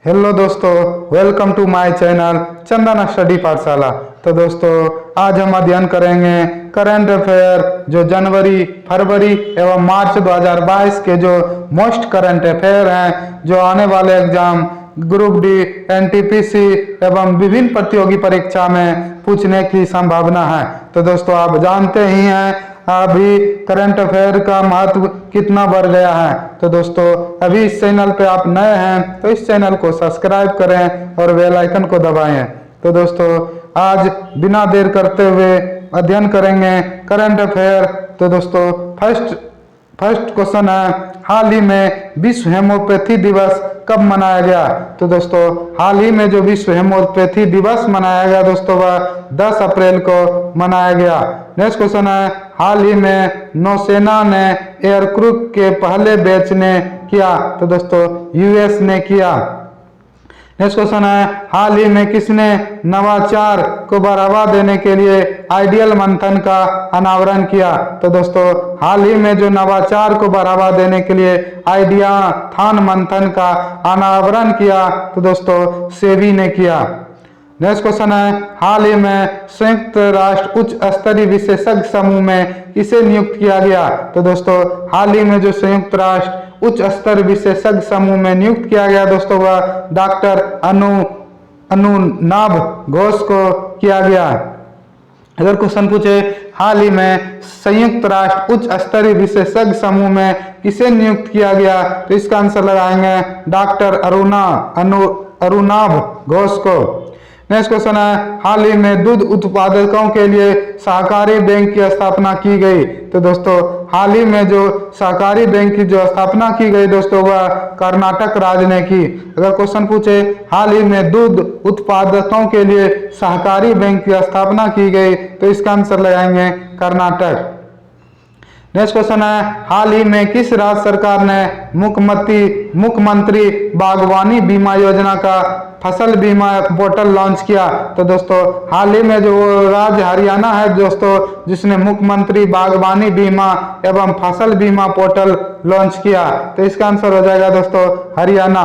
Hello दोस्तों, welcome to my channel Chandan study Pathshala. तो दोस्तों, आज हम अध्ययन करेंगे करंट अफेयर जो जनवरी, फरवरी एवं मार्च 2022 के जो मोस्ट करंट अफेयर हैं, जो आने वाले एग्जाम ग्रुप डी, एनटीपीसी एवं विभिन्न प्रतियोगी परीक्षा में पूछने की संभावना है। तो दोस्तों, आप जानते ही हैं अभी करंट अफेयर का महत्व कितना बढ़ गया है। तो दोस्तों, अभी इस चैनल पे आप नए हैं तो इस चैनल को सब्सक्राइब करें और बेल आइकन को दबाएं। तो दोस्तों, आज बिना देर करते हुए अध्ययन करेंगे करंट अफेयर। तो दोस्तों, फर्स्ट क्वेश्चन है, हाल ही में विश्व हेमोपैथी दिवस कब मनाया गया? तो दोस्तों, हाल ही में जो विश्व हेमोपैथी दिवस मनाया गया दोस्तों, वह 10 अप्रैल को मनाया गया। नेक्स्ट क्वेश्चन है, हाल ही में नौसेना ने एयरक्रू के पहले बैच ने किया? तो दोस्तों, यूएस ने किया। नेक्स्ट क्वेश्चन है, हाल ही में किसने नवाचार को बढ़ावा देने के लिए आइडियल मंथन का अनावरण किया? तो दोस्तों, हाल ही में जो नवाचार को बढ़ावा देने के लिए आइडिया थान मंथन का अनावरण किया, तो दोस्तों सेबी ने किया। नेक्स्ट क्वेश्चन है, हाल ही में संयुक्त राष्ट्र उच्च स्तरीय विशेषज्ञ समूह में किसे नियुक्त किया गया? तो दोस्तों, हाल ही में जो संयुक्त राष्ट्र उच्च स्तर विशेषज्ञ समूह में नियुक्त किया गया दोस्तों, वह डॉक्टर अनुनाभ घोष को किया गया। अगर क्वेश्चन पूछे, हाल ही में संयुक्त राष्ट्र उच्च स्तरीय विशेषज्ञ समूह में किसे नियुक्त किया गया? तो इसका आंसर लगाएंगे डॉक्टर अनुनाभ घोष को। नेक्स्ट क्वेश्चन है, हाल ही में दूध उत्पादकों के लिए सहकारी बैंक की स्थापना की गई? तो दोस्तों, हाल ही में जो सहकारी बैंक की जो स्थापना की गई दोस्तों, वह कर्नाटक राज्य ने की। अगर क्वेश्चन पूछे, हाल ही में दूध उत्पादकों के लिए सहकारी बैंक की स्थापना की गई, तो इसका आंसर लगाएंगे कर्नाटक। नेक्स्ट क्वेश्चन है, हाल ही में किस राज्य सरकार ने मुख्यमंत्री बागवानी बीमा योजना का फसल बीमा पोर्टल लॉन्च किया? तो दोस्तों, हाल ही में जो राज्य हरियाणा है दोस्तों, जिसने मुख्यमंत्री बागवानी बीमा एवं फसल बीमा पोर्टल लॉन्च किया, तो इसका आंसर हो जाएगा दोस्तों हरियाणा।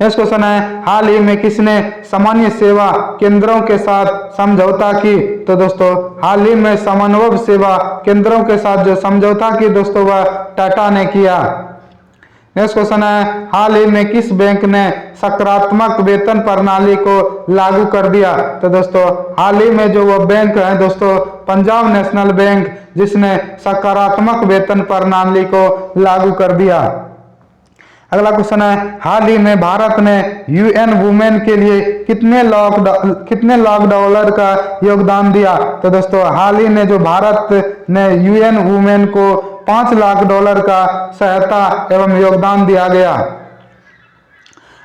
नेक्स्ट क्वेश्चन है, हाल ही में किसने सामान्य सेवा केंद्रों के साथ समझौता की? तो दोस्तों, हाल ही में समन्वय सेवा केंद्रों के साथ जो समझौता की दोस्तों, वह टाटा ने किया। नेक्स्ट क्वेश्चन है, हाल ही में किस बैंक ने सकारात्मक वेतन प्रणाली को लागू कर दिया? तो दोस्तों, हाल ही में जो वो बैंक है दोस्तों, पंजाब नेशनल बैंक, जिसने सकारात्मक वेतन प्रणाली को लागू कर दिया। अगला क्वेश्चन है, हाल ही में भारत ने यूएन वुमेन के लिए कितने लाख डॉलर का योगदान दिया? तो दोस्तों, हाल ही में जो भारत ने यूएन वुमेन को 5 लाख डॉलर का सहायता एवं योगदान दिया गया।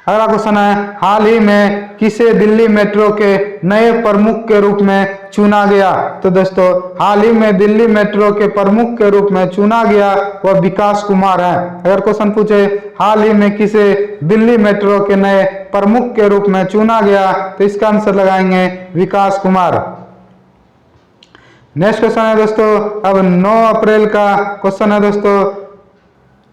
अगला क्वेश्चन है, हाल ही में किसे दिल्ली मेट्रो के नए प्रमुख के रूप में चुना गया? तो दोस्तों, हाल ही में दिल्ली मेट्रो के प्रमुख के रूप में चुना गया वह विकास कुमार है। अगर क्वेश्चन पूछे, हाल ही में किसे दिल्ली मेट्रो के नए प्रमुख के रूप में चुना गया, तो इसका आंसर लगाएंगे विकास कुमार। नेक्स्ट क्वेश्चन है दोस्तों, अब 9 अप्रैल का क्वेश्चन है दोस्तों।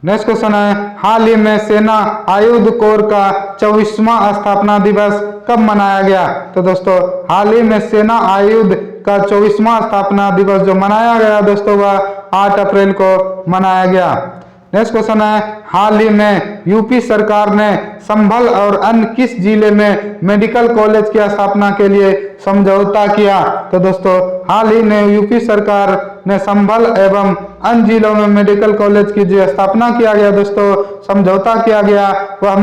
नेक्स्ट क्वेश्चन है, हाल ही में सेना आयुध कोर का 24वां स्थापना दिवस कब मनाया गया? तो दोस्तों, हाल ही में सेना आयुध का 24वां स्थापना दिवस जो मनाया गया दोस्तों, वह 8 अप्रैल को मनाया गया। नेक्स्ट क्वेश्चन है, हाल ही में यूपी सरकार ने संभल और अन्य किस जिले में मेडिकल कॉलेज की स्थापना के लिए समझौता किया? तो दोस्तों, हाल ही में यूपी सरकार ने संभल एवं अन्य जिलों में मेडिकल कॉलेज की जो स्थापना किया गया दोस्तों, समझौता किया गया, वह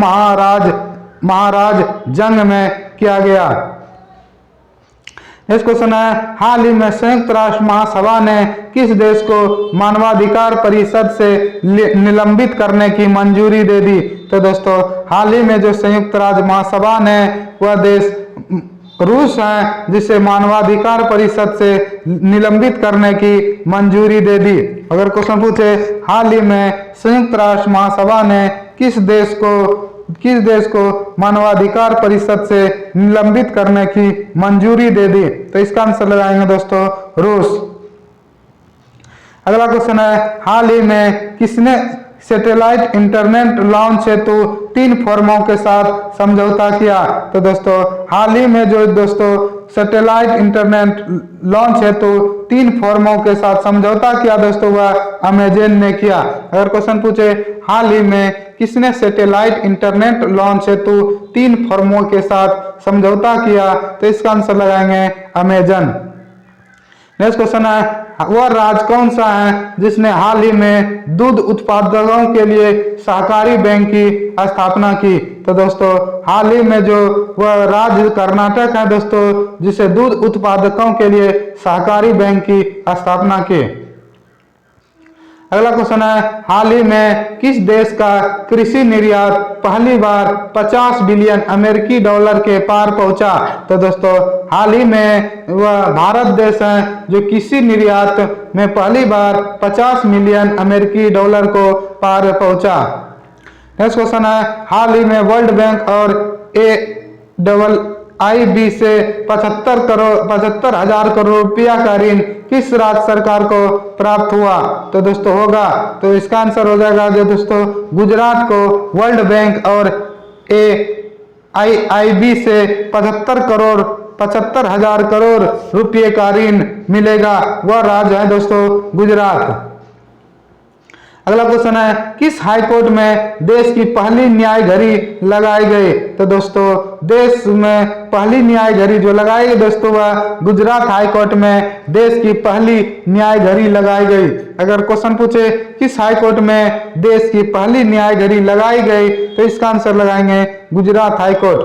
महाराज जंग में किया गया। नेक्स्ट क्वेश्चन है, हाल ही में संयुक्त राष्ट्र महासभा ने किस देश को मानवाधिकार परिषद से निलंबित करने की मंजूरी दे दी? तो दोस्तों, हाल ही में जो संयुक्त राष्ट्र महासभा ने वह देश रूस है, जिसे मानवाधिकार परिषद से निलंबित करने की मंजूरी दे दी। अगर क्वेश्चन पूछे, हाल ही में संयुक्त राष्ट्र महासभा ने किस देश को मानवाधिकार परिषद से निलंबित करने की मंजूरी दे दी? तो इसका आंसर लगाएंगे दोस्तों रूस। अगला क्वेश्चन है, हाल ही में किसने सैटेलाइट इंटरनेट लॉन्च हेतु 3 फर्मों के साथ समझौता किया। तो दोस्तों हाल ही में जो दोस्तों सैटेलाइट इंटरनेट लॉन्च हेतु 3 फर्मों के साथ समझौता किया दोस्तों वह अमेजन ने किया। अगर क्वेश्चन पूछे हाल ही में किसने सैटेलाइट इंटरनेट लॉन्च हेतु 3 फर्मों के साथ समझौता किया, तो इसका आंसर लगाएंगे अमेजन। नेक्स्ट क्वेश्चन है वह राज्य कौन सा है जिसने हाल ही में दूध उत्पादकों के लिए सहकारी बैंक की स्थापना की। तो दोस्तों हाल ही में जो वह राज्य कर्नाटक है दोस्तों जिसे दूध उत्पादकों के लिए सहकारी बैंक की स्थापना की। अगला क्वेश्चन है हाल ही में किस देश का कृषि निर्यात पहली बार 50 बिलियन अमेरिकी डॉलर के पार पहुंचा। तो दोस्तों हाल ही में वह भारत देश है जो कृषि निर्यात में पहली बार 50 मिलियन अमेरिकी डॉलर को पार पहुंचा। नेक्स्ट क्वेश्चन है हाल ही में वर्ल्ड बैंक और AIIB से 75,000 करोड़ रुपया का ऋण किस राज्य सरकार को प्राप्त हुआ। तो दोस्तों होगा, तो इसका आंसर हो जाएगा जो दोस्तों गुजरात को वर्ल्ड बैंक और AIIB से 75,000 करोड़ रुपये का ऋण मिलेगा। वह राज्य है दोस्तों गुजरात। अगला क्वेश्चन है किस हाईकोर्ट में देश की पहली न्याय घड़ी लगाई गई। तो दोस्तों देश में पहली न्याय घड़ी जो लगाई गई दोस्तों वह गुजरात हाईकोर्ट में देश की पहली न्याय घड़ी लगाई गई। अगर क्वेश्चन पूछे किस हाईकोर्ट में देश की पहली न्याय घड़ी लगाई गई, तो इसका आंसर लगाएंगे गुजरात हाईकोर्ट।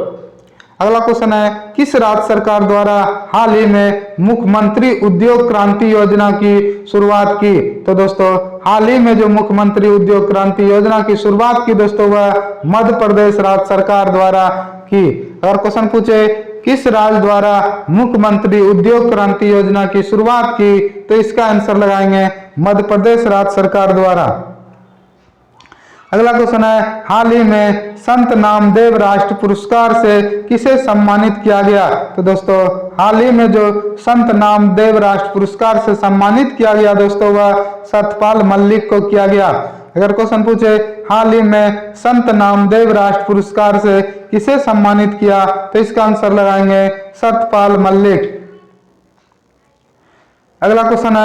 अगला क्वेश्चन है किस राज्य सरकार द्वारा हाल ही में मुख्यमंत्री उद्योग क्रांति योजना की शुरुआत की। तो दोस्तों हाल ही में जो मुख्यमंत्री उद्योग क्रांति योजना की शुरुआत की दोस्तों वह मध्य प्रदेश राज्य सरकार द्वारा की। अगर क्वेश्चन पूछे किस राज्य द्वारा मुख्यमंत्री उद्योग क्रांति योजना की शुरुआत की, तो इसका आंसर लगाएंगे मध्य प्रदेश राज्य सरकार द्वारा। अगला क्वेश्चन है हाल ही में संत नामदेव राष्ट्र पुरस्कार से किसे सम्मानित किया गया। तो दोस्तों हाल ही में जो संत नामदेव राष्ट्र पुरस्कार से सम्मानित किया गया दोस्तों वह सतपाल मलिक को किया गया। अगर क्वेश्चन पूछे हाल ही में संत नामदेव राष्ट्र पुरस्कार से किसे सम्मानित किया, तो इसका आंसर लगाएंगे सतपाल मलिक। अगला क्वेश्चन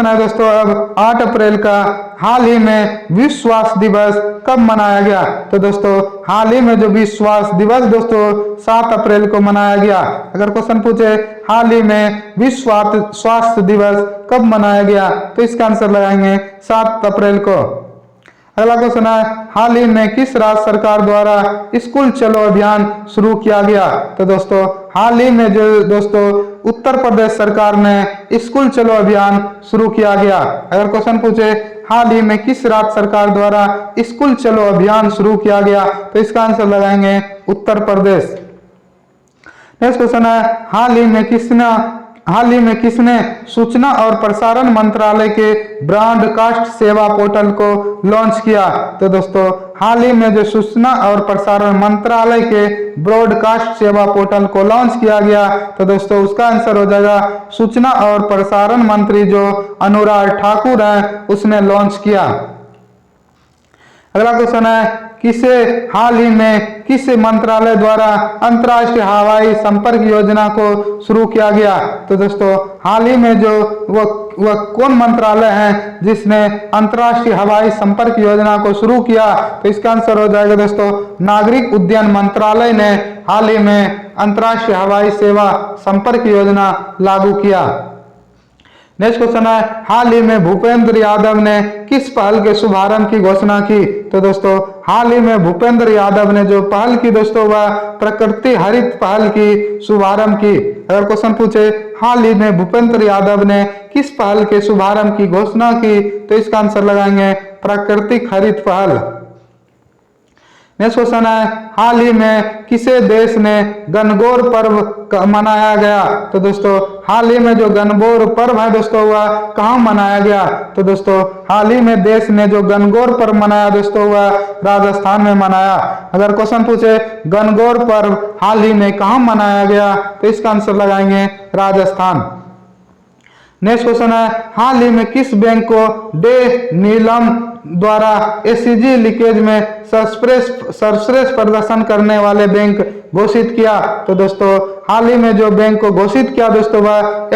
है दोस्तों अब 8 अप्रैल का हाल ही में विश्व स्वास्थ्य दिवस कब मनाया गया। तो दोस्तों हाल ही में जो विश्व स्वास्थ्य दिवस दोस्तों 7 अप्रैल को मनाया गया। अगर क्वेश्चन पूछे हाल ही में विश्व स्वास्थ्य दिवस कब मनाया गया, तो इसका आंसर लगाएंगे 7 अप्रैल को। अगला क्वेश्चन है हाल ही में किस राज्य सरकार द्वारा स्कूल चलो अभियान शुरू किया गया। तो दोस्तों हाल ही में जो दोस्तों उत्तर प्रदेश सरकार ने स्कूल चलो अभियान शुरू किया गया। अगर क्वेश्चन पूछे हाल ही में किस राज्य सरकार द्वारा स्कूल चलो अभियान शुरू किया गया, तो इसका आंसर लगाएंगे उत्तर प्रदेश। नेक्स्ट क्वेश्चन है हाल ही में किसने सूचना और प्रसारण मंत्रालय के ब्रॉडकास्ट सेवा पोर्टल को लॉन्च किया। तो दोस्तों हाल ही में जो सूचना और प्रसारण मंत्रालय के ब्रॉडकास्ट सेवा पोर्टल को लॉन्च किया गया, तो दोस्तों उसका आंसर हो जाएगा सूचना और प्रसारण मंत्री जो अनुराग ठाकुर हैं उसने लॉन्च किया। अगला क्वेश्चन है हाल ही में किस मंत्रालय द्वारा अंतर्राष्ट्रीय हवाई संपर्क योजना को शुरू किया गया। तो दोस्तों हाल ही में जो वह कौन मंत्रालय है जिसने अंतर्राष्ट्रीय हवाई संपर्क योजना को शुरू किया, तो इसका आंसर हो जाएगा दोस्तों नागरिक उड्डयन मंत्रालय ने हाल ही में अंतर्राष्ट्रीय हवाई सेवा संपर्क योजना लागू किया। नेक्स्ट क्वेश्चन है हाल ही में भूपेंद्र यादव ने किस पहल के शुभारंभ की घोषणा की। तो दोस्तों हाल ही में भूपेंद्र यादव ने जो पहल की दोस्तों वह प्रकृति हरित पहल की शुभारंभ की। अगर क्वेश्चन पूछे हाल ही में भूपेंद्र यादव ने किस पहल के शुभारंभ की घोषणा की, तो इसका आंसर लगाएंगे प्राकृतिक हरित पहल। नेक्स्ट क्वेश्चन है हाल ही में किसे देश ने गणगौर पर्व मनाया गया। तो दोस्तों हाल ही में जो गणगौर पर्व है दोस्तों वह कहाँ मनाया गया। तो दोस्तों हाल ही में देश ने जो गणगौर पर्व मनाया दोस्तों वह राजस्थान में मनाया। अगर क्वेश्चन पूछे गणगौर पर्व हाल ही में कहाँ मनाया गया, तो इसका आंसर लगाएंगे राजस्थान। नेक्स्ट क्वेश्चन है, हाल ही में किस बैंक को डे नीलम द्वारा एसीजी लीकेज में सर्वश्रेष्ठ प्रदर्शन करने वाले बैंक घोषित किया? तो दोस्तों हाल ही में जो बैंक को घोषित किया दोस्तों वह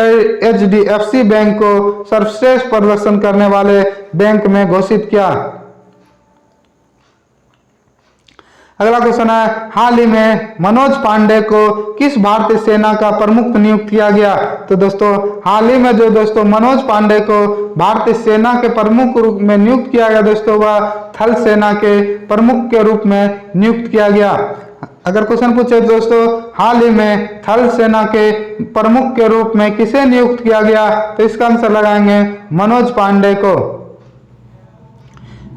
HDFC बैंक को सर्वश्रेष्ठ प्रदर्शन करने वाले बैंक में घोषित किया। अगला क्वेश्चन है, हाल ही में मनोज पांडे को किस भारतीय सेना का प्रमुख नियुक्त किया गया? तो दोस्तों हाल ही में जो दोस्तों मनोज पांडे को भारतीय सेना के प्रमुख रूप में नियुक्त किया गया दोस्तों वह थल सेना के प्रमुख के रूप में नियुक्त किया गया। अगर क्वेश्चन पूछे दोस्तों हाल ही में थल सेना के प्रमुख के रूप में किसे नियुक्त किया गया? तो इसका आंसर लगाएंगे मनोज पांडे को।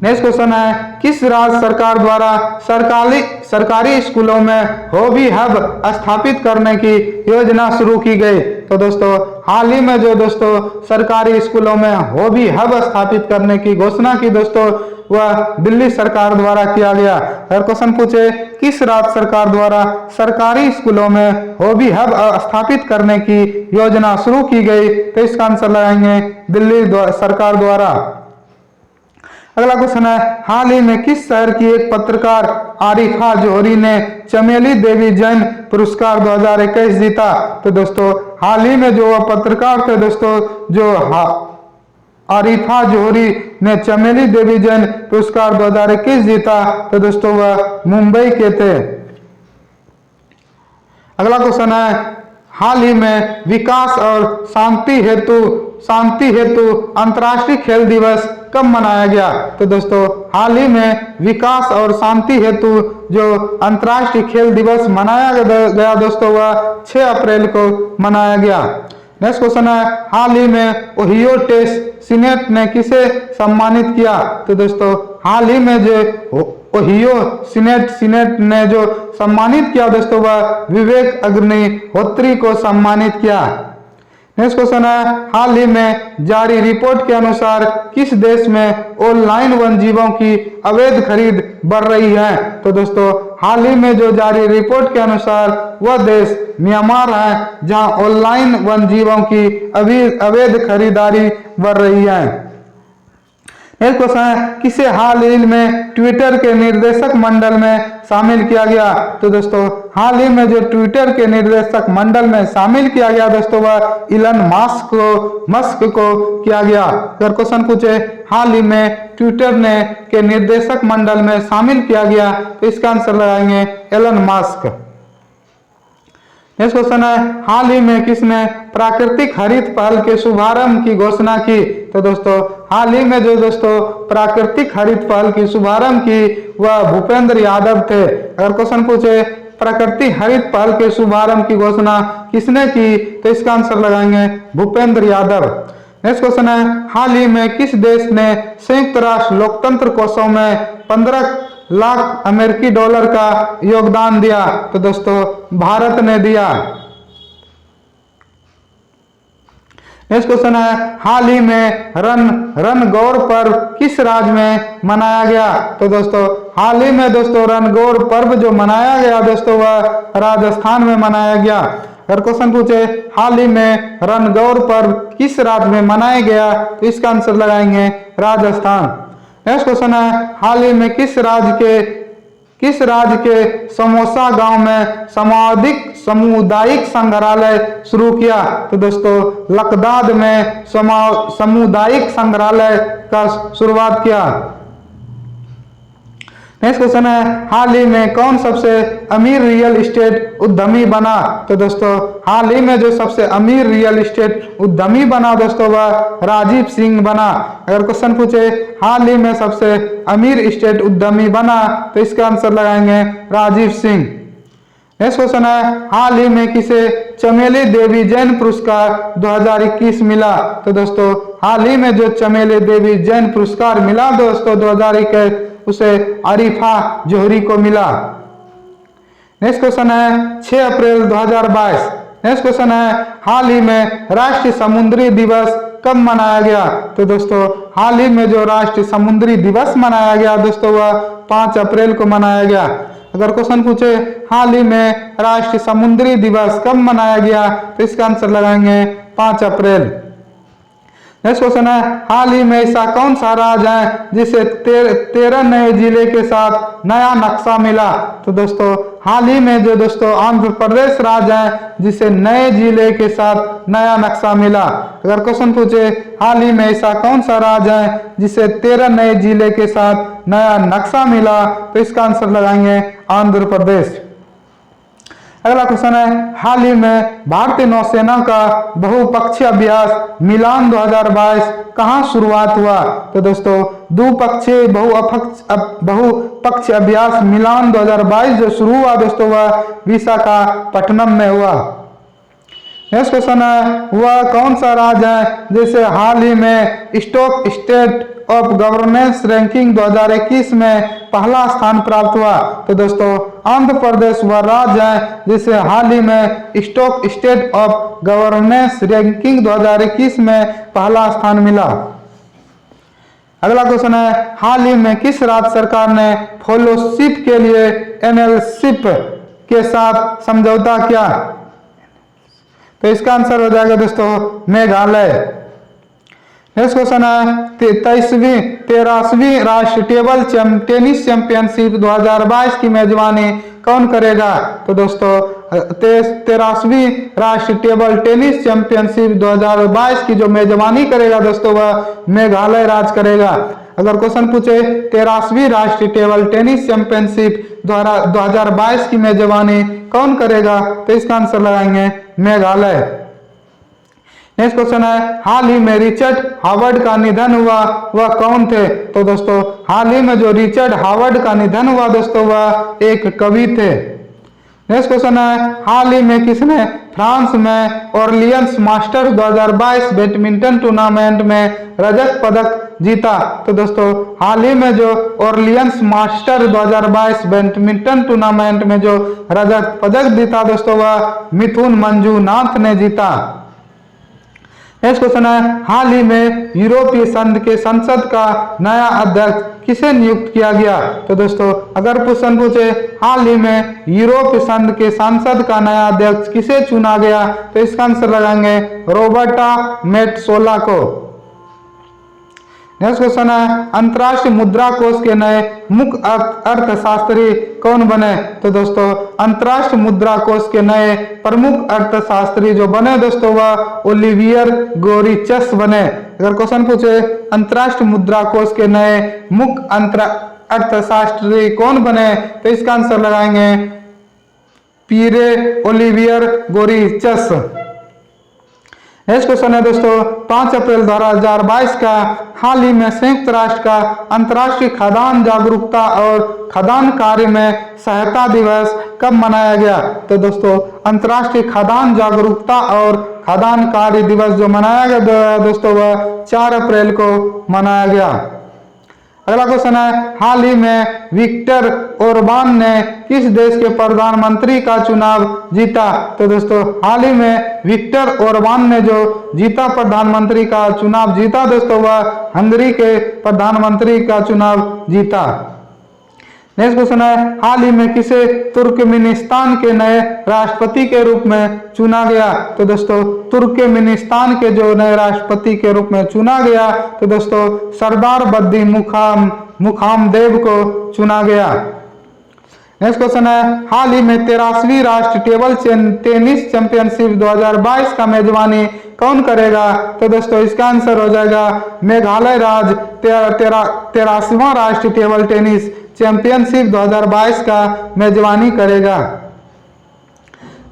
नेक्स्ट क्वेश्चन है, किस राज्य सरकार द्वारा सरकारी स्कूलों में हॉबी हब स्थापित करने की योजना शुरू की गई? तो दोस्तों हाल ही में जो दोस्तों सरकारी स्कूलों में हॉबी हब स्थापित करने की घोषणा की दोस्तों वह दिल्ली सरकार द्वारा किया गया। अगर क्वेश्चन पूछे किस राज्य सरकार द्वारा सरकारी स्कूलों में हॉबी हब स्थापित करने की योजना शुरू की गई? तो इसका आंसर लगाएंगे दिल्ली सरकार द्वारा। अगला क्वेश्चन है, हाल ही में किस शहर की एक पत्रकार आरिफा जोहरी ने चमेली देवी जैन पुरस्कार 2021 जीता? तो दोस्तों हाल ही में जो पत्रकार थे दोस्तों जो आरिफा जोहरी ने चमेली देवी जैन पुरस्कार 2021 जीता तो दोस्तों वह मुंबई के थे। अगला क्वेश्चन है, हाल ही में विकास और शांति हेतु अंतर्राष्ट्रीय खेल दिवस कब मनाया गया? तो दोस्तों हाल ही में विकास और शांति हेतु जो अंतर्राष्ट्रीय खेल दिवस मनाया गया दोस्तों वह 6 अप्रैल को मनाया गया। नेक्स्ट क्वेश्चन है, हाल ही में ओहियो टेस्ट सीनेट ने किसे सम्मानित किया? तो दोस्तों हाल ही में जो ओहियो सीनेट ने जो सम्मानित किया दोस्तों वह विवेक अग्निहोत्री को सम्मानित किया। नेक्स्ट क्वेश्चन है, हाल ही में जारी रिपोर्ट के अनुसार किस देश में ऑनलाइन वन्यजीवों की अवैध खरीद बढ़ रही है? तो दोस्तों हाल ही में जो जारी रिपोर्ट के अनुसार वह देश म्यांमार है जहां ऑनलाइन वन्यजीवों की अवैध खरीदारी बढ़ रही है। नेक्स्ट क्वेश्चन है, किसे हाल ही में ट्विटर के निर्देशक मंडल में शामिल किया गया? तो दोस्तों हाल ही में जो ट्विटर के निर्देशक मंडल में शामिल किया गया दोस्तों वह इलन मस्क को किया गया। अगर क्वेश्चन पूछे हाल ही में ट्विटर के निर्देशक मंडल में शामिल किया गया तो इसका आंसर लगाएंगे एलन मस्क। नेक्स्ट क्वेश्चन है, हाल ही में किसने प्राकृतिक हरित पहल के शुभारंभ की घोषणा की? तो दोस्तों हाल ही में जो दोस्तों प्राकृतिक हरित पहल की शुभारंभ की वह भूपेंद्र यादव थे। अगर क्वेश्चन पूछे प्राकृतिक हरित पहल के शुभारंभ की घोषणा किसने की तो इसका आंसर लगाएंगे भूपेंद्र यादव। नेक्स्ट क्वेश्चन है, हाल ही में किस देश ने संयुक्त राष्ट्र लोकतंत्र कोषों में 15 लाख अमेरिकी डॉलर का योगदान दिया? तो दोस्तों भारत ने दिया। नेक्स्ट क्वेश्चन है, हाल ही में रन गौर पर्व किस राज्य में मनाया गया? तो दोस्तों हाल ही में दोस्तों रन गौर पर्व जो मनाया गया दोस्तों वह राजस्थान में मनाया गया। अगर क्वेश्चन पूछे हाल ही में रन गौर पर्व किस राज्य में मनाया गया तो इसका आंसर लगाएंगे राजस्थान। नेक्स्ट क्वेश्चन है, हाल ही में किस राज्य के समोसा गांव में सामुदायिक संग्रहालय शुरू किया? तो दोस्तों लखदाद में सामुदायिक संग्रहालय का शुरुआत किया। नेक्स्ट क्वेश्चन है, हाल ही में कौन सबसे अमीर रियल एस्टेट उद्यमी बना? तो दोस्तों हाल ही में जो सबसे अमीर रियल एस्टेट उद्यमी बना दोस्तों वह राजीव सिंह बना। अगर क्वेश्चन पूछे हाल ही में सबसे अमीर एस्टेट उद्यमी बना तो इसका आंसर लगाएंगे राजीव सिंह। नेक्स्ट क्वेश्चन है, हाल ही में किसे चमेली देवी जैन पुरस्कार 2021 मिला? तो दोस्तों हाल ही में जो चमेली देवी जैन पुरस्कार मिला दोस्तों 2021 उसे आरिफा जोहरी को मिला। नेक्स्ट क्वेश्चन है 6 अप्रैल 2022। नेक्स्ट क्वेश्चन है, हाल ही में राष्ट्रीय समुद्री दिवस कब मनाया गया? तो दोस्तों हाल ही में जो राष्ट्रीय समुद्री दिवस मनाया गया दोस्तों वह 5 अप्रैल को मनाया गया। अगर क्वेश्चन पूछे हाल ही में राष्ट्रीय समुद्री दिवस कब मनाया गया तो इसका आंसर लगाएंगे 5 अप्रैल। नेक्स्ट क्वेश्चन है, हाल ही में ऐसा कौन सा राज्य है जिसे 13 नए जिले के साथ नया नक्शा मिला? तो दोस्तों हाल ही में जो दोस्तों आंध्र प्रदेश राज्य है जिसे नए जिले के साथ नया नक्शा मिला। अगर क्वेश्चन पूछे हाल ही में ऐसा कौन सा राज्य है जिसे 13 नए जिले के साथ नया नक्शा मिला, तो इसका आंसर लगाएंगे आंध्र प्रदेश। अगला क्वेश्चन है, हाल ही में भारतीय नौसेना का बहुपक्षीय अभ्यास मिलान 2022 कहां शुरुआत हुआ? तो दोस्तों द्विपक्षीय बहुपक्षीय अभ्यास मिलान 2022 जो शुरू हुआ दोस्तों वह विशाखापट्टनम में हुआ। नेक्स्ट क्वेश्चन है, वह कौन सा राज्य है जिसे हाल ही में stock state of governance ranking 2021 में पहला स्थान प्राप्त हुआ? तो दोस्तों आंध्र प्रदेश वह राज्य है जिसे हाल ही में stock state of governance ranking 2021 में पहला स्थान मिला। अगला क्वेश्चन है, हाल ही में किस राज्य सरकार ने फेलोशिप के लिए एनएलशिप के साथ समझौता किया? तो इसका आंसर हो जाएगा दोस्तों मेघालय। नेक्स्ट क्वेश्चन है, 13वीं राष्ट्रीय टेबल टेनिस चैंपियनशिप 2022 की मेजबानी कौन करेगा? तो दोस्तों 13वीं राष्ट्रीय टेबल टेनिस चैंपियनशिप 2022 की जो मेजबानी करेगा दोस्तों वह मेघालय राज्य करेगा। अगर क्वेश्चन पूछे 13वीं राष्ट्रीय टेबल टेनिस चैंपियनशिप 2022 की मेजबानी कौन करेगा, तो इसका आंसर लगाएंगे मेघालय। नेक्स्ट क्वेश्चन है, हाल ही में रिचर्ड हावर्ड का निधन हुआ वह कौन थे? तो दोस्तों हाल ही में जो रिचर्ड हावर्ड का निधन हुआ दोस्तों वह एक कवि थे। नेक्स्ट क्वेश्चन है, हाल ही में किसने फ्रांस में ऑरलियंस मास्टर्स 2022 बैडमिंटन टूर्नामेंट में रजत पदक जीता? तो दोस्तों हाल ही में जो ऑरलियंस मास्टर 2022 बैडमिंटन टूर्नामेंट में जो रजत पदक जीता दोस्तों वह मिथुन मंजूनाथ ने जीता। नेक्स्ट क्वेश्चन है, हाल ही में यूरोपीय संघ के संसद का नया अध्यक्ष किसे नियुक्त किया गया? तो दोस्तों अगर क्वेश्चन पूछे हाल ही में यूरोपीय संघ के संसद का नया अध्यक्ष किसे चुना गया, तो इसका आंसर लगाएंगे रोबर्टा मेट्सोला को। नेक्स्ट क्वेश्चन है, अंतर्राष्ट्रीय मुद्रा कोष के नए मुख्य अर्थशास्त्री कौन बने? तो दोस्तों अंतर्राष्ट्रीय मुद्रा कोष के नए प्रमुख अर्थशास्त्री जो बने दोस्तों वह ओलिवियर गोरिचस बने। अगर क्वेश्चन पूछे अंतर्राष्ट्रीय मुद्रा कोष के नए मुख्य अर्थशास्त्री कौन बने, तो इसका आंसर लगाएंगे पीरे ओलिवियर गोरिचस। नेक्स्ट क्वेश्चन है दोस्तों, 5 अप्रैल 2022 का हाल ही में संयुक्त राष्ट्र का अंतर्राष्ट्रीय खाद्यान्न जागरूकता और खाद्यान्न कार्य में सहायता दिवस कब मनाया गया? तो दोस्तों अंतर्राष्ट्रीय खाद्यान्न जागरूकता और खाद्यान्न कार्य दिवस जो मनाया गया दोस्तों वह 4 अप्रैल को मनाया गया। अगला क्वेश्चन है, हाल ही में विक्टर ओरबान ने किस देश के प्रधानमंत्री का चुनाव जीता? तो दोस्तों हाल ही में विक्टर ओरबान ने जो जीता प्रधानमंत्री का चुनाव जीता दोस्तों वह हंगरी के प्रधानमंत्री का चुनाव जीता। नेक्स्ट क्वेश्चन है, हाल ही में किसे तुर्कमेनिस्तान के नए राष्ट्रपति के रूप में चुना गया? तो दोस्तों तुर्कमेनिस्तान के जो नए राष्ट्रपति के रूप में चुना गया तो दोस्तों सरदार बद्दी मुखामदेव को चुना गया। नेक्स्ट क्वेश्चन है, हाल ही में 13वीं राष्ट्रीय टेबल टेनिस चैंपियनशिप 2022 का मेजबानी कौन करेगा? तो दोस्तों इसका आंसर हो जाएगा मेघालय राज्य 13वां राष्ट्रीय टेबल टेनिस चैंपियनशिप 2022 का मेजबानी करेगा।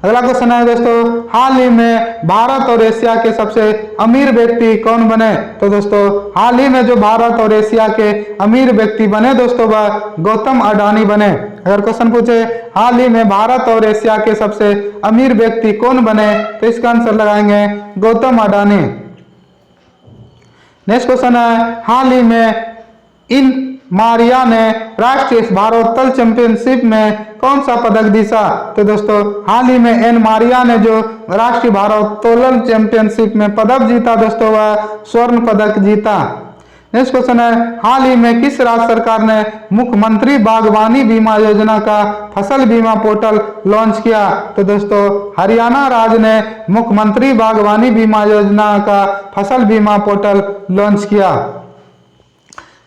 अगला क्वेश्चन है दोस्तों, हाल ही में भारत और एशिया के सबसे अमीर व्यक्ति कौन बने? तो दोस्तों हाल ही में जो भारत और एशिया के अमीर व्यक्ति बने दोस्तों वह गौतम अडानी बने। अगर क्वेश्चन पूछे हाल ही में भारत और एशिया के सबसे अमीर व्यक्ति कौन बने, तो इसका आंसर लगाएंगे गौतम अडानी। नेक्स्ट क्वेश्चन है, हाल ही में इन मारिया ने राष्ट्रीय भारोत्तोलन चैंपियनशिप में कौन सा पदक जीता? तो दोस्तों हाल ही में एन मारिया ने जो राष्ट्रीय भारोत्तोलन चैंपियनशिप में पदक जीता दोस्तों वह स्वर्ण पदक जीता। नेक्स्ट क्वेश्चन है, हाल ही में किस राज्य सरकार ने मुख्यमंत्री बागवानी बीमा योजना का फसल बीमा पोर्टल लॉन्च किया? तो दोस्तों हरियाणा राज्य ने मुख्यमंत्री बागवानी बीमा योजना का फसल बीमा पोर्टल लॉन्च किया।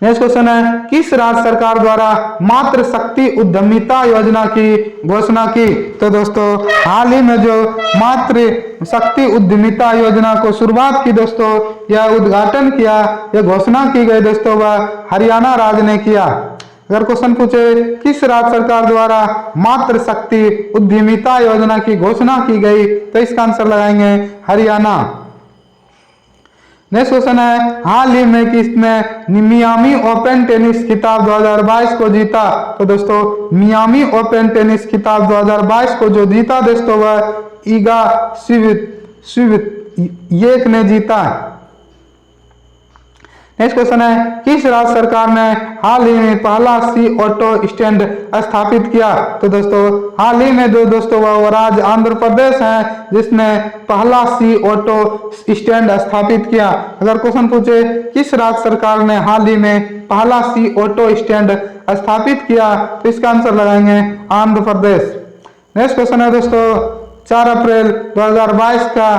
नेक्स्ट क्वेश्चन है, किस राज्य सरकार द्वारा मातृ शक्ति उद्यमिता योजना की घोषणा की? तो दोस्तों हाल ही में जो मातृ शक्ति उद्यमिता योजना को शुरुआत की दोस्तों, यह उद्घाटन किया, यह घोषणा की गई दोस्तों, वह हरियाणा राज्य ने किया। अगर क्वेश्चन पूछे किस राज्य सरकार द्वारा मातृ शक्ति उद्यमिता योजना की घोषणा की गई, तो इसका आंसर लगाएंगे हरियाणा। नेक्स्ट क्वेश्चन है, हाल ही में किसने मियामी ओपन टेनिस खिताब 2022 को जीता? तो दोस्तों मियामी ओपन टेनिस खिताब 2022 को जो जीता दोस्तों, वह ईगा स्विएतेक ने जीता। नेक्स्ट क्वेश्चन है, किस राज्य सरकार ने हाल ही में पहला सी ऑटो स्टैंड स्थापित किया? तो दोस्तों हाल ही में जो दोस्तों वह राज्य आंध्र प्रदेश है जिसने पहला सी ऑटो स्टैंड स्थापित किया। अगर क्वेश्चन पूछे किस राज्य सरकार ने हाल ही में पहला सी ऑटो स्टैंड स्थापित किया, तो इसका आंसर लगाएंगे आंध्र प्रदेश। नेक्स्ट क्वेश्चन है दोस्तों, 4 अप्रैल 2022 का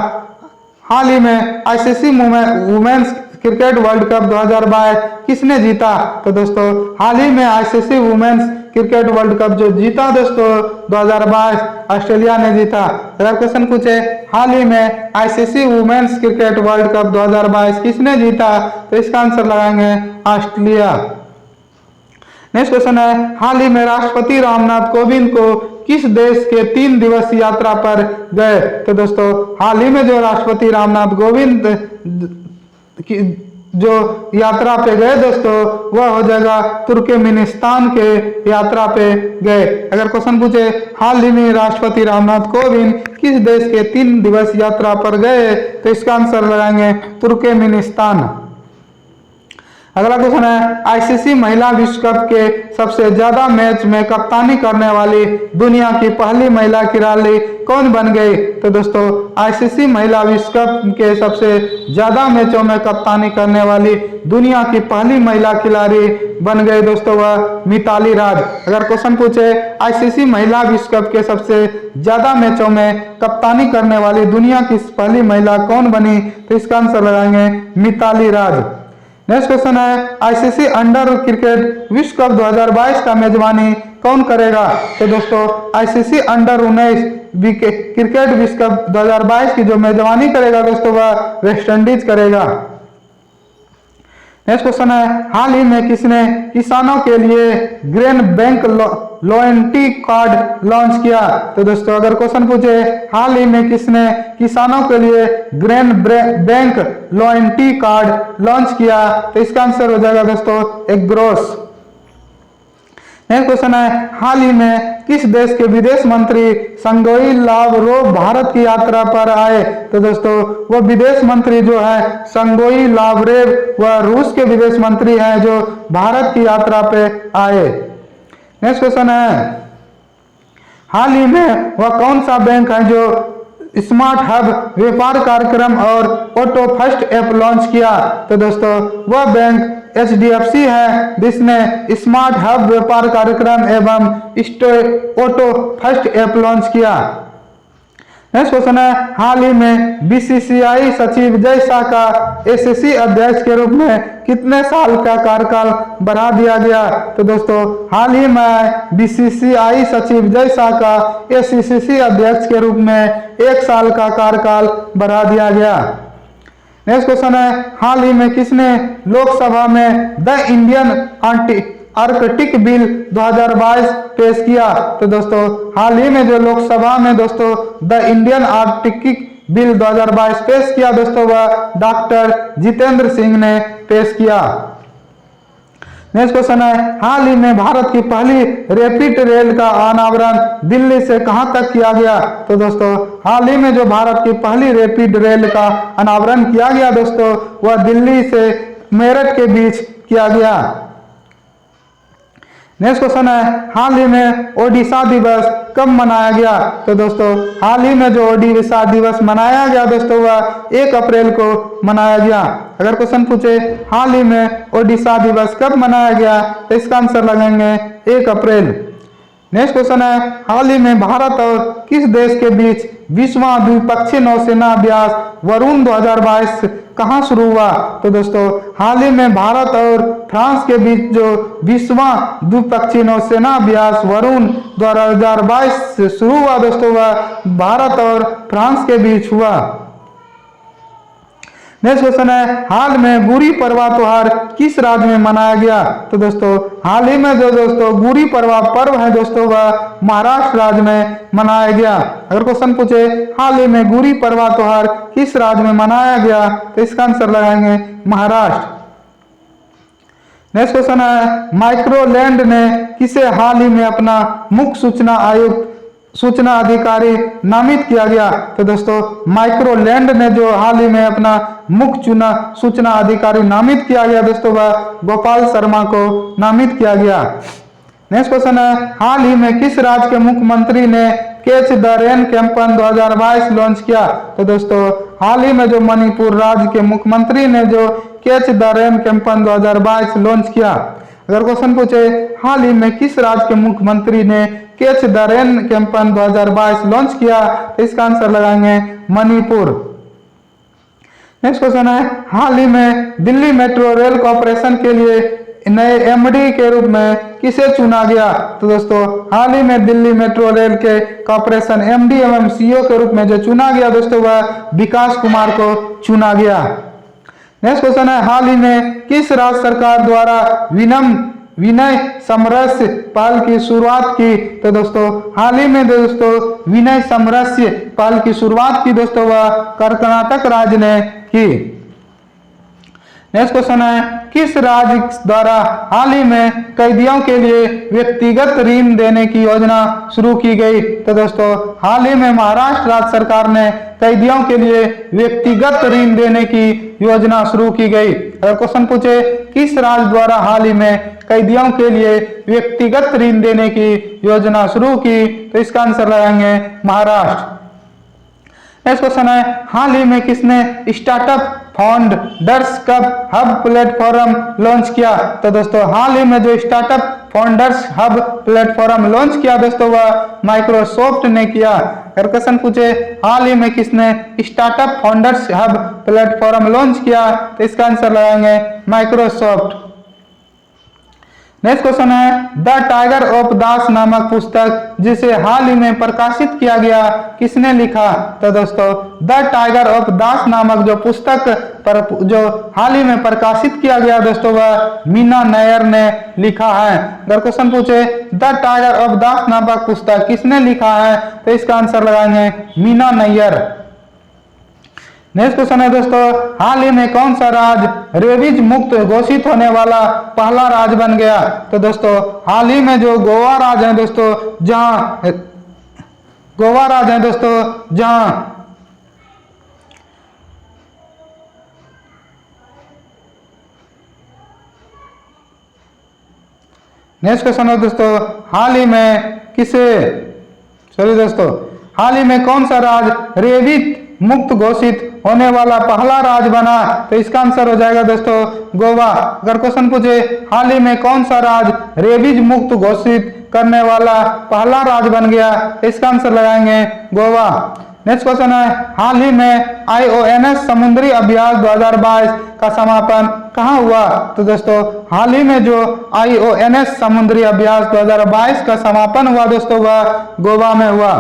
हाल ही में ICC women's cricket world cup 2022 किसने जीता? तो दोस्तों हाल ही में ICC women's cricket world cup जो जीता दोस्तों 2022, ऑस्ट्रेलिया ने जीता। अगर क्वेश्चन पूछे हाल ही में ICC women's cricket world cup 2022 किसने जीता, तो इसका आंसर लगाएंगे ऑस्ट्रेलिया। नेक्स्ट क्वेश्चन है, हाल ही में राष्ट्रपति रामनाथ कोविंद को किस देश के 3 दिवसीय यात्रा पर गए? तो दोस्तों हाल ही में जो राष्ट्रपति रामनाथ कोविंद जो यात्रा पे गए दोस्तों, वह हो जाएगा तुर्कमेनिस्तान के यात्रा पे गए। अगर क्वेश्चन पूछे हाल ही में राष्ट्रपति रामनाथ कोविंद किस देश के 3 दिवसीय यात्रा पर गए, तो इसका आंसर लगाएंगे तुर्कमेनिस्तान। अगला क्वेश्चन है, आईसीसी महिला विश्व कप के सबसे ज्यादा मैच में कप्तानी करने वाली दुनिया की पहली महिला खिलाड़ी कौन बन गई? तो दोस्तों आईसीसी महिला विश्व कप के सबसे ज्यादा मैचों में कप्तानी करने वाली दुनिया की पहली महिला खिलाड़ी बन गई दोस्तों, वह मिताली राज। अगर क्वेश्चन पूछे आईसीसी महिला विश्व कप के सबसे ज्यादा मैचों में कप्तानी करने वाली दुनिया की पहली महिला कौन बनी, तो इसका आंसर लगाएंगे मिताली राज। नेक्स्ट क्वेश्चन है, आईसीसी अंडर क्रिकेट विश्व कप 2022 का मेजबानी कौन करेगा? तो दोस्तों आईसीसी अंडर 19 क्रिकेट विश्व कप 2022 की जो मेजबानी करेगा दोस्तों, वह वेस्ट इंडीज करेगा। नेक्स्ट क्वेश्चन है, हाल ही में किसने किसानों के लिए grain bank loyalty card launch किया? तो दोस्तों अगर क्वेश्चन पूछे हाल ही में किसने किसानों के लिए grain bank loyalty card launch किया, तो इसका आंसर हो जाएगा दोस्तों एग्रोस। नेक्स्ट क्वेश्चन है, हाल ही में किस देश के विदेश मंत्री सर्गेई लावरोव भारत की यात्रा पर आए? तो दोस्तों वो विदेश मंत्री जो है सर्गेई लावरोव, वह रूस के विदेश मंत्री हैं जो भारत की यात्रा पे आए। नेक्स्ट क्वेश्चन है, हाल ही में वह कौन सा बैंक है जो स्मार्ट हब व्यापार कार्यक्रम और ऑटो फर्स्ट ऐप लॉन्च किया? तो दोस्तों वह बैंक HDFC है जिसने स्मार्ट हब व्यापार कार्यक्रम एवं ऑटो फर्स्ट ऐप लॉन्च किया। नेक्स्ट क्वेश्चन है, हाल ही में BCCI सचिव विजय शाह का ACC अध्यक्ष के रूप में कितने साल का कार्यकाल बढ़ा दिया गया? तो दोस्तों हाल ही में BCCI सचिव विजय शाह का ACC अध्यक्ष के रूप में 1 साल का कार्यकाल बढ़ा दिया गया। नेक्स्ट क्वेश्चन है, हाल ही में किसने लोकसभा में द इंडियन आर्कटिक बिल 2022 पेश किया? तो दोस्तों हाल ही में जो लोकसभा में दोस्तों द इंडियन आर्कटिक बिल 2022 पेश किया दोस्तों, वह डॉक्टर जितेंद्र सिंह ने पेश किया। नेक्स्ट क्वेश्चन है, हाल ही में भारत की पहली रैपिड रेल का अनावरण दिल्ली से कहां तक किया गया? तो दोस्तों हाल ही में जो भारत की पहली रैपिड रेल का अनावरण किया गया दोस्तों, वह दिल्ली से मेरठ के बीच किया गया। नेक्स्ट क्वेश्चन है हाल ही में ओडिशा दिवस कब मनाया गया? तो दोस्तों हाल ही में जो ओडिशा दिवस मनाया गया दोस्तों वह 1 अप्रैल को मनाया गया। अगर क्वेश्चन पूछे हाल ही में ओडिशा दिवस कब मनाया गया तो इसका आंसर लगाएंगे 1 अप्रैल। नेक्स्ट क्वेश्चन है हाल ही में भारत और किस देश के बीच 20वां द्विपक्षीय नौसेना अभ्यास वरुण 2022 कहां शुरू हुआ? तो दोस्तों हाल ही में भारत और फ्रांस के बीच जो 20वां द्विपक्षीय नौसेना अभ्यास वरुण 2022 से शुरू हुआ दोस्तों वह भारत और फ्रांस के बीच हुआ। नेक्स्ट क्वेश्चन है हाल में गुड़ी पड़वा त्योहार किस राज्य में मनाया गया? तो दोस्तों हाल ही में जो दोस्तों गुड़ी पड़वा पर्व है दोस्तों वह महाराष्ट्र राज्य में मनाया गया। अगर क्वेश्चन पूछे हाल ही में गुड़ी पड़वा त्योहार किस राज्य में मनाया गया तो इसका आंसर लगाएंगे महाराष्ट्र। नेक्स्ट क्वेश्चन है माइक्रोलैंड ने किसे हाल ही में अपना मुख्य सूचना आयुक्त सूचना अधिकारी नामित किया गया? तो दोस्तों माइक्रोलैंड ने जो हाल ही में अपना मुख्य सूचना अधिकारी नामित किया गया दोस्तों वह गोपाल शर्मा को नामित किया गया। नेक्स्ट क्वेश्चन है हाल ही में किस राज्य के मुख्यमंत्री ने catch the rain campaign 2022 launch किया? तो दोस्तों हाल ही में जो मणिपुर राज्य के मुख्यमंत्री ने जो catch the rain campaign 2022 launch किया। अगर क्वेश्चन पूछे हाल ही में किस राज्य के मुख्यमंत्री ने catch the rain campaign 2022 launch किया तो इसका आंसर लगाएंगे मणिपुर। नेक्स्ट क्वेश्चन है हाल ही में दिल्ली मेट्रो रेल कॉर्पोरेशन के लिए नए एमडी के रूप में किसे चुना गया? तो दोस्तों हाल ही में दिल्ली मेट्रो रेल के कॉर्पोरेशन एमडी एवं सीईओ के रूप में जो चुना गया दोस्तों वह विकास कुमार को चुना गया। नेक्स्ट क्वेश्चन है हाल ही में किस राज्य सरकार द्वारा विनय समरस्य पहल की शुरुआत की? तो दोस्तों हाल ही में दोस्तों विनय समरस्य पहल की शुरुआत की दोस्तों वह कर्नाटक राज्य ने की। नेक्स्ट क्वेश्चन है किस राज्य द्वारा हाल ही में कैदियों के लिए व्यक्तिगत ऋण देने की योजना शुरू की गई? तो दोस्तों हाल ही में महाराष्ट्र राज्य सरकार ने कैदियों के लिए व्यक्तिगत ऋण देने की योजना शुरू की गई। अगर क्वेश्चन पूछे किस राज्य द्वारा हाल ही में कैदियों के लिए व्यक्तिगत ऋण देने की योजना शुरू की तो इसका आंसर लगाएंगे महाराष्ट्र। नेक्स्ट क्वेश्चन है हाल ही में किसने स्टार्टअप फाउंडर्स कब हब प्लेटफॉर्म लॉन्च किया? तो दोस्तों हाल ही में जो startup founders hub platform launch किया दोस्तों वह माइक्रोसॉफ्ट ने किया। अगर क्वेश्चन पूछे हाल ही में किसने startup founders hub platform launch किया तो इसका आंसर लगाएंगे माइक्रोसॉफ्ट। नेक्स्ट क्वेश्चन है द टाइगर ऑफ दास नामक पुस्तक जिसे हाल ही में प्रकाशित किया गया किसने लिखा? तो दोस्तों द टाइगर ऑफ दास नामक जो पुस्तक पर जो हाल ही में प्रकाशित किया गया दोस्तों वह मीना नैयर ने लिखा है। अगर क्वेश्चन पूछे द टाइगर ऑफ दास नामक पुस्तक किसने लिखा है तो इसका आंसर लगाएंगे मीना नैयर। नेक्स्ट क्वेश्चन है दोस्तों हाल ही में कौन सा राज्य रेबीज मुक्त घोषित होने वाला पहला राज्य बन गया? तो दोस्तों हाल ही में जो गोवा राज्य है दोस्तों जहां नेक्स्ट क्वेश्चन है दोस्तों हाल ही में हाल ही में कौन सा राज्य रेबीज मुक्त घोषित होने वाला पहला राज्य बना? तो इसका आंसर हो जाएगा दोस्तों गोवा। अगर क्वेश्चन पूछे हाल ही में कौन सा राज्य रेबीज मुक्त घोषित करने वाला पहला राज्य बन गया तो इसका आंसर लगाएंगे गोवा। नेक्स्ट क्वेश्चन है हाल ही में IONS समुद्री अभ्यास 2022 का समापन कहाँ हुआ? तो दोस्तों हाल ही में जो IONS समुद्री अभ्यास 2022 का समापन हुआ दोस्तों वह गोवा में हुआ।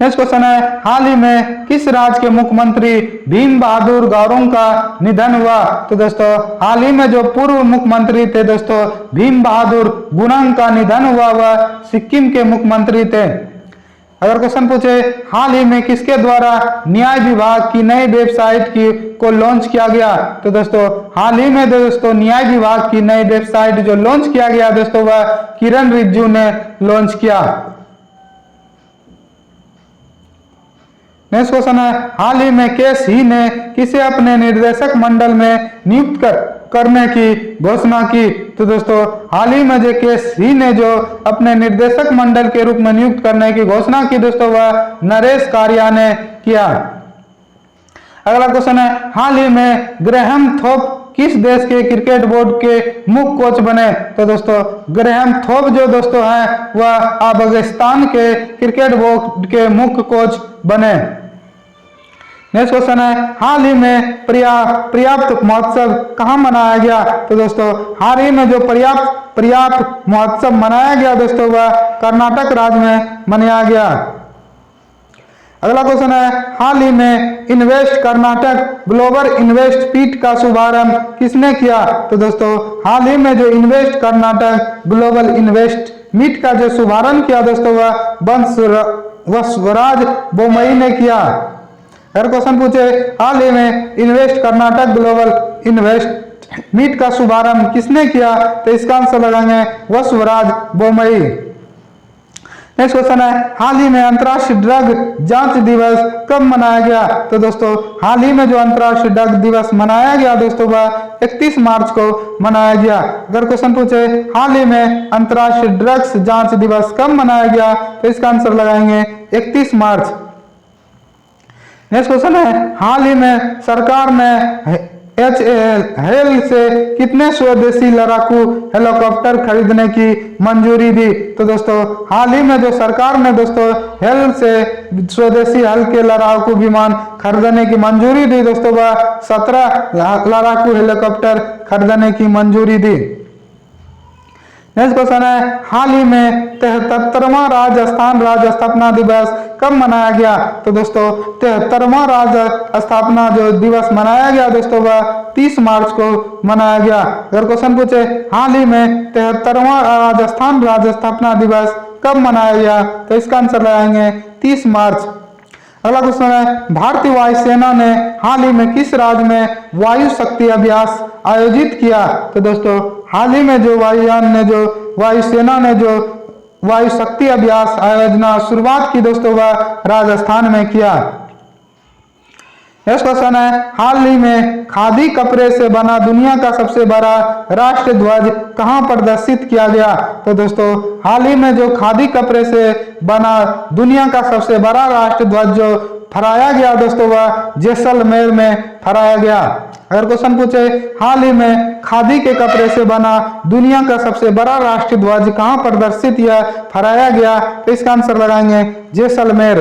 नेक्स्ट क्वेश्चन है हाल ही में किस राज्य के मुख्यमंत्री भीम बहादुर गौरव का निधन हुआ? तो दोस्तों हाल ही में जो पूर्व मुख्यमंत्री थे दोस्तों भीम बहादुर गौरव का निधन हुआ वह सिक्किम के मुख्यमंत्री थे। अगर क्वेश्चन पूछे हाल ही में किसके द्वारा न्याय विभाग की नई वेबसाइट को लॉन्च किया गया? तो दोस्तों हाल ही में दोस्तों न्याय विभाग की नई वेबसाइट जो लॉन्च किया गया दोस्तों वह किरण रिजिजू ने लॉन्च किया। नेक्स्ट क्वेश्चन है हाल ही में केस ही ने किसे अपने निर्देशक मंडल में नियुक्त करने की घोषणा की। तो दोस्तों हाल ही में जो के.सी. ने जो अपने निर्देशक मंडल के रूप में नियुक्त करने की घोषणा की दोस्तों, वह नरेश कारिया ने किया। अगला क्वेश्चन है, हाल ही में ग्रेहम थोप किस देश के क्रिकेट बोर्ड के मुख्य कोच बने? तो दोस्तों ग्रेहम थोप जो दोस्तों है वह अफगानिस्तान के क्रिकेट बोर्ड के मुख्य कोच बने। नेक्स्ट क्वेश्चन है, हाल ही में पर्याप्त महोत्सव कहाँ मनाया गया? तो दोस्तों हाल ही में जो पर्याप्त महोत्सव मनाया गया दोस्तों, वह कर्नाटक राज्य में मनाया गया। अगला क्वेश्चन है, हाल ही में invest Karnataka global invest meet का शुभारंभ किसने किया? तो दोस्तों हाल ही में जो invest Karnataka global invest meet का जो शुभारंभ किया दोस्तों, वह स्वराज बोम्मई ने किया। अगर क्वेश्चन पूछे हाल ही में invest Karnataka global invest meet का शुभारंभ किसने किया? तो इसका आंसर लगाएंगे वसुराज बोम्मई। नेक्स्ट क्वेश्चन है, हाल ही में अंतर्राष्ट्रीय ड्रग जांच दिवस कब मनाया गया? तो दोस्तों हाल ही में जो अंतर्राष्ट्रीय ड्रग दिवस मनाया गया दोस्तों, वह 31 मार्च को मनाया गया। अगर क्वेश्चन पूछे हाल ही में अंतर्राष्ट्रीय ड्रग्स जांच दिवस कब मनाया गया? तो इसका आंसर लगाएंगे 31 मार्च। नेक्स्ट क्वेश्चन है, हाल ही में सरकार ने HAL से कितने स्वदेशी लड़ाकू हेलीकॉप्टर खरीदने की मंजूरी दी? तो दोस्तों हाल ही में जो सरकार ने दोस्तों HAL से स्वदेशी हल्के लड़ाकू विमान खरीदने की मंजूरी दी दोस्तों, वह 17 लड़ाकू हेलीकॉप्टर खरीदने की मंजूरी दी। नेक्स्ट क्वेश्चन है, हाल ही में 73वां राजस्थान राज्य स्थापना दिवस कब मनाया गया? तो दोस्तों 73वां राज्य स्थापना जो दिवस मनाया गया दोस्तों, वह 30 मार्च को मनाया गया। अगर क्वेश्चन पूछे हाल ही में 73वां राजस्थान राज्य स्थापना दिवस कब मनाया गया? तो इसका आंसर लगाएंगे 30 मार्च। अगला क्वेश्चन है, भारतीय वायुसेना ने हाल ही में किस राज्य में वायु शक्ति अभ्यास आयोजित किया? तो दोस्तों हाल ही में जो वायुसेना ने जो वायु शक्ति अभ्यास आयोजना शुरुआत की दोस्तों, वह राजस्थान में किया। नेक्स्ट क्वेश्चन है, हाल ही में खादी कपड़े से बना दुनिया का सबसे बड़ा राष्ट्रीय ध्वज कहां प्रदर्शित किया गया? तो दोस्तों हाल ही में जो खादी कपड़े से बना दुनिया का सबसे बड़ा राष्ट्रीय ध्वज जो फहराया गया दोस्तों, वह जैसलमेर में फहराया गया। अगर क्वेश्चन पूछे हाल ही में खादी के कपड़े से बना दुनिया का सबसे बड़ा राष्ट्रीय ध्वज कहां प्रदर्शित या फहराया गया? तो इसका आंसर लगाएंगे जैसलमेर।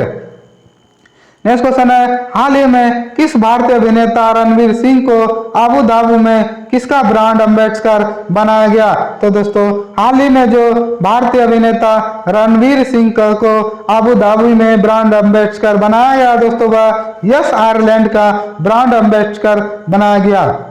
नेक्स्ट क्वेश्चन है, हाल ही में किस भारतीय अभिनेता रणवीर सिंह को अबू धाबी में किसका ब्रांड एम्बेसडर बनाया गया? तो दोस्तों हाल ही में जो भारतीय अभिनेता रणवीर सिंह को अबू धाबी में ब्रांड एम्बेसडर बनाया गया दोस्तों, वह यस आयरलैंड का ब्रांड एम्बेसडर बनाया गया।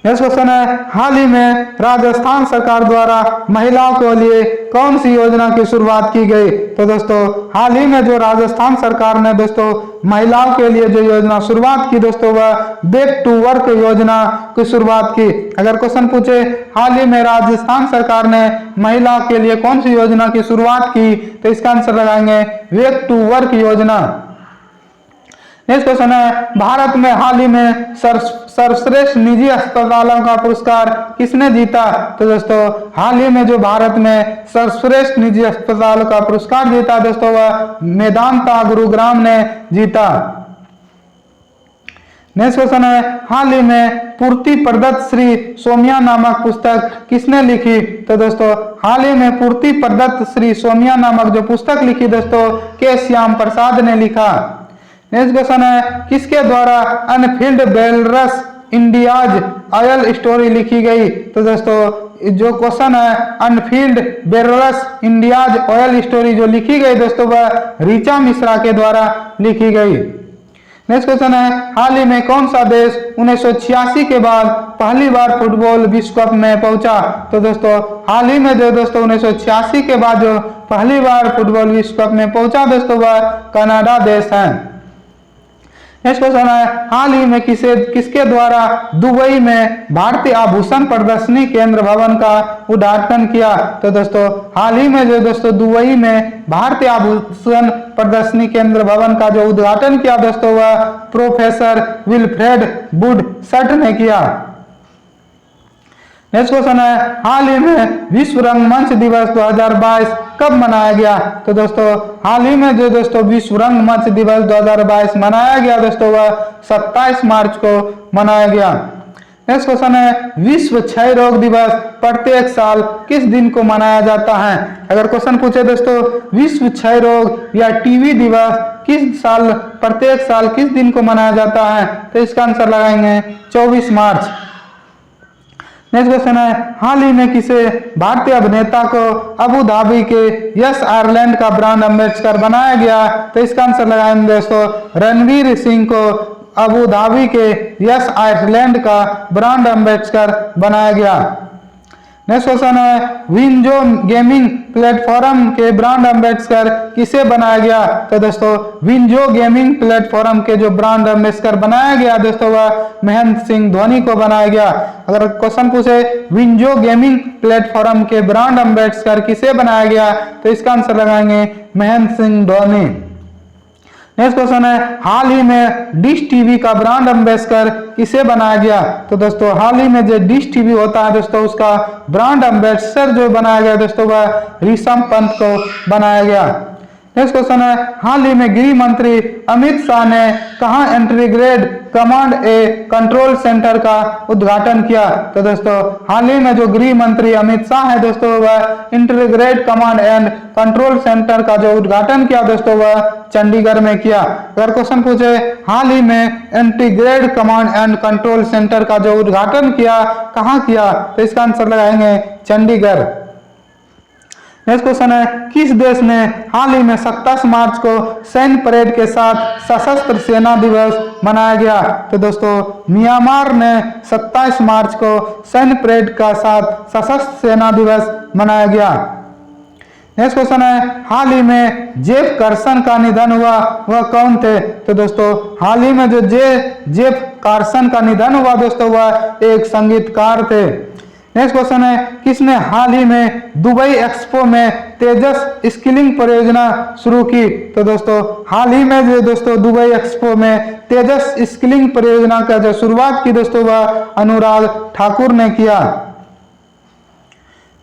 नेक्स्ट क्वेश्चन है, हाल ही में राजस्थान सरकार द्वारा महिलाओं के लिए कौन सी योजना की शुरुआत की गई? तो दोस्तों हाल ही में जो राजस्थान सरकार ने दोस्तों महिलाओं के लिए जो योजना शुरुआत की दोस्तों, वह बैक टू वर्क योजना की शुरुआत की। अगर क्वेश्चन पूछे हाल ही में राजस्थान सरकार ने महिलाओं के लिए कौन सी योजना की शुरुआत की? तो इसका आंसर लगाएंगे बैक टू वर्क योजना। नेक्स्ट क्वेश्चन है, भारत में हाल ही में सर्वश्रेष्ठ निजी अस्पतालों का पुरस्कार किसने जीता? तो दोस्तों हाल ही में जो भारत में सर्वश्रेष्ठ निजी अस्पतालों का पुरस्कार जीता दोस्तों, वह मेदांता गुरुग्राम ने जीता। नेक्स्ट क्वेश्चन है, हाल ही में पूर्ति प्रदत्त श्री सोमिया नामक पुस्तक किसने लिखी? तो दोस्तों हाल ही में पूर्ति प्रदत्त श्री सोमिया नामक जो पुस्तक लिखी दोस्तों, के श्याम प्रसाद ने लिखा। नेक्स्ट क्वेश्चन है, किसके द्वारा अनफील्ड बेलरस इंडियाज ऑयल स्टोरी लिखी गई? तो दोस्तों जो क्वेश्चन है अनफील्ड बेलरस इंडियाज ऑयल स्टोरी जो लिखी गई दोस्तों, वह ऋचा मिश्रा के द्वारा लिखी गई। नेक्स्ट क्वेश्चन है, हाल ही में कौन सा देश 1986 के बाद पहली बार फुटबॉल विश्व कप में पहुंचा? तो दोस्तों हाल ही में जो दोस्तों 1986 के बाद जो पहली बार फुटबॉल विश्व कप में पहुंचा दोस्तों, वह कनाडा देश है। नेक्स्ट क्वेश्चन है, हाल ही में किसके द्वारा दुबई में भारतीय आभूषण प्रदर्शनी केंद्र भवन का उद्घाटन किया? तो दोस्तों हाल ही में जो दोस्तों दुबई में भारतीय आभूषण प्रदर्शनी केंद्र भवन का जो उद्घाटन किया दोस्तों, वह प्रोफेसर विल्फ्रेड वुड शर्ट ने किया। नेक्स्ट क्वेश्चन है, हाल ही में विश्व रंगमंच दिवस 2022 कब मनाया गया? तो दोस्तों हाल ही में जो दोस्तों विश्व रंगमंच दिवस 2022 मनाया गया दोस्तों वह 27 मार्च को मनाया गया। नेक्स्ट क्वेश्चन है, विश्व क्षय रोग दिवस प्रत्येक साल किस दिन को मनाया जाता है? अगर क्वेश्चन पूछे दोस्तों विश्व क्षय रोग या टीबी दिवस किस साल प्रत्येक साल किस दिन को मनाया जाता है, तो इसका आंसर लगाएंगे 24 मार्च। नेक्स्ट क्वेश्चन है, हाल ही में किसे भारतीय अभिनेता को अबू धाबी के यस आयरलैंड का ब्रांड एम्बेसडर बनाया गया? तो इसका आंसर लगाएंगे दोस्तों रणवीर सिंह को अबू धाबी के यस आयरलैंड का ब्रांड एम्बेसडर बनाया गया। नेक्स्ट क्वेश्चन है, विंजो गेमिंग प्लेटफॉर्म के ब्रांड एम्बेसडर किसे बनाया गया? तो दोस्तों विंजो गेमिंग प्लेटफॉर्म के जो ब्रांड एम्बेसडर बनाया गया दोस्तों वह महेंद्र सिंह धोनी को बनाया गया। अगर क्वेश्चन पूछे विंजो गेमिंग प्लेटफॉर्म के ब्रांड एम्बेसडर किसे बनाया गया, तो इसका आंसर लगाएंगे महेंद्र सिंह धोनी। नेक्स्ट क्वेश्चन है, हाल ही में डिश टीवी का ब्रांड एम्बेसडर किसे बनाया गया? तो दोस्तों हाल ही में जो डिश टीवी होता है दोस्तों उसका ब्रांड एम्बेसडर जो बनाया गया दोस्तों वह ऋषभ पंत को बनाया गया। नेक्स्ट क्वेश्चन है, हाल ही में गृह मंत्री अमित शाह ने कहां इंटीग्रेटेड कमांड ए कंट्रोल सेंटर का उद्घाटन किया? तो दोस्तों हाल ही में जो गृह मंत्री अमित शाह है दोस्तों वह integrated command and control centre का जो उद्घाटन किया दोस्तों वह चंडीगढ़ में किया। अगर क्वेश्चन पूछे हाल ही में integrated command and control centre का जो उद्घाटन किया कहां किया, तो इसका आंसर लगाएंगे चंडीगढ़। नेक्स्ट क्वेश्चन है, किस देश ने हाल ही में 27 मार्च को सैन्य परेड के साथ सशस्त्र सेना दिवस मनाया गया? तो दोस्तों म्यांमार ने 27 मार्च को सैन्य परेड का साथ सशस्त्र सेना दिवस मनाया गया। नेक्स्ट क्वेश्चन है, हाल ही में जेफ कार्सन का निधन हुआ वह कौन थे? तो दोस्तों हाल ही में जो जेफ कार्सन का निधन हुआ दोस्तों वह एक संगीतकार थे। नेक्स्ट क्वेश्चन है, किसने हाल ही में दुबई एक्सपो में तेजस स्किलिंग परियोजना शुरू की? तो दोस्तों हाल ही में जो दोस्तों दुबई एक्सपो में तेजस स्किलिंग परियोजना का जो शुरुआत की दोस्तों वह अनुराग ठाकुर ने किया।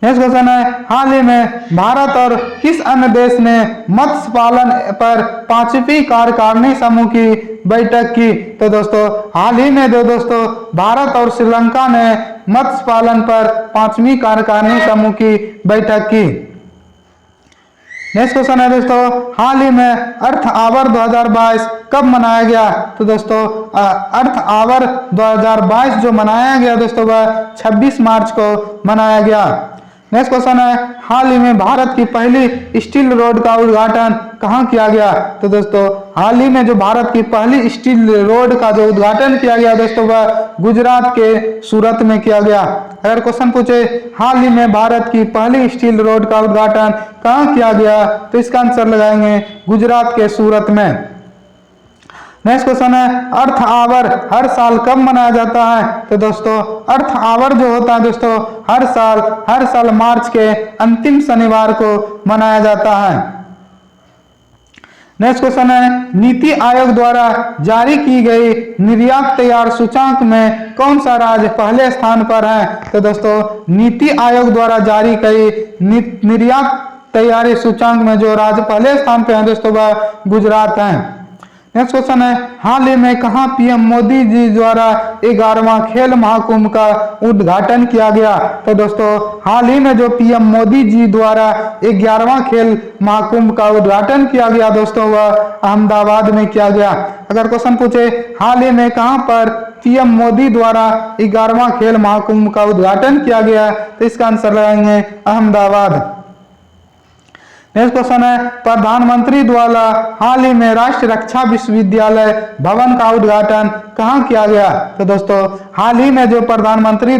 नेक्स्ट क्वेश्चन है, हाल ही में भारत और किस अन्य देश ने मत्स्य पालन पर 5वीं कार्यकारिणी समूह की बैठक की? तो दोस्तों हाल ही में दोस्तों भारत और श्रीलंका ने मत्स्य पालन पर 5वीं कार्यकारिणी समूह की बैठक की। नेक्स्ट क्वेश्चन है दोस्तों, हाल ही में अर्थ आवर 2022 कब मनाया गया? तो दोस्तों अर्थ आवर 2022 जो मनाया गया दोस्तों वह 26 मार्च को मनाया गया। नेक्स्ट क्वेश्चन है, हाल ही में भारत की पहली स्टील रोड का उद्घाटन कहां किया गया? तो दोस्तों हाल ही में जो भारत की पहली स्टील रोड का जो उद्घाटन किया गया दोस्तों वह गुजरात के सूरत में किया गया। अगर क्वेश्चन पूछे हाल ही में भारत की पहली स्टील रोड का उद्घाटन कहां किया गया, तो इसका आंसर लगाएंगे गुजरात के सूरत में। नेक्स्ट क्वेश्चन है, अर्थ आवर हर साल कब मनाया जाता है? तो दोस्तों अर्थ आवर जो होता है दोस्तों हर साल मार्च के अंतिम शनिवार को मनाया जाता है। नेक्स्ट क्वेश्चन है, नीति आयोग द्वारा जारी की गई निर्यात तैयार सूचांक में कौन सा राज्य पहले स्थान पर है? तो दोस्तों नीति आयोग द्वारा जारी गई निर्यात तैयारी सूचांक में जो राज्य पहले स्थान पर है दोस्तों वह गुजरात है। नेक्स्ट क्वेश्चन है, हाल ही में कहां पीएम मोदी जी द्वारा 11वां खेल महाकुंभ का उद्घाटन किया गया? तो दोस्तों हाल ही में जो पीएम मोदी जी द्वारा 11वां खेल महाकुंभ का उद्घाटन किया गया दोस्तों वह अहमदाबाद में किया गया। अगर क्वेश्चन पूछे हाल ही में कहां पर पीएम मोदी द्वारा 11वां खेल महाकुंभ का उद्घाटन किया गया, तो इसका आंसर लगाएंगे अहमदाबाद। नेक्स्ट क्वेश्चन है, प्रधानमंत्री द्वारा हाल ही में राष्ट्रीय रक्षा विश्वविद्यालय भवन का उद्घाटन कहां किया गया? तो दोस्तों हाल ही में जो प्रधानमंत्री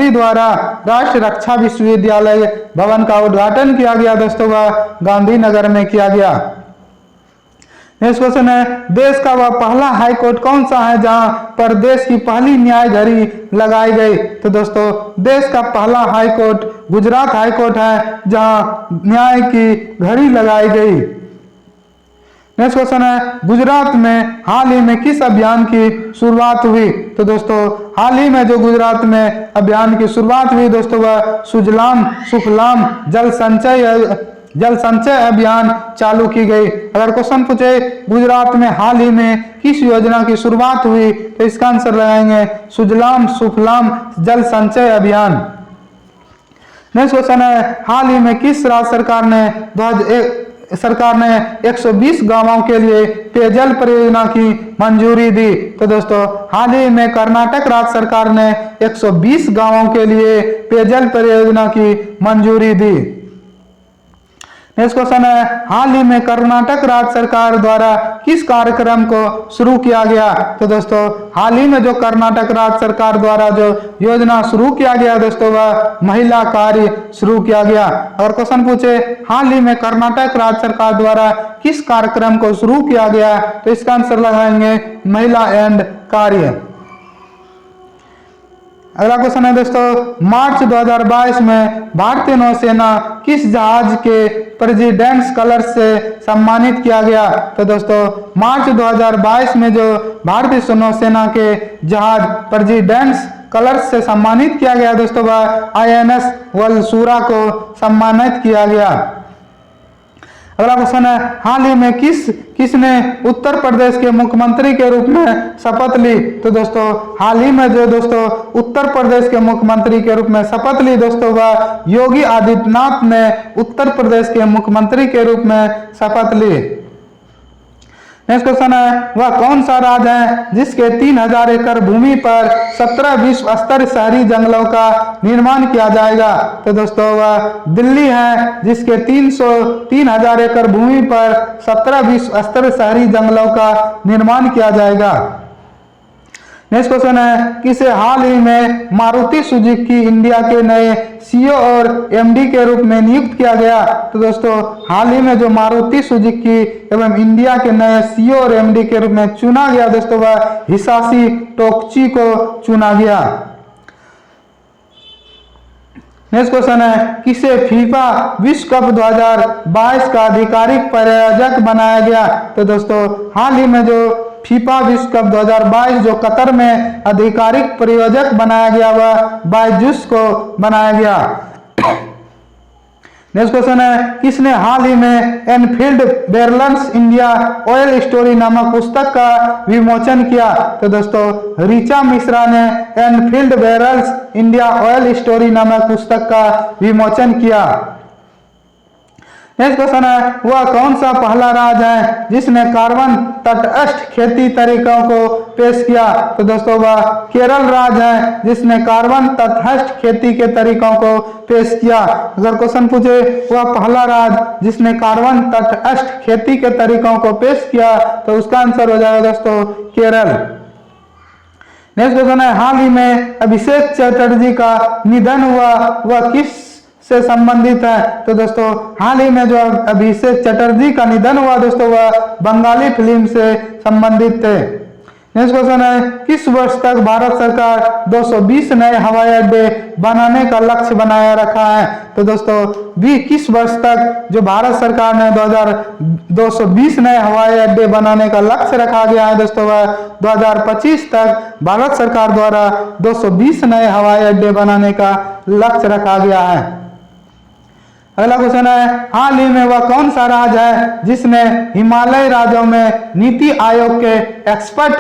द्वारा राष्ट्रीय रक्षा विश्वविद्यालय भवन का उद्घाटन किया गया दोस्तों वह गांधीनगर में किया गया। नेक्स्ट क्वेश्चन है, देश का वह पहला हाई कोर्ट कौन सा है जहां पर देश की पहली न्याय घड़ी लगाई गई? तो दोस्तों देश का पहला high court Gujarat high court है जहां न्याय की घड़ी लगाई गई। नेक्स्ट क्वेश्चन है, गुजरात में हाल ही में किस अभियान की शुरुआत हुई? तो दोस्तों हाल ही में जो गुजरात में अभियान की शुरुआत हुई दोस्तों वह सुजलाम सुफलाम जल संचय अभियान चालू की गई। अगर क्वेश्चन पूछे गुजरात में हाल ही में किस योजना की शुरुआत हुई तो इसका आंसर लगाएंगे सुजलाम सुफलाम जल संचय अभियान। नेक्स्ट क्वेश्चन है, हाल ही में किस राज्य सरकार ने 120 गांवों के लिए पेयजल परियोजना की मंजूरी दी? तो दोस्तों हाल ही में कर्नाटक राज्य सरकार ने 120 गांवों के लिए पेयजल परियोजना की मंजूरी दी। नेक्स्ट क्वेश्चन है, हाल ही में कर्नाटक राज्य सरकार द्वारा किस कार्यक्रम को शुरू किया गया? तो दोस्तों हाल ही में जो कर्नाटक राज्य सरकार द्वारा जो योजना शुरू किया गया दोस्तों वह महिला कार्य शुरू किया गया। और क्वेश्चन पूछे हाल ही में कर्नाटक राज्य सरकार द्वारा किस कार्यक्रम को शुरू किया गया तो इसका आंसर लगाएंगे महिला एंड कार्य। अगला क्वेश्चन है दोस्तों, मार्च 2022 में भारतीय नौसेना किस जहाज के प्रेसिडेंट्स कलर से सम्मानित किया गया? तो दोस्तों मार्च 2022 में जो भारतीय नौसेना के जहाज प्रेसिडेंट्स कलर्स से सम्मानित किया गया दोस्तों वह INS वलसूरा को सम्मानित किया गया। अगला क्वेश्चन है, हाल ही में किसने उत्तर प्रदेश के मुख्यमंत्री के रूप में शपथ ली? तो दोस्तों हाल ही में जो दोस्तों उत्तर प्रदेश के मुख्यमंत्री के रूप में शपथ ली दोस्तों वह योगी आदित्यनाथ ने उत्तर प्रदेश के मुख्यमंत्री के रूप में शपथ ली। नेक्स्ट क्वेश्चन है, वह कौन सा राज्य है जिसके 3000 एकड़ भूमि पर 17 विश्व स्तरीय शहरी जंगलों का निर्माण किया जाएगा? तो दोस्तों वह दिल्ली है जिसके 3000 एकड़ भूमि पर 17 विश्व स्तरीय शहरी जंगलों का निर्माण किया जाएगा। नेक्स्ट क्वेश्चन है, किसे हाल ही में मारुति सुजुकी इंडिया के नए CEO और MD के रूप में नियुक्त किया गया? तो दोस्तों हाल ही में जो मारुति सुजुकी एवं इंडिया के नए CEO और MD के रूप में चुना गया दोस्तों वह हिसाशी टोकची को चुना गया। नेक्स्ट क्वेश्चन है, किसे फीफा विश्व कप 2022 का आधिकारिक प्रायोजक बनाया गया? तो दोस्तों हाल ही में जो फीफा विश्व कप 2022 जो कतर में आधिकारिक प्रायोजक बनाया गया वह बायजूस को बनाया गया। नेक्स्ट क्वेश्चन है, किसने हाल ही में एनफील्ड बेरल्स इंडिया ऑयल स्टोरी नामक पुस्तक का विमोचन किया? तो दोस्तों ऋचा मिश्रा ने एनफील्ड बेरल्स इंडिया ऑयल स्टोरी नामक पुस्तक का विमोचन किया। नेक्स्ट क्वेश्चन है, वह कौन सा पहला राज्य है जिसने कार्बन तटस्थ खेती तरीकों को पेश किया? तो दोस्तों वह केरल राज्य है जिसने कार्बन तटस्थ खेती के तरीकों को पेश किया। अगर क्वेश्चन पूछे वह पहला राज्य जिसने कार्बन तटस्थ खेती के तरीकों को पेश किया तो उसका आंसर हो जाएगा दोस्तों केरल। नेक्स्ट क्वेश्चन है, हाल ही में अभिषेक चटर्जी का निधन हुआ वह किस से संबंधित है? तो दोस्तों हाल ही में जो अभिषेक चटर्जी का निधन हुआ दोस्तों वह बंगाली फिल्म से संबंधित थे। नेक्स्ट क्वेश्चन है, किस वर्ष तक भारत सरकार 220 नए हवाई अड्डे बनाने का लक्ष्य बनाया रखा है? तो दोस्तों किस वर्ष तक जो भारत सरकार ने 220 नए हवाई अड्डे बनाने का लक्ष्य रखा गया है दोस्तों वह 2025 तक भारत सरकार द्वारा 220 नए हवाई अड्डे बनाने का लक्ष्य रखा गया है। अगला क्वेश्चन है, हाल ही में वह कौन सा राज्य है जिसने हिमालय राज्यों में नीति आयोग के एक्सपर्ट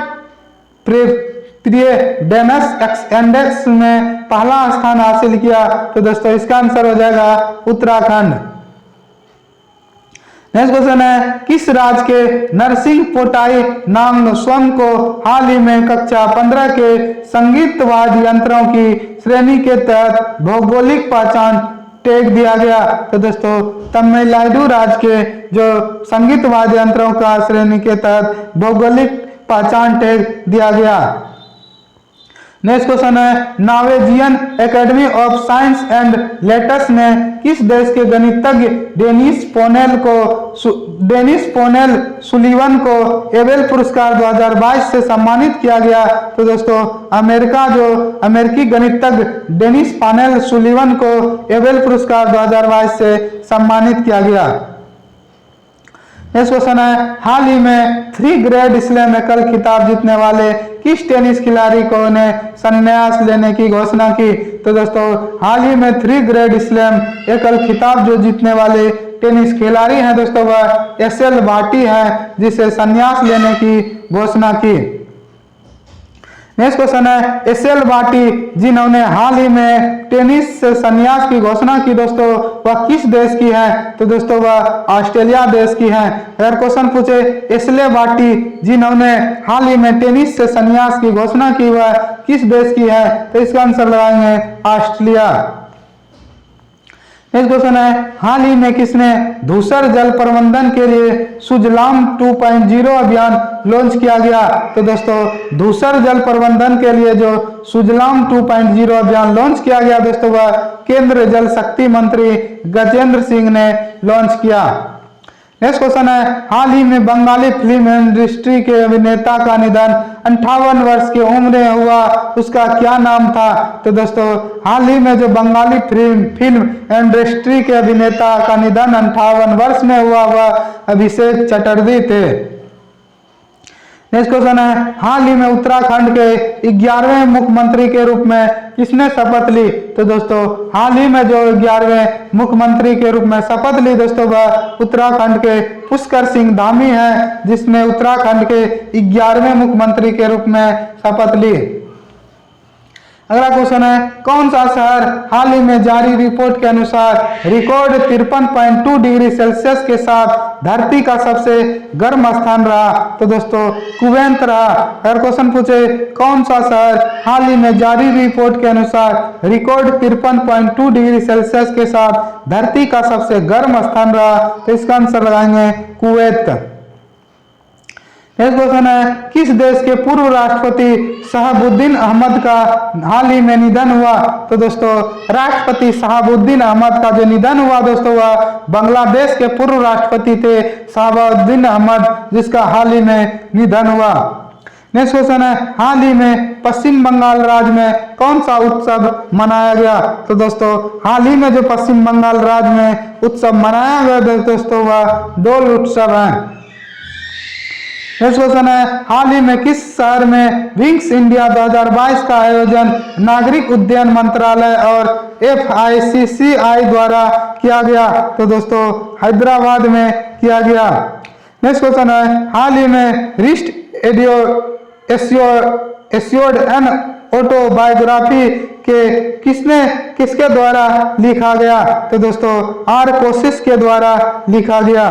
प्रिपेयर्डनेस इंडेक्स में पहला स्थान हासिल किया? तो दोस्तों इसका आंसर हो जाएगा उत्तराखंड। नेक्स्ट क्वेश्चन है, किस राज्य के नरसिंह पोटाई नामस्वम को हाल ही में कक्षा 15 के संगीत वाद्य यंत्रों की श्रेणी के तहत भौगोलिक पहचान टैग दिया गया? तो दोस्तों तमिलनाडु राज्य के जो संगीत वाद्य यंत्रों का श्रेणी के तहत भौगोलिक पहचान टैग दिया गया। नेक्स्ट क्वेश्चन है, Norwegian academy of science and letters ने किस देश के गणितज्ञ डेनिस पोनेल सुलीवन को एबेल पुरस्कार 2022 से सम्मानित किया गया? तो दोस्तों अमेरिकी गणितज्ञ डेनिस पोनेल सुलीवन को एबेल पुरस्कार 2022 से सम्मानित किया गया। नेक्स्ट क्वेश्चन है, हाल ही में 3 ग्रैंड स्लैम एकल खिताब जीतने वाले किस टेनिस खिलाड़ी को ने संन्यास लेने की घोषणा की? तो दोस्तों हाल ही में 3 ग्रैंड स्लैम एकल खिताब जो जीतने वाले टेनिस खिलाड़ी हैं दोस्तों वह एसएल बाटी है, जिसे संन्यास लेने की घोषणा की। नेक्स्ट क्वेश्चन है, एसएल बाटी जिन्होंने हाल ही में टेनिस से संन्यास की घोषणा की दोस्तों वह किस देश की है? तो दोस्तों वह ऑस्ट्रेलिया देश की है। अगर क्वेश्चन पूछे एसएल बाटी जिन्होंने हाल ही में टेनिस से संन्यास की घोषणा की वह किस देश की है? तो इसका आंसर लगाएंगे ऑस्ट्रेलिया। नेक्स्ट क्वेश्चन है, हाल ही में किसने धूसर जल प्रबंधन के लिए सुजलाम 2.0 अभियान लॉन्च किया गया? तो दोस्तों धूसर जल प्रबंधन के लिए जो सुजलाम 2.0 अभियान लॉन्च किया गया दोस्तों वह केंद्रीय जल शक्ति मंत्री गजेंद्र सिंह ने लॉन्च किया। नेक्स्ट क्वेश्चन है, हाल ही में बंगाली फिल्म इंडस्ट्री के अभिनेता का निधन 58 वर्ष की उम्र में हुआ, उसका क्या नाम था? तो दोस्तों हाल ही में जो बंगाली फिल्म इंडस्ट्री के अभिनेता का निधन 58 वर्ष में हुआ वह अभिषेक चटर्जी थे। नेक्स्ट क्वेश्चन है, हाल ही में उत्तराखंड के 11वें मुख्यमंत्री के रूप में किसने शपथ ली? तो दोस्तों हाल ही में जो 11वें मुख्यमंत्री के रूप में शपथ ली दोस्तों वह उत्तराखंड के पुष्कर सिंह धामी हैं, जिसने उत्तराखंड के 11वें मुख्यमंत्री के रूप में शपथ ली। अगला क्वेश्चन है, कौन सा शहर हाल ही में जारी रिपोर्ट के अनुसार रिकॉर्ड 53.2 डिग्री सेल्सियस के साथ धरती का सबसे गर्म स्थान रहा? तो दोस्तों कुवैत रहा। अगर क्वेश्चन पूछे कौन सा शहर हाल ही में जारी रिपोर्ट के अनुसार रिकॉर्ड 53.2 डिग्री सेल्सियस के साथ धरती का सबसे गर्म स्थान रहा? तो इसका आंसर लगाएंगे कुवैत। नेक्स्ट क्वेश्चन है, किस देश के पूर्व राष्ट्रपति शहाबुद्दीन अहमद का हाल ही में निधन हुआ? तो दोस्तों राष्ट्रपति शहाबुद्दीन अहमद का जो निधन हुआ दोस्तों वह बांग्लादेश के पूर्व राष्ट्रपति थे शहाबुद्दीन अहमद, जिसका हाल ही में निधन हुआ। नेक्स्ट क्वेश्चन है, हाल ही में पश्चिम बंगाल राज्य में कौन सा उत्सव मनाया गया? तो दोस्तों हाल ही में जो पश्चिम बंगाल राज्य में उत्सव मनाया गया दोस्तों वह डोल उत्सव है। नेक्स्ट क्वेश्चन है, हाल ही में किस शहर में विंग्स इंडिया 2022 का आयोजन नागरिक उड्डयन मंत्रालय और FICCI द्वारा किया गया? तो दोस्तों हैदराबाद में किया गया। नेक्स्ट क्वेश्चन है, हाल ही में रिस्ट एश्योर्ड एन ऑटोबायोग्राफी किसके द्वारा लिखा गया? तो दोस्तों आर कोशिश के द्वारा लिखा गया।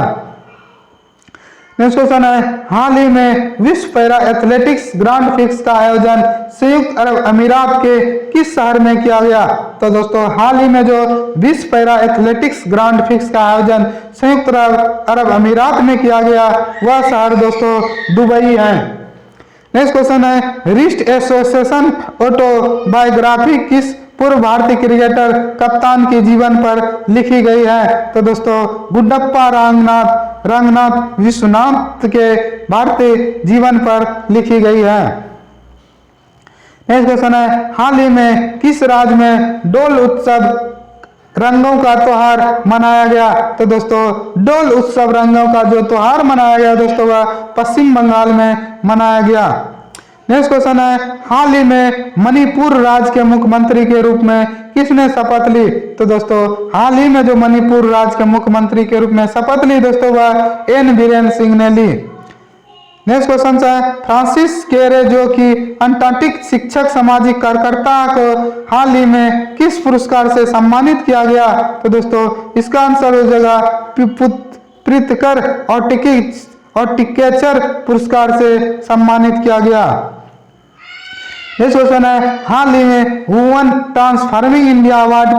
नेक्स्ट क्वेश्चन है, हाल ही में विश्व पैरा एथलेटिक्स ग्रांड फिक्स का आयोजन संयुक्त अरब अमीरात के किस शहर में किया गया? तो दोस्तों हाल ही में जो विश्व पैरा एथलेटिक्स ग्रांड फिक्स का आयोजन संयुक्त अरब अमीरात में किया गया वह शहर दोस्तों दुबई है। नेक्स्ट क्वेश्चन है, रिस्ट एसोसिएशन ऑटोबायोग्राफी किस पूर्व भारतीय क्रिकेटर कप्तान के जीवन पर लिखी गई है? तो दोस्तों गुड्डप्पा रंगनाथ विश्वनाथ के भारतीय जीवन पर लिखी गई है। नेक्स्ट क्वेश्चन है, हाल ही में किस राज्य में डोल उत्सव रंगों का त्योहार मनाया गया? तो दोस्तों डोल उत्सव रंगों का जो त्योहार मनाया गया दोस्तों वह पश्चिम बंगाल में मनाया गया। नेक्स्ट क्वेश्चन है, हाल ही में मणिपुर राज्य के मुख्यमंत्री के रूप में किसने शपथ ली? तो दोस्तों हाल ही में जो मणिपुर राज्य के मुख्यमंत्री के रूप में शपथ ली दोस्तों वह एन बीरेन सिंह ने ली। नेक्स्ट क्वेश्चन है, फ्रांसिस केरे जो कि अंटार्कटिक शिक्षक सामाजिक कार्यकर्ता को हाल ही में किस पुरस्कार से सम्मानित किया गया? तो दोस्तों इसका आंसर हो जाएगा प्रीतकर हॉर्टिकल्चर पुरस्कार से सम्मानित किया गया। नेक्स्ट क्वेश्चन है, हाल ही में वुमेन ट्रांसफॉर्मिंग इंडिया अवार्ड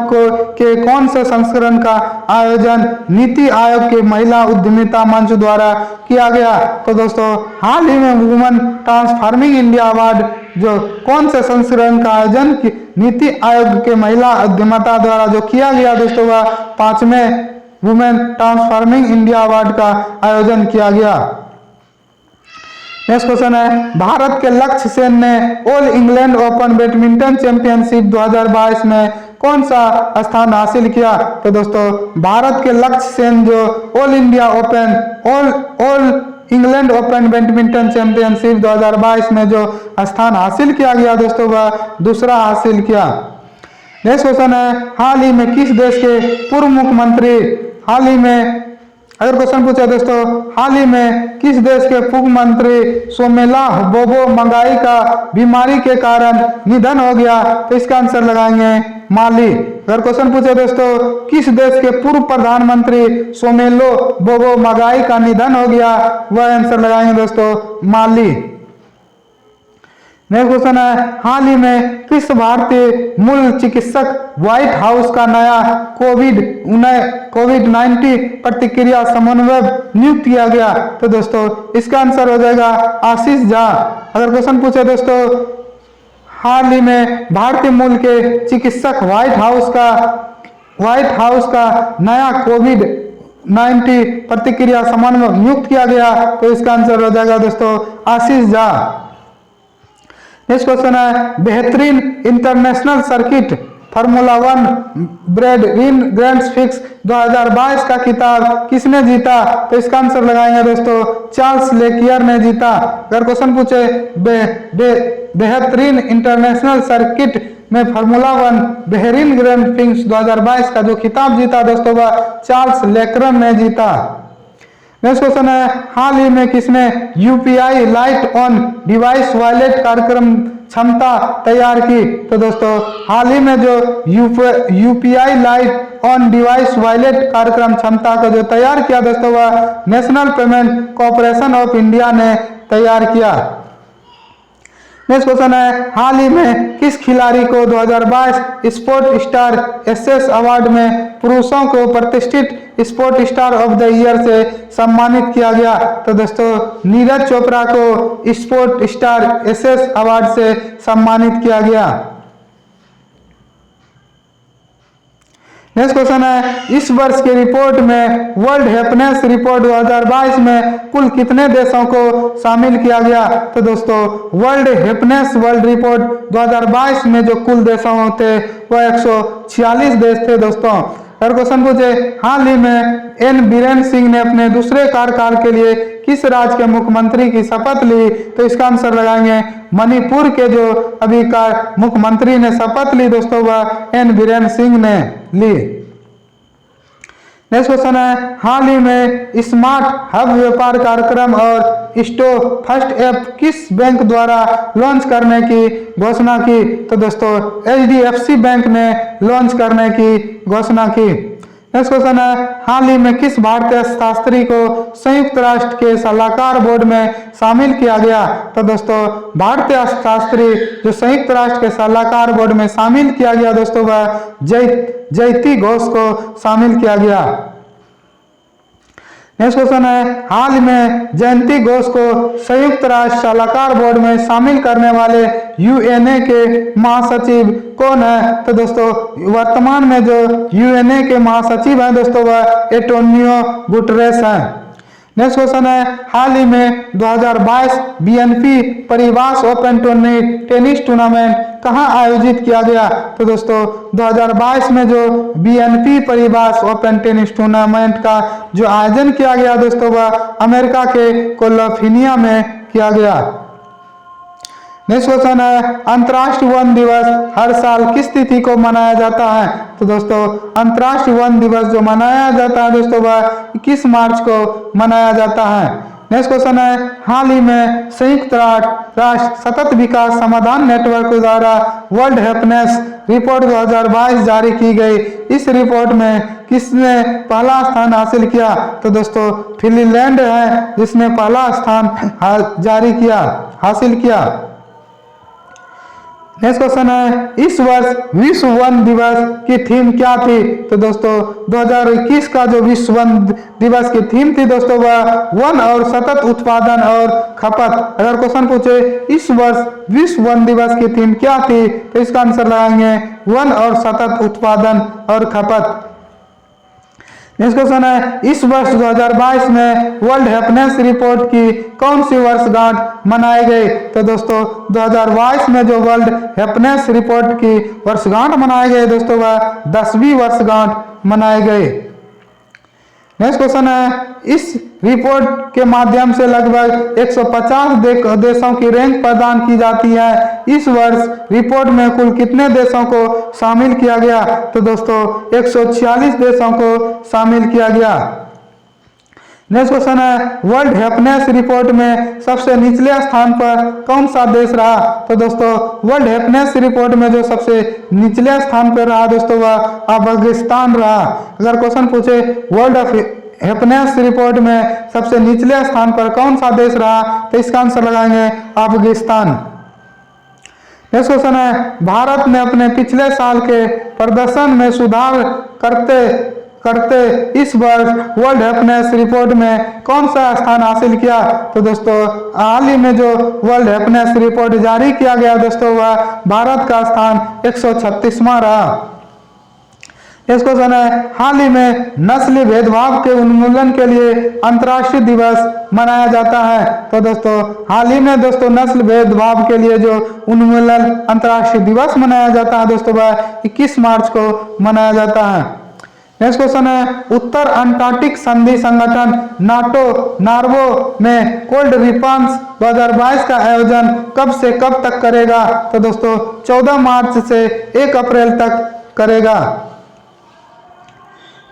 के कौन से संस्करण का आयोजन नीति आयोग के महिला उद्यमिता मंच द्वारा किया गया? तो दोस्तों हाल ही में वुमेन ट्रांसफॉर्मिंग इंडिया अवार्ड जो कौन से संस्करण का आयोजन नीति आयोग के महिला उद्यमिता द्वारा जो किया गया दोस्तों वह 5वें वुमेन ट्रांसफॉर्मिंग इंडिया अवार्ड का आयोजन किया गया। नेक्स्ट क्वेश्चन है, भारत के लक्ष्य सेन ने all England open badminton championship 2022 में कौन सा स्थान हासिल किया? तो दोस्तों भारत के लक्ष्य सेन जो all India open all England open badminton championship 2022 में जो स्थान हासिल किया गया दोस्तों वह दूसरा हासिल किया। नेक्स्ट क्वेश्चन है, हाल ही में किस देश के पूर्व मुख्यमंत्री हाल ही में अगर क्वेश्चन पूछा दोस्तों, हाल ही में किस देश के पूर्व मंत्री सोमेला बोबो मंगाई का बीमारी के कारण निधन हो गया? तो इसका आंसर लगाएंगे माली। अगर क्वेश्चन पूछे दोस्तों, किस देश के पूर्व प्रधानमंत्री सोमेलो बोबो मंगाई का निधन हो गया? वह आंसर लगाएंगे दोस्तों माली। नेक्स्ट क्वेश्चन है, हाल ही में किस भारतीय मूल चिकित्सक व्हाइट हाउस का नया कोविड-19 प्रतिक्रिया समन्वयक नियुक्त किया गया? तो दोस्तों इसका आंसर हो जाएगा आशीष झा। अगर क्वेश्चन पूछे दोस्तों, हाल ही में भारतीय मूल के चिकित्सक व्हाइट हाउस का नया कोविड-19 प्रतिक्रिया समन्वयक नियुक्त किया गया? तो इसका आंसर हो जाएगा दोस्तों आशीष झा। नेक्स्ट क्वेश्चन है, बेहतरीन international circuit formula 1 grand fix 2022 का खिताब किसने जीता? तो इसका आंसर लगाएंगे दोस्तों चार्ल्स लेक्लियर ने जीता। अगर क्वेश्चन पूछे बेहतरीन इंटरनेशनल सर्किट में फार्मूला 1 बेहतरीन ग्रैंड फिक्स 2022 का जो खिताब जीता दोस्तों वह चार्ल्स लेक्लियर ने जीता। नेक्स्ट क्वेश्चन है, हाल ही में किसने UPI light on device wallet कार्यक्रम क्षमता तैयार की? तो दोस्तों हाल ही में जो UPI light on device wallet कार्यक्रम क्षमता को जो तैयार किया दोस्तों वह national payment corporation of India ने तैयार किया। नेक्स्ट क्वेश्चन है, हाल ही में किस खिलाड़ी को 2022 स्पोर्ट स्टार एसएस अवार्ड में पुरुषों को प्रतिष्ठित sport star of the year से सम्मानित किया गया? तो दोस्तों नीरज चोपड़ा को स्पोर्ट स्टार एसएस अवार्ड से सम्मानित किया गया। नेक्स्ट क्वेश्चन है, इस वर्ष की रिपोर्ट में वर्ल्ड हैप्पीनेस रिपोर्ट 2022 में कुल कितने देशों को शामिल किया गया? तो दोस्तों वर्ल्ड हैप्पीनेस वर्ल्ड रिपोर्ट 2022 में जो कुल देशों थे वह 146 देश थे दोस्तों। अगर क्वेश्चन पूछे, हाल ही में एन बीरेन सिंह ने अपने दूसरे कार्यकाल के लिए किस राज्य के मुख्यमंत्री की शपथ ली? तो इसका आंसर लगाएंगे मणिपुर के जो अभी का मुख्यमंत्री ने शपथ ली दोस्तों वह एन बीरेन सिंह ने ली। नेक्स्ट क्वेश्चन है, हाल ही में स्मार्ट हब व्यापार कार्यक्रम और स्टो फर्स्ट ऐप किस बैंक द्वारा लॉन्च करने की घोषणा की? तो दोस्तों एचडीएफसी बैंक ने लॉन्च करने की घोषणा की। नेक्स्ट क्वेश्चन है, हाल ही में किस भारतीय शास्त्री को संयुक्त राष्ट्र के सलाहकार बोर्ड में शामिल किया गया? तो दोस्तों भारतीय शास्त्री जो संयुक्त राष्ट्र के सलाहकार बोर्ड में शामिल किया गया दोस्तों वह जयती घोष को शामिल किया गया। नेक्स्ट क्वेश्चन है, हाल में जयंती घोष को संयुक्त राष्ट्र सलाहकार बोर्ड में शामिल करने वाले यूएनए के महासचिव कौन है? तो दोस्तों वर्तमान में जो यूएनए के महासचिव हैं दोस्तों वह एंटोनियो गुटेरेस हैं। नेक्स्ट क्वेश्चन है, हाल ही में 2022 बीएनपी परिवास ओपन टेनिस टूर्नामेंट कहां आयोजित किया गया? तो दोस्तों 2022 में जो बीएनपी परिवास ओपन टेनिस टूर्नामेंट का जो आयोजन किया गया दोस्तों वह अमेरिका के कैलिफोर्निया में किया गया। नेक्स्ट क्वेश्चन है, अंतर्राष्ट्रीय वन दिवस हर साल किस तिथि को मनाया जाता है? तो दोस्तों अंतर्राष्ट्रीय वन दिवस जो मनाया जाता है दोस्तों वह 21 मार्च को मनाया जाता है। नेक्स्ट क्वेश्चन है, हाल ही में संयुक्त राष्ट्र सतत विकास समाधान नेटवर्क द्वारा वर्ल्ड हैप्पीनेस रिपोर्ट 2022 जारी की गई। इस रिपोर्ट में किसने पहला स्थान हासिल किया? तो दोस्तों फिनलैंड है जिसने पहला स्थान हासिल किया। नेक्स्ट क्वेश्चन है, इस वर्ष विश्व वन दिवस की थीम क्या थी? तो दोस्तों 2021 का जो विश्व वन दिवस की थीम थी दोस्तों वह वन और सतत उत्पादन और खपत। अगर क्वेश्चन पूछे इस वर्ष विश्व वन दिवस की थीम क्या थी? तो इसका आंसर लगाएंगे वन और सतत उत्पादन और खपत। नेक्स्ट क्वेश्चन है, इस वर्ष 2022 में वर्ल्ड हैप्पीनेस रिपोर्ट की कौन सी वर्षगांठ मनाई गई? तो दोस्तों 2022 में जो वर्ल्ड हैप्पीनेस रिपोर्ट की वर्षगांठ मनाई गई दोस्तों वह 10वीं वर्षगांठ मनाई गई। नेक्स्ट क्वेश्चन है, इस रिपोर्ट के माध्यम से लगभग 150 देशों की रैंक प्रदान की जाती है। इस वर्ष रिपोर्ट में कुल कितने देशों को शामिल किया गया? तो दोस्तों 146 देशों को शामिल किया गया। नेक्स्ट क्वेश्चन है, वर्ल्ड हैप्पीनेस रिपोर्ट में सबसे निचले स्थान पर कौन सा देश रहा? तो दोस्तों वर्ल्ड हैप्पीनेस रिपोर्ट में जो सबसे निचले स्थान पर रहा दोस्तों वह अफगानिस्तान रहा। अगर क्वेश्चन पूछे वर्ल्ड हैप्पीनेस रिपोर्ट में सबसे निचले स्थान पर कौन सा देश रहा, तो इसका आंसर लगाएंगे अफगानिस्तान। नेक्स्ट क्वेश्चन है, भारत ने अपने पिछले साल के प्रदर्शन में सुधार करते इस वर्ष वर्ल्ड हैप्पीनेस रिपोर्ट में कौन सा स्थान हासिल किया? तो दोस्तों हाल ही में जो वर्ल्ड हैप्पीनेस रिपोर्ट जारी किया गया दोस्तों वह भारत का स्थान 136वां रहा। नेक्स्ट क्वेश्चन है, हाल ही में नस्लीय भेदभाव के उन्मूलन के लिए अंतर्राष्ट्रीय दिवस मनाया जाता है। तो दोस्तों हाल ही में दोस्तों नस्ल भेदभाव के लिए जो उन्मूलन अंतर्राष्ट्रीय दिवस मनाया जाता है दोस्तों वह 21 मार्च को मनाया जाता है। नेक्स्ट क्वेश्चन है, उत्तर अंटार्कटिक संधि संगठन नाटो नार्वे में कोल्ड रिस्पांस 2022 का आयोजन कब से कब तक करेगा? तो दोस्तों 14 मार्च से 1 अप्रैल तक करेगा।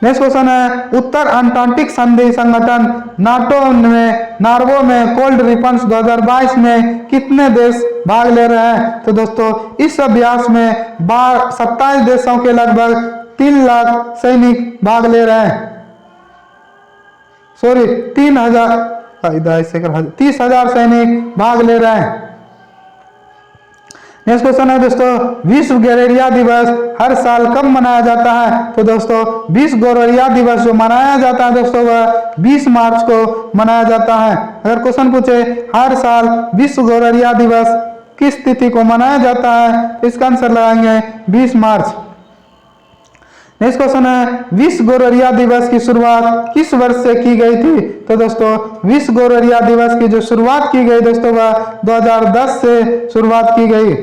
नेक्स्ट क्वेश्चन है, उत्तर अंटार्कटिक संधि संगठन नाटो में नार्वे में कोल्ड रिस्पांस 2022 में कितने देश भाग ले रहे हैं? तो दोस्तों इस अभ्यास में 27 देशों के लगभग 3 लाख सैनिक भाग ले रहे हैं। 30,000 सैनिक भाग ले रहे हैं। नेक्स्ट क्वेश्चन है दोस्तों, विश्व गोरैया दिवस हर साल कब मनाया जाता है? तो दोस्तों विश्व गोरैया दिवस जो मनाया जाता है दोस्तों वह 20 मार्च को मनाया जाता है। अगर क्वेश्चन पूछे हर साल विश्व गोरैया दिवस किस तिथि को मनाया जाता है, तो इसका आंसर लगाएंगे 20 मार्च। नेक्स्ट क्वेश्चन है, विश्व गोरैया दिवस की शुरुआत किस वर्ष से की गई थी? तो दोस्तों विश्व गोरैया दिवस की जो शुरुआत की गई दोस्तों वह 2010 से शुरुआत की गई।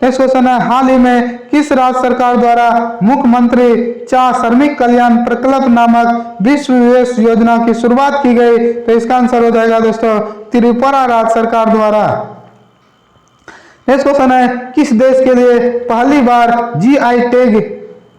नेक्स्ट क्वेश्चन है, हाल ही में किस राज्य सरकार द्वारा मुख्यमंत्री चा श्रमिक कल्याण प्रकल्प नामक विश्व निवेश योजना की शुरुआत की गई? तो इसका आंसर हो जाएगा दोस्तों त्रिपुरा राज्य सरकार द्वारा। नेक्स्ट क्वेश्चन है, किस देश के लिए पहली बार GI टैग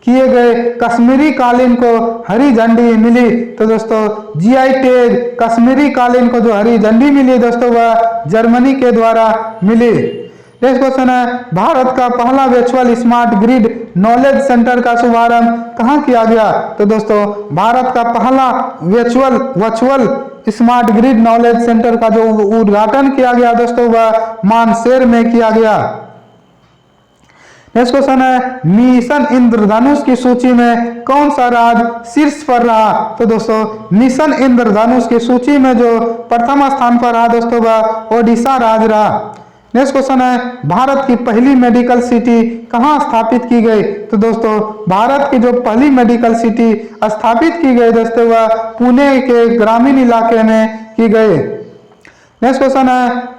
किए गए कश्मीरी कालीन को हरी झंडी मिली? तो दोस्तों GI टैग कश्मीरी कालीन को जो हरी झंडी मिली दोस्तों वह जर्मनी के द्वारा मिली। नेक्स्ट क्वेश्चन है, भारत का पहला virtual smart grid knowledge centre का शुभारंभ कहाँ किया गया? तो दोस्तों भारत का पहला virtual smart grid knowledge centre का जो उद्घाटन किया गया दोस्तों वह मानसेर में किया गया। नेक्स्ट क्वेश्चन है, मिशन इंद्रधनुष की सूची में कौन सा राज्य शीर्ष पर रहा? तो दोस्तों मिशन इंद्रधनुष की सूची में जो प्रथम स्थान पर रहा दोस्तों वह ओडिशा राज्य रहा। नेक्स्ट क्वेश्चन है, भारत की पहली मेडिकल सिटी कहाँ स्थापित की गई? तो दोस्तों भारत की जो पहली मेडिकल सिटी स्थापित की गई दोस्तों वह पुणे के ग्रामीण इलाके में की गई। नेक्स्ट क्वेश्चन है,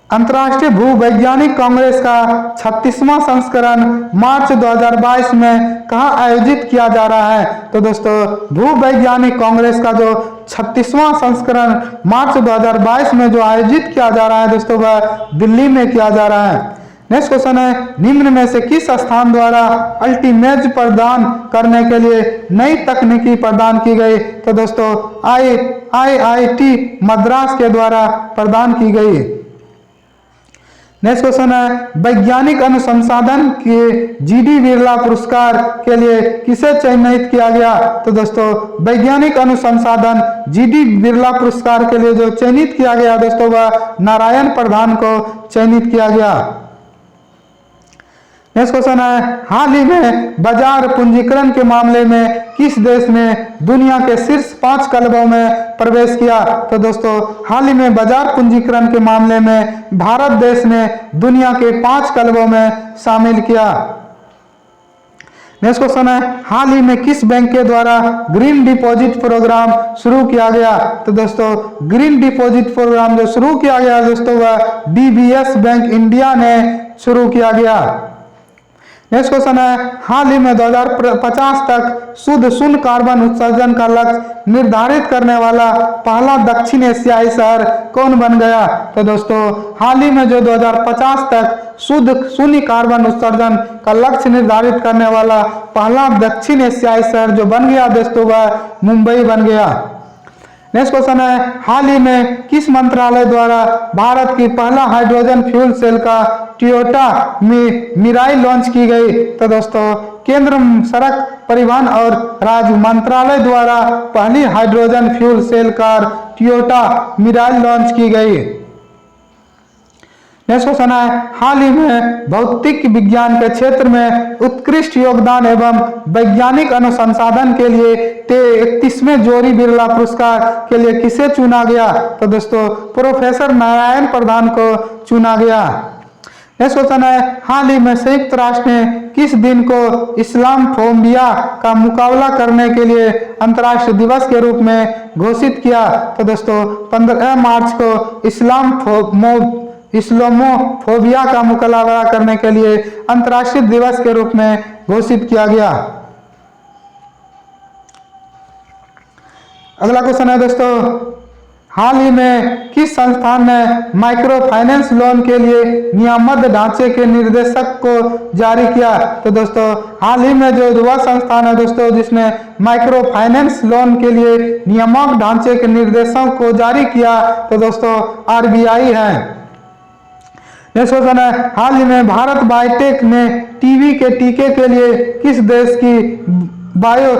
अंतर्राष्ट्रीय भूवैज्ञानिक कांग्रेस का 36वां संस्करण मार्च 2022 में कहाँ आयोजित किया जा रहा है? तो दोस्तों भूवैज्ञानिक कांग्रेस का जो 36वां संस्करण मार्च 2022 में जो आयोजित किया जा रहा है दोस्तों वह दिल्ली में किया जा रहा है। नेक्स्ट क्वेश्चन है, निम्न में से किस संस्थान द्वारा अल्टीमेज प्रदान करने के लिए नई तकनीकी प्रदान की गई? तो दोस्तों IIT मद्रास के द्वारा प्रदान की गई। नेक्स्ट क्वेश्चन है, वैज्ञानिक अनुसंधान के GD बिरला पुरस्कार के लिए किसे चयनित किया गया? तो दोस्तों वैज्ञानिक अनुसंधान GD बिरला पुरस्कार के लिए जो चयनित किया गया दोस्तों वह नारायण प्रधान को चयनित किया गया। नेक्स्ट क्वेश्चन है, हाल ही में बाजार पूंजीकरण के मामले में किस देश ने दुनिया के शीर्ष 5 क्लबों में प्रवेश किया? तो दोस्तों हाल ही में बाजार पूंजीकरण के मामले में भारत देश ने दुनिया के 5 क्लबों में शामिल किया। नेक्स्ट क्वेश्चन है, हाल ही में किस बैंक के द्वारा ग्रीन डिपॉजिट प्रोग्राम शुरू किया गया? तो दोस्तों ग्रीन डिपॉजिट प्रोग्राम जो शुरू किया गया दोस्तों वह डीबीएस बैंक इंडिया ने शुरू किया गया। नेक्स्ट क्वेश्चन है, हाल ही में 2050 तक शुद्ध शून्य कार्बन उत्सर्जन का लक्ष्य निर्धारित करने वाला पहला दक्षिण एशियाई शहर कौन बन गया? तो दोस्तों हाल ही में जो 2050 तक शुद्ध शून्य कार्बन उत्सर्जन का लक्ष्य निर्धारित करने वाला पहला दक्षिण एशियाई शहर जो बन गया दोस्तों वह मुंबई बन गया। नेक्स्ट क्वेश्चन है, हाल ही में किस मंत्रालय द्वारा भारत की पहला हाइड्रोजन फ्यूल सेल का टोयोटा मिराई लॉन्च की गई? तो दोस्तों केंद्र सड़क परिवहन और राज्य मंत्रालय द्वारा पहली hydrogen fuel cell car Toyota Mirai launch की गई। नेक्स्ट क्वेश्चन है, हाल ही में भौतिक विज्ञान के क्षेत्र में उत्कृष्ट योगदान एवं वैज्ञानिक अनुसंधान के लिए 31वें जोरी बिरला पुरस्कार के लिए किसे चुना गया? तो दोस्तों प्रोफेसर नारायण प्रधान को चुना गया। नेक्स्ट क्वेश्चन है, हाल ही में संयुक्त राष्ट्र ने किस दिन को इस्लामोफोबिया का मुकाबला करने के लिए अंतर्राष्ट्रीय दिवस के रूप में घोषित किया? तो दोस्तों 15 मार्च को इस्लामोफोबिया का मुकाबला करने के लिए अंतर्राष्ट्रीय दिवस के रूप में घोषित किया गया। अगला क्वेश्चन है दोस्तों, हाल ही में किस संस्थान ने माइक्रो फाइनेंस लोन के लिए नियामक ढांचे के निर्देशक को जारी किया? तो दोस्तों हाल ही में जो वह संस्थान है दोस्तों जिसने माइक्रो फाइनेंस लोन के लिए नियामक ढांचे के निर्देशक को जारी किया तो दोस्तों आरबीआई है। नेक्स्ट क्वेश्चन है, हाल ही में भारत बायोटेक ने टीबी के टीके के लिए किस देश की बायो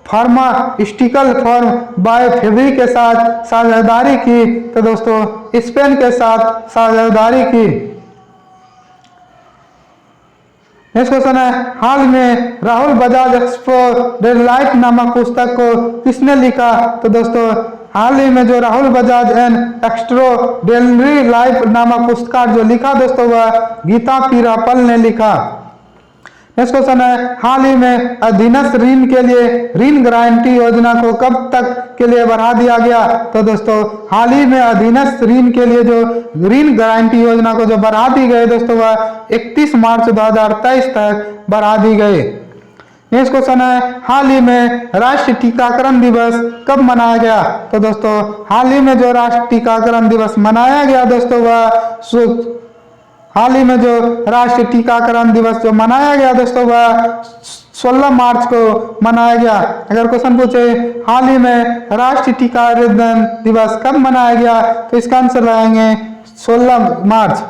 फार्मास्यूटिकल फर्म बायोफेविक के साथ साझेदारी की? तो दोस्तों स्पेन के साथ साझेदारी की। नेक्स्ट क्वेश्चन है, हाल में राहुल बजाज एक्सट्राऑर्डिनरी नामक पुस्तक को किसने लिखा? तो दोस्तों हाल ही में जो Rahul Bajaj N extraordinary life नामक पुस्तक जो लिखा दोस्तों वह गीता पीरापल ने लिखा। नेक्स्ट क्वेश्चन है, हाल ही में अधीनस्थ ऋण के लिए ऋण गारंटी योजना को कब तक के लिए बढ़ा दिया गया? तो दोस्तों हाल ही में अधीनस्थ ऋण के लिए जो ऋण गारंटी योजना को जो बढ़ा दी गई दोस्तों वह 31 मार्च 2023 तक बढ़ा दी गई। नेक्स्ट क्वेश्चन है, हाल ही में राष्ट्रीय टीकाकरण दिवस कब मनाया गया? तो दोस्तों हाल ही में जो राष्ट्रीय टीकाकरण दिवस मनाया गया दोस्तों वह हाल ही में जो राष्ट्रीय टीकाकरण दिवस जो मनाया गया दोस्तों वह 16 मार्च को मनाया गया। अगर क्वेश्चन पूछे हाल ही में राष्ट्रीय टीकाकरण दिवस कब मनाया गया तो इसका आंसर लगाएंगे 16 मार्च।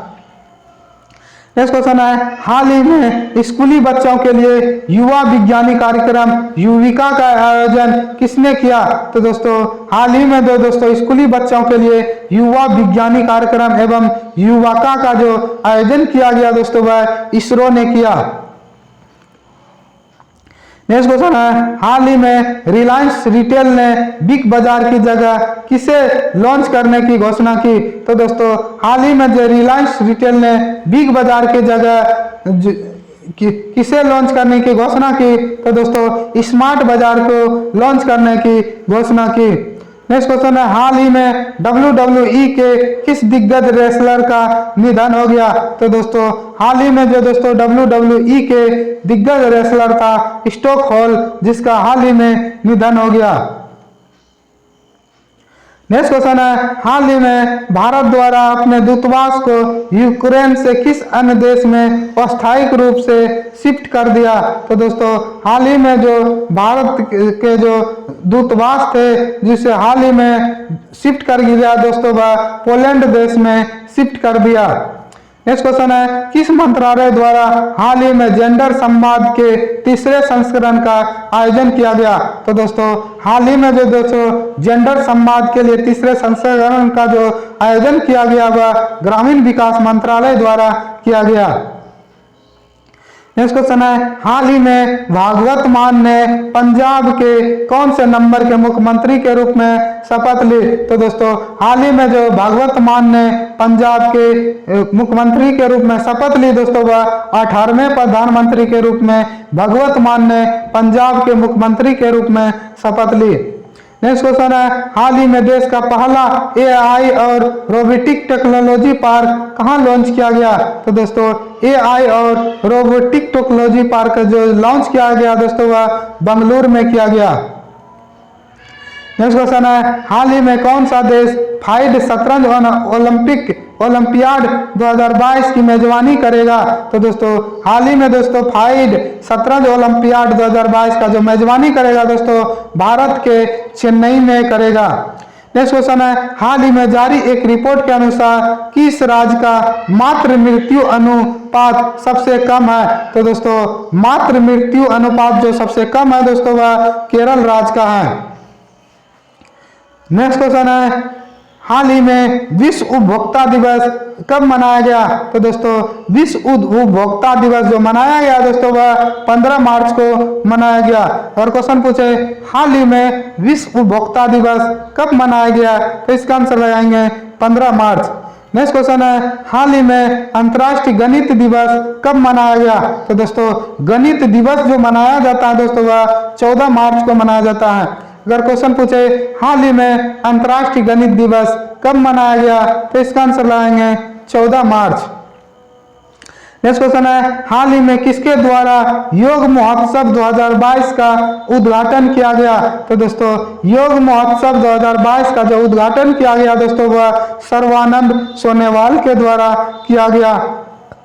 नेक्स्ट क्वेश्चन है, हाल ही में स्कूली बच्चों के लिए युवा विज्ञानी कार्यक्रम युविका का आयोजन किसने किया? तो दोस्तों हाल ही में दोस्तों स्कूली बच्चों के लिए युवा विज्ञानी कार्यक्रम एवं युविका का जो आयोजन किया गया दोस्तों वह इसरो ने किया। नेक्स्ट क्वेश्चन है, हाल ही में रिलायंस रिटेल ने बिग बाजार की जगह किसे लॉन्च करने की घोषणा की? तो दोस्तों हाल ही में जो रिलायंस रिटेल ने बिग बाजार की जगह किसे लॉन्च करने की घोषणा की? तो दोस्तों स्मार्ट बाजार को लॉन्च करने की घोषणा की। नेक्स्ट क्वेश्चन है, हाल ही में WWE के किस दिग्गज रेसलर का निधन हो गया? तो दोस्तों हाल ही में जो दोस्तों WWE के दिग्गज रेसलर था स्टॉक हॉल जिसका हाल ही में निधन हो गया। नेक्स्ट क्वेश्चन है, हाल ही में भारत द्वारा अपने दूतावास को यूक्रेन से किस अन्य देश में अस्थायी रूप से शिफ्ट कर दिया? तो दोस्तों हाल ही में जो भारत के जो दूतावास थे जिसे हाल ही में शिफ्ट कर दिया दोस्तों वह पोलैंड देश में शिफ्ट कर दिया। नेक्स्ट क्वेश्चन है, किस मंत्रालय द्वारा हाल ही में जेंडर संवाद के तीसरे संस्करण का आयोजन किया गया? तो दोस्तों हाल ही में जो दोस्तों जेंडर संवाद के लिए तीसरे संस्करण का जो आयोजन किया गया वह ग्रामीण विकास मंत्रालय द्वारा किया गया। नेक्स्ट क्वेश्चन है, हाल ही में भागवत मान ने पंजाब के कौन से नंबर के मुख्यमंत्री के रूप में शपथ ली? तो दोस्तों हाल ही में जो भागवत मान ने पंजाब के मुख्यमंत्री के रूप में शपथ ली दोस्तों, वह 18वें प्रधानमंत्री के रूप में भगवत मान ने पंजाब के मुख्यमंत्री के रूप में शपथ ली। नेक्स्ट क्वेश्चन है, हाल ही में देश का पहला एआई और रोबोटिक टेक्नोलॉजी पार्क कहां लॉन्च किया गया? तो दोस्तों एआई और रोबोटिक टेक्नोलॉजी पार्क जो लॉन्च किया गया दोस्तों, वह बेंगलुरु में किया गया। नेक्स्ट क्वेश्चन है, हाल ही में कौन सा देश फाइड शतरंज ओलंपियाड 2022 की मेजबानी करेगा? तो दोस्तों हाल ही में दोस्तों फाइड शतरंज ओलंपियाड 2022 का जो मेजबानी करेगा दोस्तों, भारत के चेन्नई में करेगा। नेक्स्ट क्वेश्चन है, हाल ही में जारी एक रिपोर्ट के अनुसार किस राज्य का मातृ मृत्यु अनुपात सबसे कम है? तो दोस्तों मातृ मृत्यु अनुपात जो सबसे कम है दोस्तों, वह केरल राज्य का है। नेक्स्ट क्वेश्चन है, हाल ही में विश्व उपभोक्ता दिवस कब मनाया गया? तो दोस्तों विश्व उपभोक्ता दिवस जो मनाया गया दोस्तों, वह 15 मार्च को मनाया गया। और क्वेश्चन पूछे, हाल ही में विश्व उपभोक्ता दिवस कब मनाया गया? तो इसका आंसर लगाएंगे 15 मार्च। नेक्स्ट क्वेश्चन है, हाल ही में अंतर्राष्ट्रीय गणित दिवस कब मनाया गया? तो दोस्तों गणित दिवस जो मनाया जाता है दोस्तों, वह 14 मार्च को मनाया जाता है। अगर क्वेश्चन पूछे हाल ही में अंतर्राष्ट्रीय गणित दिवस कब मनाया गया? तो इसका आंसर लगाएंगे 14 मार्च। नेक्स्ट क्वेश्चन है, हाल ही में किसके द्वारा योग महोत्सव 2022 का उद्घाटन किया गया? तो दोस्तों योग महोत्सव 2022 का जो उद्घाटन किया गया दोस्तों, वह सर्वानंद सोनेवाल के द्वारा किया गया।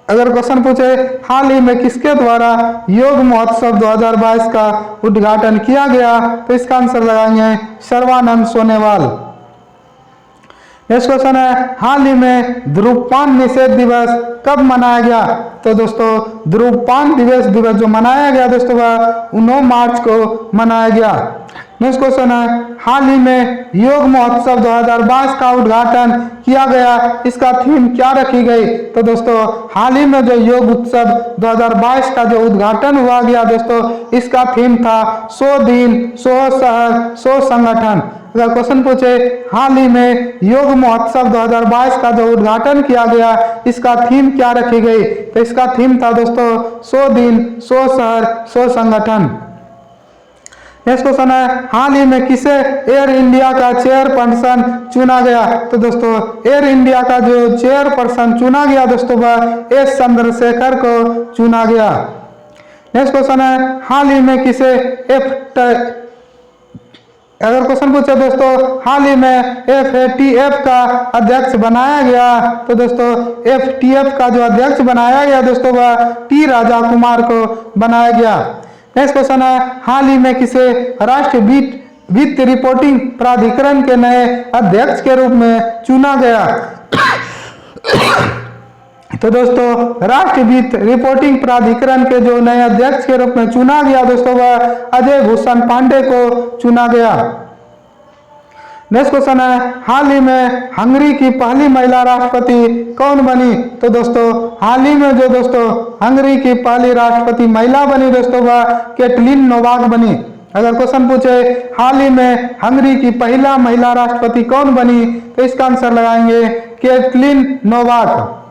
अगर क्वेश्चन पूछे हाल ही में किसके द्वारा योग महोत्सव 2022 का उद्घाटन किया गया? तो इसका आंसर लगाएंगे सर्वानंद सोनेवाल। नेक्स्ट क्वेश्चन है, हाल ही में धूम्रपान निषेध दिवस कब मनाया गया? तो दोस्तों धूम्रपान दिवस जो मनाया गया दोस्तों, वह 9 मार्च को मनाया गया। नेक्स्ट क्वेश्चन है, हाल ही में योग महोत्सव 2022 का उद्घाटन किया गया, इसका थीम क्या रखी गई? तो दोस्तों हाल ही में जो योग उत्सव 2022 का जो उद्घाटन हुआ गया दोस्तों, इसका थीम था 100 दिन 100 शहर 100 संगठन। अगर क्वेश्चन पूछे हाल ही में योग महोत्सव 2022 का जो उद्घाटन किया गया, इसका थीम क्या रखी गई? तो इसका थीम था दोस्तों 100 दिन 100 शहर 100 संगठन। नेक्स्ट क्वेश्चन है, हाल ही में किसे एयर इंडिया का चेयरपर्सन चुना गया? तो दोस्तों एयर इंडिया का जो चेयरपर्सन चुना गया दोस्तों, वह एस चंद्रशेखर को चुना गया। नेक्स्ट क्वेश्चन है, हाल ही में किसे अगर क्वेश्चन पूछे दोस्तों हाल ही में FATF का अध्यक्ष बनाया गया? तो दोस्तों FATF का जो अध्यक्ष बनाया गया दोस्तों, वह T राजा कुमार को बनाया गया। नेक्स्ट क्वेश्चन है, हाल ही में किसे राष्ट्रीय वित्त रिपोर्टिंग प्राधिकरण के नए अध्यक्ष के रूप में चुना गया? तो दोस्तों राष्ट्रीय वित्त रिपोर्टिंग प्राधिकरण के जो नए अध्यक्ष के रूप में चुना गया दोस्तों, वह अजय भूषण पांडे को चुना गया। नेक्स्ट क्वेश्चन है, हाल ही में हंगरी की पहली महिला राष्ट्रपति कौन बनी? तो दोस्तों हाल ही में जो दोस्तों हंगरी की पहली राष्ट्रपति महिला बनी दोस्तों, वह कैटलिन नोवाक बनी। अगर क्वेश्चन पूछे हाल ही में हंगरी की पहला महिला राष्ट्रपति कौन बनी? तो इसका आंसर लगाएंगे कैटलिन नोवाक।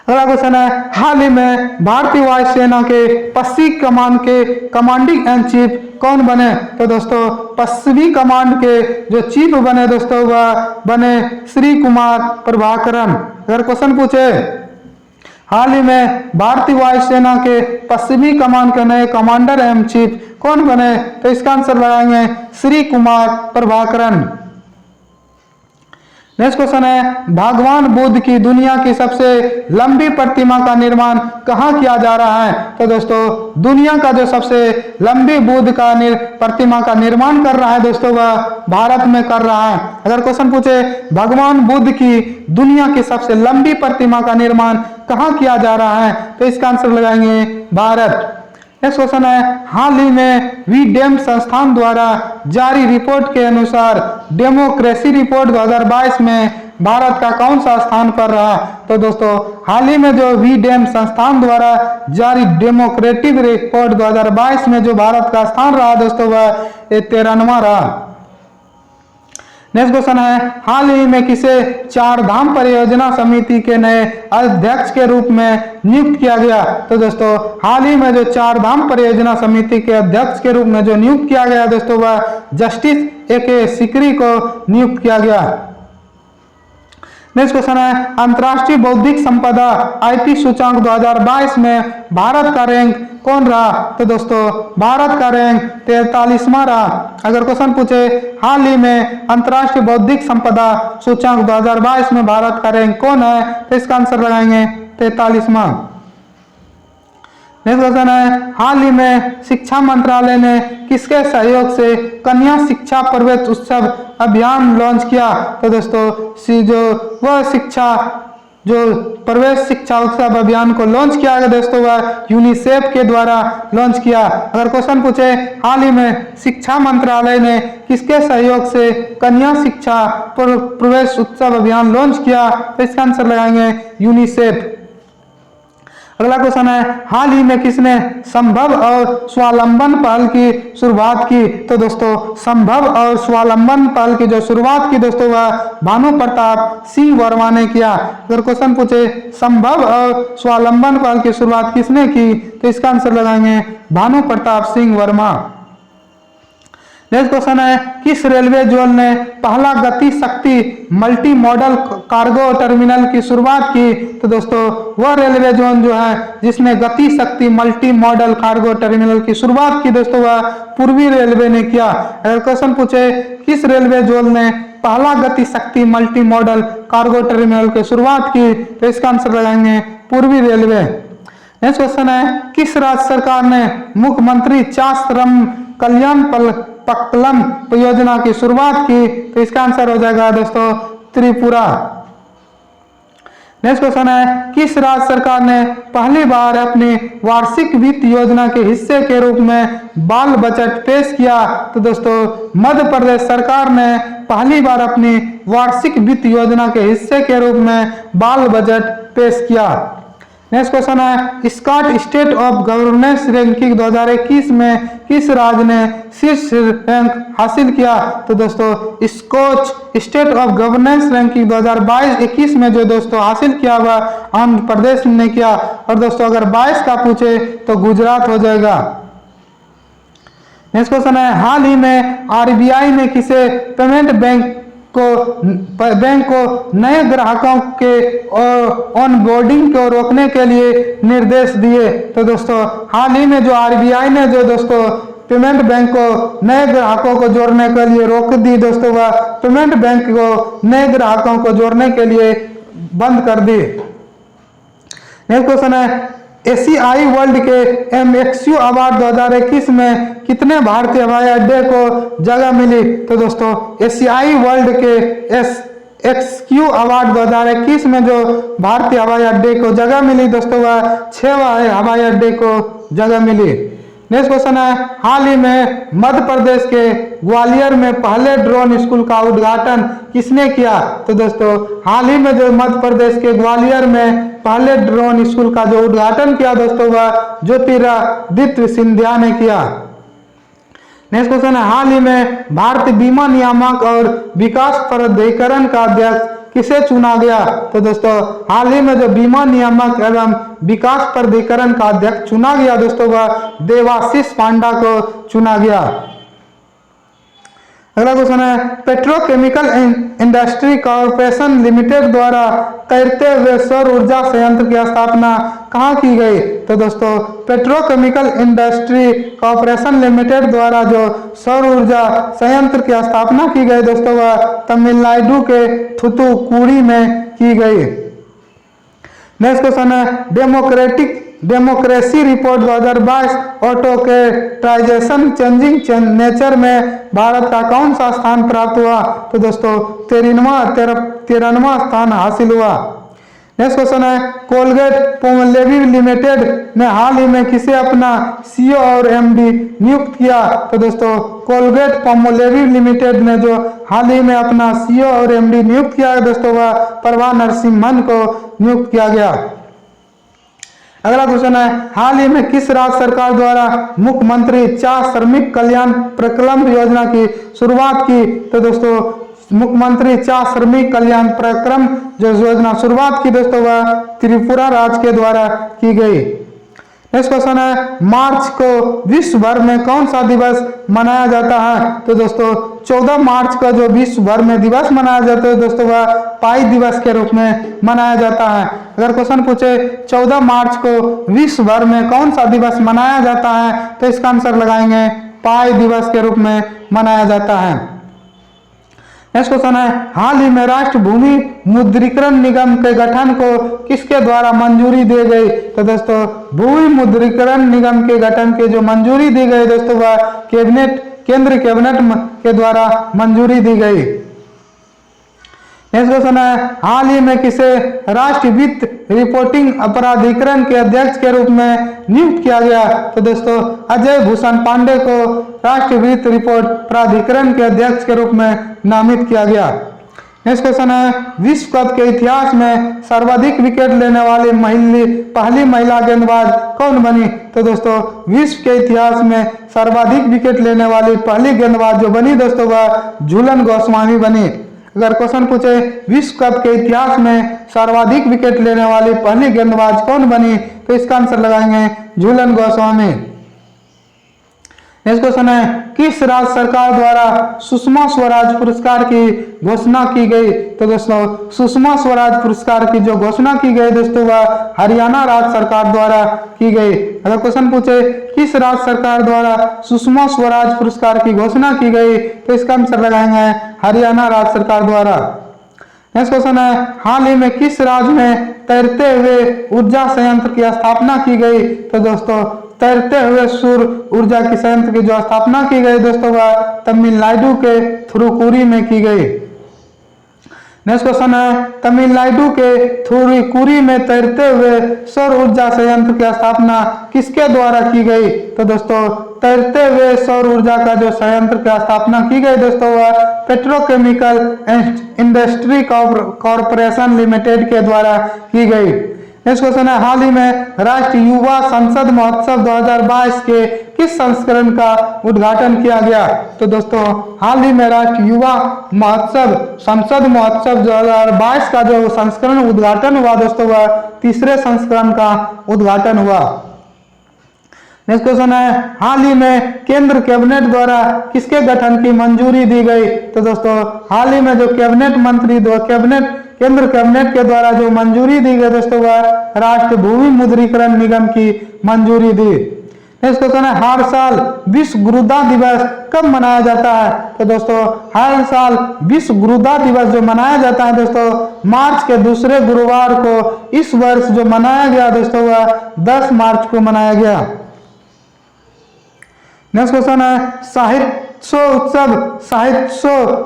अगला क्वेश्चन है, हाल ही में भारतीय वायुसेना के पश्चिमी कमान के कमांडिंग एंड चीफ कौन बने? तो दोस्तों पश्चिमी कमांड के जो चीफ बने दोस्तों, वह बने श्री कुमार प्रभाकरन। अगर क्वेश्चन पूछे हाल ही में भारतीय वायुसेना के पश्चिमी कमान के नए कमांडर एवं चीफ कौन बने? तो इसका आंसर लगाएंगे श्री कुमार प्रभाकरन। नेक्स्ट क्वेश्चन है, भगवान बुद्ध की दुनिया की सबसे लंबी प्रतिमा का निर्माण कहाँ किया जा रहा है? तो दोस्तों दुनिया का जो सबसे लंबी बुद्ध का प्रतिमा का निर्माण कर रहा है दोस्तों, वह भारत में कर रहा है। अगर क्वेश्चन पूछे भगवान बुद्ध की दुनिया की सबसे लंबी प्रतिमा का निर्माण कहाँ किया जा रहा है? तो इसका आंसर लगाएंगे भारत। नेक्स्ट क्वेश्चन है, हाल ही में वीडेम संस्थान द्वारा जारी रिपोर्ट के अनुसार डेमोक्रेसी रिपोर्ट 2022 में भारत का कौन सा स्थान पर रहा? तो दोस्तों हाल ही में जो वीडेम संस्थान द्वारा जारी डेमोक्रेटिक रिपोर्ट 2022 में जो भारत का स्थान रहा दोस्तों वह 13वां रहा। नेक्स्ट क्वेश्चन है, हाल ही में किसे चार धाम परियोजना समिति के नए अध्यक्ष के रूप में नियुक्त किया गया? तो दोस्तों हाल ही में जो चार धाम परियोजना समिति के अध्यक्ष के रूप में जो नियुक्त किया गया दोस्तों वह जस्टिस AK सिकरी को नियुक्त किया गया। नेक्स्ट क्वेश्चन है, अंतर्राष्ट्रीय बौद्धिक संपदा IP सूचांक 2022 में भारत का रैंक कौन रहा? तो दोस्तों भारत का रैंक 43वां रहा। अगर क्वेश्चन पूछे हाल ही में अंतर्राष्ट्रीय बौद्धिक संपदा सूचांक 2022 में भारत का रैंक कौन है? तो इसका आंसर लगाएंगे 43वां। नेक्स्ट क्वेश्चन है, हाल ही में शिक्षा मंत्रालय ने किसके सहयोग से कन्या शिक्षा प्रवेश उत्सव अभियान लॉन्च किया? तो दोस्तों जो वह शिक्षा जो प्रवेश शिक्षा उत्सव अभियान को लॉन्च किया गया दोस्तों वह यूनिसेफ के द्वारा लॉन्च किया। अगर क्वेश्चन पूछे हाल ही में शिक्षा मंत्रालय ने किसके सहयोग से कन्या शिक्षा प्रवेश उत्सव अभियान लॉन्च किया? तो इसका आंसर लगाएंगे यूनिसेफ। अगला क्वेश्चन है, हाल ही में किसने संभव और स्वावलंबन पहल की शुरुआत की? तो दोस्तों संभव और स्वावलंबन पहल की जो शुरुआत की दोस्तों वह भानु प्रताप सिंह वर्मा ने किया। अगर क्वेश्चन पूछे संभव और स्वावलंबन पहल की शुरुआत किसने की? तो इसका आंसर लगाएंगे भानु प्रताप सिंह वर्मा। नेक्स्ट क्वेश्चन है, किस रेलवे जोन ने पहला गति शक्ति मल्टी मॉडल कार्गो टर्मिनल की शुरुआत की? तो दोस्तों वह रेलवे जोन जो है जिसने गति शक्ति मल्टी मॉडल कार्गो टर्मिनल की शुरुआत की दोस्तों वह पूर्वी रेलवे ने किया। अगर क्वेश्चन पूछे किस रेलवे जोन ने पहला गति शक्ति मल्टी मॉडल कार्गो टर्मिनल की शुरुआत की? तो इसका आंसर लगाएंगे पूर्वी रेलवे। नेक्स्ट क्वेश्चन है, किस राज्य सरकार ने मुख्यमंत्री चाश्रम कल्याण पक्कलम योजना की शुरुआत की? तो इसका आंसर हो जाएगा दोस्तों त्रिपुरा। नेक्स्ट क्वेश्चन है, किस राज्य सरकार ने पहली बार अपनी वार्षिक वित्त योजना के हिस्से के रूप में बाल बजट पेश किया? तो दोस्तों मध्य प्रदेश सरकार ने पहली बार अपनी वार्षिक वित्त योजना के हिस्से के रूप में बाल बजट पेश किया। नेक्स्ट क्वेश्चन है, Scotch state of governance ranking 2021 में किस राज्य ने शीर्ष रैंक हासिल किया? तो दोस्तों Scotch state of governance ranking 2022-21 में जो दोस्तों हासिल किया हुआ आंध्र प्रदेश ने किया। और दोस्तों अगर 22 का पूछे तो गुजरात हो जाएगा। नेक्स्ट क्वेश्चन है, हाल ही में RBI ने किसे पेमेंट बैंक को नए ग्राहकों के ऑनबोर्डिंग को रोकने के लिए निर्देश दिए? तो दोस्तों हाल ही में जो RBI ने जो दोस्तों पेमेंट बैंक को नए ग्राहकों को जोड़ने के लिए रोक दी दोस्तों वह पेमेंट बैंक को नए ग्राहकों को जोड़ने के लिए बंद कर दी। नेक्स्ट क्वेश्चन है, एशियाई वर्ल्ड के MXQ अवार्ड 2021 में कितने भारतीय हवाई अड्डे को जगह मिली? तो दोस्तों एशियाई वर्ल्ड के SXQ अवार्ड 2021 में जो भारतीय हवाई अड्डे को जगह मिली दोस्तों वह 6 हवाई अड्डे को जगह मिली। नेक्स्ट क्वेश्चन है, हाल ही में मध्य प्रदेश के ग्वालियर में पहले ड्रोन स्कूल का उद्घाटन किसने किया? तो दोस्तों हाल ही में जो मध्य प्रदेश के ग्वालियर में पहले ड्रोन स्कूल का जो उद्घाटन किया दोस्तों वह ज्योतिरादित्य सिंधिया ने किया। नेक्स्ट क्वेश्चन है, हाल ही में भारतीय बीमा नियामक और विकास प्राधिकरण का अध्यक्ष किसे चुना गया? तो दोस्तों हाल ही में जो बीमा नियामक एवं विकास प्राधिकरण का अध्यक्ष चुना गया दोस्तों वह देवाशीष पांडा को चुना गया। अगला क्वेश्चन है, पेट्रोकेमिकल इंडस्ट्री कॉर्पोरेशन लिमिटेड द्वारा तैरते हुए सौर ऊर्जा संयंत्र की स्थापना कहाँ की गई? तो दोस्तों पेट्रोकेमिकल इंडस्ट्री कॉर्पोरेशन लिमिटेड द्वारा जो सौर ऊर्जा संयंत्र की स्थापना की गई दोस्तों वह तमिलनाडु के थूथुकुडी में की गई। नेक्स्ट क्वेश्चन है, democracy report 2022 autocratisation changing nature में भारत का कौन सा स्थान प्राप्त हुआ? तो दोस्तों 13वां स्थान हासिल हुआ। नेक्स्ट क्वेश्चन है कोलगेट पामोलिव लिमिटेड ने हाल ही में किसे अपना सीईओ और एमडी नियुक्त किया? तो दोस्तों कोलगेट पामोलिव लिमिटेड ने जो हाल ही में अपना सीईओ और एमडी नियुक्त किया है दोस्तों वह प्रभा नरसिम्हन को नियुक्त किया गया। अगला क्वेश्चन है हाल ही में किस राज्य सरकार द्वारा मुख्यमंत्री चार श्रमिक कल्याण प्रकल्प योजना की शुरुआत की? तो दोस्तों मुख्यमंत्री चार श्रमिक कल्याण प्रकल्प जो योजना शुरुआत की दोस्तों वह त्रिपुरा राज्य के द्वारा की गई। नेक्स्ट क्वेश्चन है मार्च को विश्व भर में कौन सा दिवस मनाया जाता है? तो दोस्तों 14 मार्च का जो विश्व भर में दिवस मनाया जाता है दोस्तों वह पाई दिवस के रूप में मनाया जाता है। अगर क्वेश्चन पूछे 14 मार्च को विश्व भर में कौन सा दिवस मनाया जाता है तो इसका आंसर लगाएंगे पाई दिवस के रूप में मनाया जाता है। नेक्स्ट क्वेश्चन है हाल ही में राष्ट्र भूमि मुद्रीकरण निगम के गठन को किसके द्वारा मंजूरी दी गई? तो दोस्तों भूमि मुद्रीकरण निगम के गठन के जो मंजूरी दी गई दोस्तों वह केंद्रीय कैबिनेट के द्वारा मंजूरी दी गई। नेक्स्ट क्वेश्चन है हाल ही में किसे राष्ट्रीय वित्त रिपोर्टिंग प्राधिकरण के अध्यक्ष के रूप में नियुक्त किया गया? तो दोस्तों अजय भूषण पांडे को राष्ट्रीय वित्त रिपोर्ट प्राधिकरण के अध्यक्ष के रूप में नामित किया गया। नेक्स्ट क्वेश्चन है विश्व कप के इतिहास में सर्वाधिक विकेट लेने वाली पहली महिला गेंदबाज कौन बनी? तो दोस्तों विश्व के इतिहास में सर्वाधिक विकेट लेने वाली पहली गेंदबाज जो बनी दोस्तों वह झूलन गोस्वामी बनी। अगर क्वेश्चन पूछे विश्व कप के इतिहास में सर्वाधिक विकेट लेने वाली पहली गेंदबाज कौन बनी तो इसका आंसर लगाएंगे झूलन गोस्वामी। नेक्स्ट क्वेश्चन है किस राज्य सरकार द्वारा सुषमा स्वराज पुरस्कार की घोषणा की गई? तो दोस्तों सुषमा स्वराज पुरस्कार की जो घोषणा की गई दोस्तों वह हरियाणा राज्य सरकार द्वारा की गई। अगर क्वेश्चन पूछे किस राज्य सरकार द्वारा सुषमा स्वराज पुरस्कार की घोषणा की गई तो इसका आंसर लगाएंगे हरियाणा राज्य सरकार द्वारा। नेक्स्ट क्वेश्चन है हाल ही में किस राज्य में तैरते हुए ऊर्जा संयंत्र की स्थापना की गई? तो दोस्तों तैरते हुए सौर ऊर्जा की संयंत्र की जो स्थापना की गई दोस्तों वह तमिलनाडु के थुरुकुरी में की गई। नेक्स्ट क्वेश्चन है तमिलनाडु के थुरुकुरी में तैरते हुए सौर ऊर्जा संयंत्र की स्थापना किसके द्वारा की गई? तो दोस्तों तैरते हुए सौर ऊर्जा का जो संयंत्र की स्थापना की गई दोस्तों वह पेट्रोकेमिकल इंडस्ट्री कॉरपोरेशन लिमिटेड के द्वारा की गई। नेक्स्ट क्वेश्चन है हाल ही में राष्ट्रीय युवा संसद महोत्सव 2022 के किस संस्करण का उद्घाटन किया गया? तो दोस्तों हाल ही में राष्ट्रीय युवा महोत्सव संसद महोत्सव 2022 का जो संस्करण उद्घाटन हुआ दोस्तों वह तीसरे संस्करण का उद्घाटन हुआ। नेक्स्ट क्वेश्चन है हाल ही में केंद्र कैबिनेट द्वारा किसके गठन की मंजूरी दी गई? तो दोस्तों हाल ही में जो कैबिनेट मंत्री केंद्र कैबिनेट के द्वारा जो मंजूरी दी गई दोस्तों वह राष्ट्रीय भूमि मुद्रीकरण निगम की मंजूरी दी। नेक्स्ट क्वेश्चन है हर साल विश्व गुरुदा दिवस कब मनाया जाता है? तो दोस्तों हर साल विश्व गुरुदा दिवस जो मनाया जाता है दोस्तों मार्च के दूसरे गुरुवार को इस वर्ष जो मनाया गया दोस्तों वह 10 मार्च को मनाया गया। नेक्स्ट क्वेश्चन है साहित्य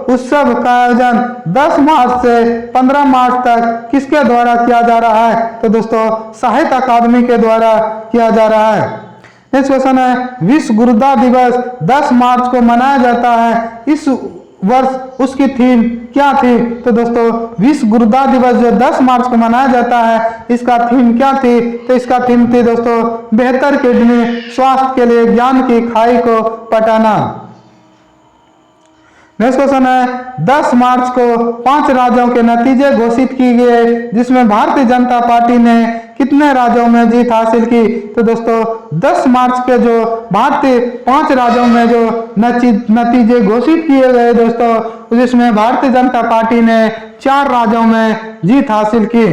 उत्सव का आयोजन 10 मार्च से 15 मार्च तक किसके द्वारा किया जा रहा है? तो दोस्तों साहित्य अकादमी के द्वारा किया जा रहा है। नेक्स्ट क्वेश्चन है विश्व गुरुदा दिवस 10 मार्च को मनाया जाता है, इस वर्ष उसकी थीम क्या थी? तो दोस्तों विश्व गुरुदा दिवस जो 10 मार्च को मनाया जाता है इसका थीम क्या थी? तो इसका थीम थी दोस्तों बेहतर किडनी स्वास्थ्य के लिए ज्ञान की खाई को पटाना। नेक्स्ट क्वेश्चन है 10 मार्च को 5 राज्यों के नतीजे घोषित किए गए जिसमें भारतीय जनता पार्टी ने कितने राज्यों में जीत हासिल की? तो दोस्तों 10 मार्च के जो भारतीय 5 राज्यों में जो नतीजे घोषित किए गए दोस्तों जिसमें भारतीय जनता पार्टी ने 4 राज्यों में जीत हासिल की।